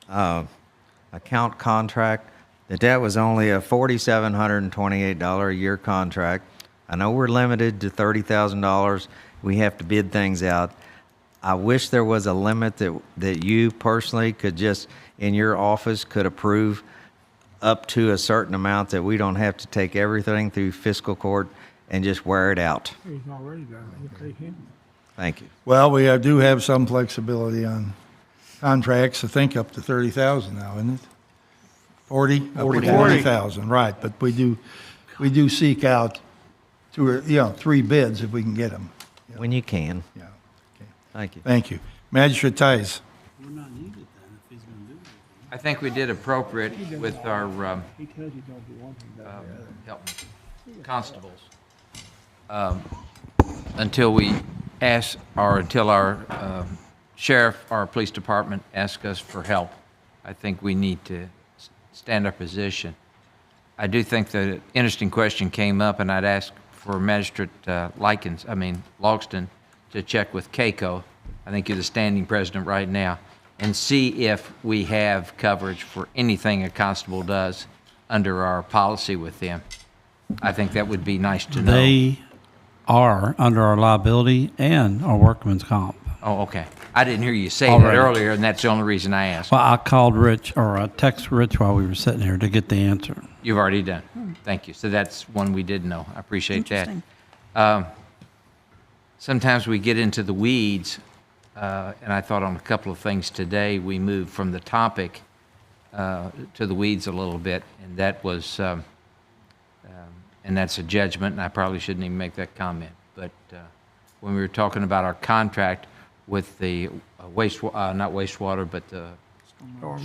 account contract, that was only a $4,728 a year contract. I know we're limited to $30,000. We have to bid things out. I wish there was a limit that you personally could just, in your office, could approve up to a certain amount that we don't have to take everything through fiscal court and just wear it out. He's already got it. Thank you. Well, we do have some flexibility on contracts, I think up to 30,000 now, isn't it? 40? Up to 40,000, right. But we do seek out three bids if we can get them. When you can. Yeah. Okay. Thank you. Thank you. Magistrate Tice. I think we did appropriate with our constables until we ask, or until our sheriff, our police department ask us for help. I think we need to stand our position. I do think the interesting question came up, and I'd ask for Magistrate Logston to check with CAECO. I think you're the standing president right now, and see if we have coverage for anything a constable does under our policy with them. I think that would be nice to know. They are under our liability and our workman's comp. Oh, okay. I didn't hear you say Already. that earlier, and that's the only reason I asked. Well, I called Rich, or I texted Rich while we were sitting here to get the answer. You've already done. Thank you. So that's one we did know. I appreciate that. Sometimes we get into the weeds, and I thought on a couple of things today, we moved from the topic to the weeds a little bit, and that was, and that's a judgment, and I probably shouldn't even make that comment. But when we were talking about our contract with the not wastewater, but the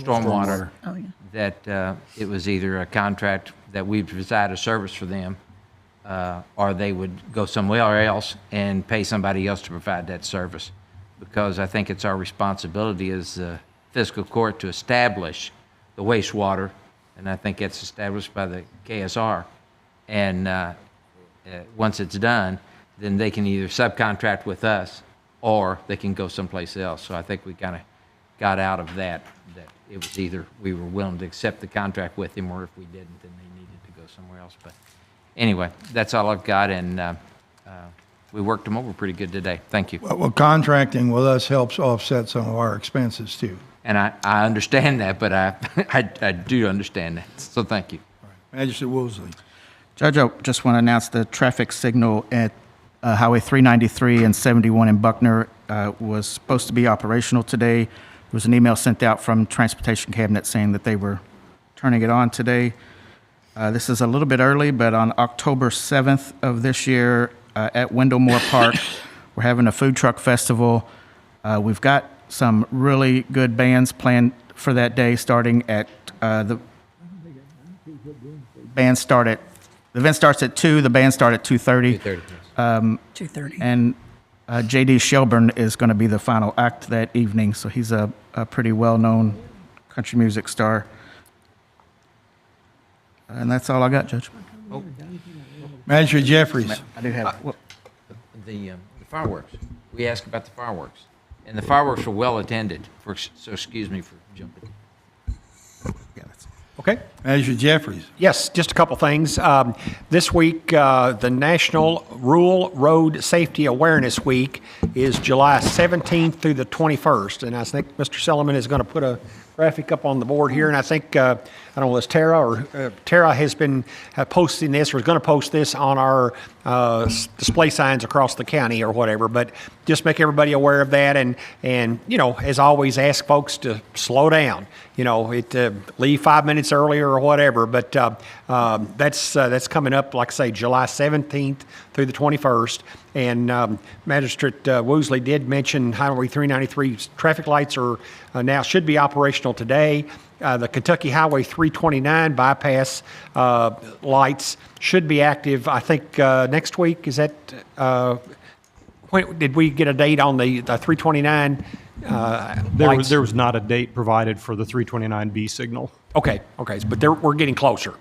stormwater, Oh, yeah. that it was either a contract that we provide a service for them, or they would go somewhere else and pay somebody else to provide that service. Because I think it's our responsibility as the fiscal court to establish the wastewater, and I think it's established by the KSR. And once it's done, then they can either subcontract with us, or they can go someplace else. So I think we kind of got out of that it was either we were willing to accept the contract with him, or if we didn't, then they needed to go somewhere else. But anyway, that's all I've got, and we worked them over pretty good today. Thank you. Well, contracting with us helps offset some of our expenses too. And I understand that, but I do understand that. So thank you. Magistrate Woolsey. Judge, I just want to announce the traffic signal at Highway 393 and 71 in Buckner was supposed to be operational today. There was an email sent out from Transportation Cabinet saying that they were turning it on today. This is a little bit early, but on October 7th of this year at Wendell-Moore Park, we're having a food truck festival. We've got some really good bands planned for that day, starting at The event starts at 2, the band start at 2:30. 2:30. And J.D. Shelburne is going to be the final act that evening, so he's a pretty well-known country music star. And that's all I got, Judge. Manager Jeffries. I do have, The fireworks. We asked about the fireworks. And the fireworks were well attended, so excuse me for jumping. Okay. Manager Jeffries. Yes, just a couple things. This week, the National Rural Road Safety Awareness Week is July 17th through the 21st. And I think Mr. Solomon is going to put a graphic up on the board here. And I think, I don't know, it's Tara or Tara has been posting this or is going to post this on our display signs across the county or whatever. But just make everybody aware of that. And you know, as always, ask folks to slow down. You know, leave 5 minutes earlier or whatever. But that's coming up, like I say, July 17th through the 21st. And Magistrate Woosley did mention Highway 393 traffic lights are now should be operational today. The Kentucky Highway 329 bypass lights should be active, I think, next week. Is that, when, did we get a date on the 329 lights? There was not a date provided for the 329B signal. Okay, but we're getting closer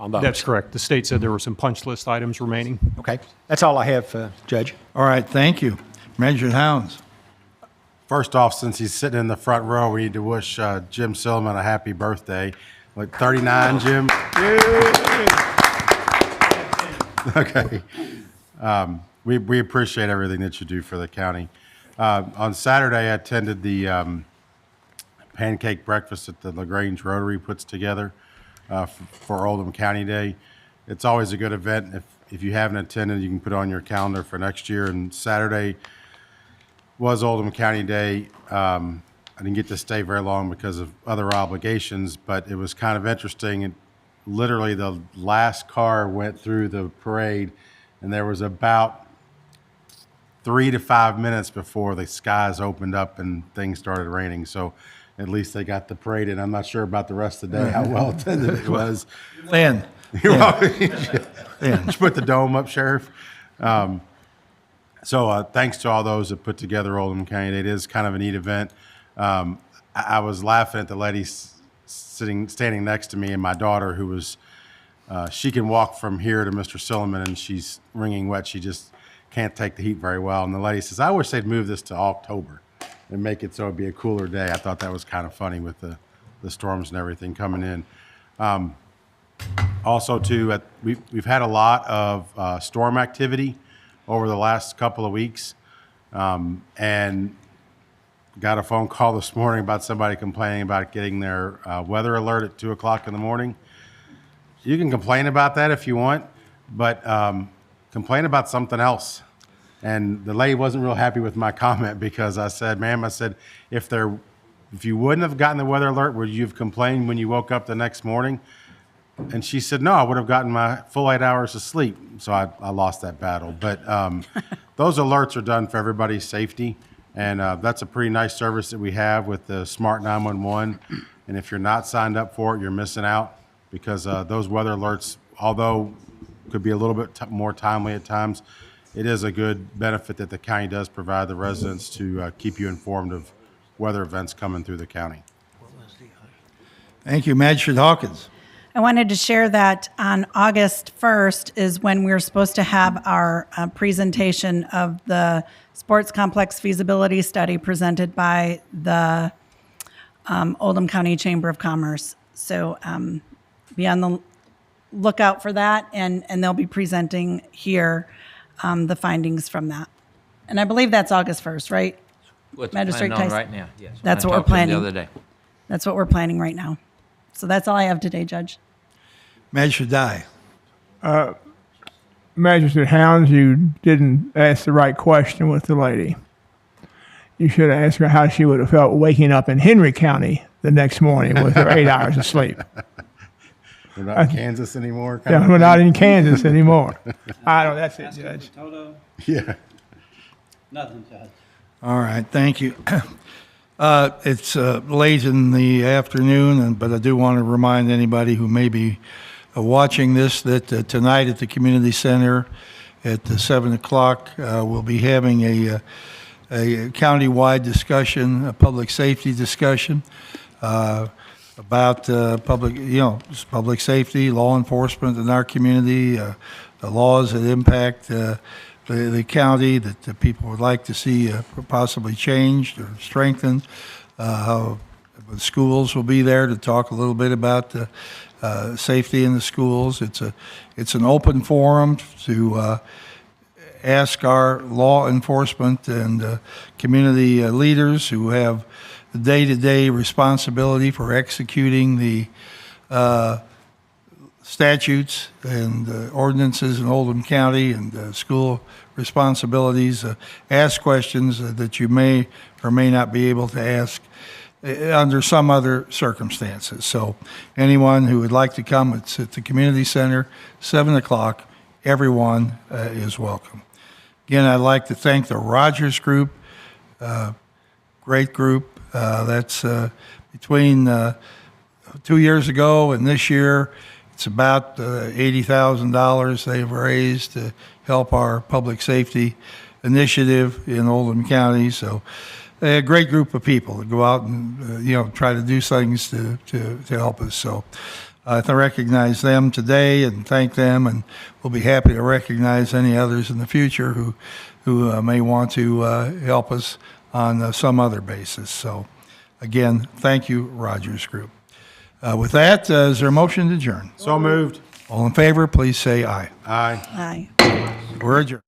on those. That's correct. The state said there were some punch list items remaining. Okay, that's all I have, Judge. All right, thank you. Manager Hounds. First off, since he's sitting in the front row, we need to wish Jim Silliman a happy birthday. Like 39, Jim? Okay. We appreciate everything that you do for the county. On Saturday, I attended the pancake breakfast that the LaGrange Rotary puts together for Oldham County Day. It's always a good event. If you haven't attended, you can put it on your calendar for next year. And Saturday was Oldham County Day. I didn't get to stay very long because of other obligations, but it was kind of interesting. And literally the last car went through the parade, and there was about 3 to 5 minutes before the skies opened up and things started raining. So at least they got the parade in. I'm not sure about the rest of the day, how well attended it was. Lynn. Just put the dome up, Sheriff. So thanks to all those that put together Oldham County Day. It is kind of a neat event. I was laughing at the lady standing next to me, and my daughter, who was, she can walk from here to Mr. Silliman, and she's wringing wet. She just can't take the heat very well. And the lady says, I wish they'd move this to October and make it so it'd be a cooler day. I thought that was kind of funny with the storms and everything coming in. Also, too, we've had a lot of storm activity over the last couple of weeks, and got a phone call this morning about somebody complaining about getting their weather alert at 2 o'clock in the morning. You can complain about that if you want, but complain about something else. And the lady wasn't real happy with my comment because I said, ma'am, if you wouldn't have gotten the weather alert, would you have complained when you woke up the next morning? And she said, no, I would have gotten my full 8 hours of sleep. So I lost that battle. But those alerts are done for everybody's safety. And that's a pretty nice service that we have with the Smart 911. And if you're not signed up for it, you're missing out because those weather alerts, although could be a little bit more timely at times, it is a good benefit that the county does provide the residents to keep you informed of weather events coming through the county. Thank you. Magistrate Hawkins. I wanted to share that on August 1st is when we're supposed to have our presentation of the sports complex feasibility study presented by the Oldham County Chamber of Commerce. So be on the lookout for that, and they'll be presenting here the findings from that. And I believe that's August 1st, right? What's Magistrate planning on Tyson? right now, yes. That's I what we're talked to him planning. the other day. That's what we're planning right now. So that's all I have today, Judge. Magistrate Dye. Magistrate Hounds, you didn't ask the right question with the lady. You should have asked her how she would have felt waking up in Henry County the next morning with her 8 hours of sleep. We're not in Kansas anymore? Yeah, we're not in Kansas anymore. I don't, that's it, Judge. Yeah. Nothing, Judge. All right, thank you. It's late in the afternoon, but I do want to remind anybody who may be watching this that tonight at the community center at 7 o'clock, we'll be having a county-wide discussion, a public safety discussion about public safety, law enforcement in our community, the laws that impact the county that the people would like to see possibly changed or strengthened. How the schools will be there to talk a little bit about safety in the schools. It's an open forum to ask our law enforcement and community leaders who have the day-to-day responsibility for executing the statutes and ordinances in Oldham County and school responsibilities, ask questions that you may or may not be able to ask under some other circumstances. So anyone who would like to come, it's at the community center, 7 o'clock. Everyone is welcome. Again, I'd like to thank the Rogers Group, great group. That's between 2 years ago and this year, it's about $80,000 they've raised to help our public safety initiative in Oldham County. So a great group of people that go out and try to do things to help us. So I recognize them today and thank them, and we'll be happy to recognize any others in the future who may want to help us on some other basis. So again, thank you, Rogers Group. With that, is there a motion to adjourn? So moved. All in favor, please say aye. Aye. Aye. We're adjourned.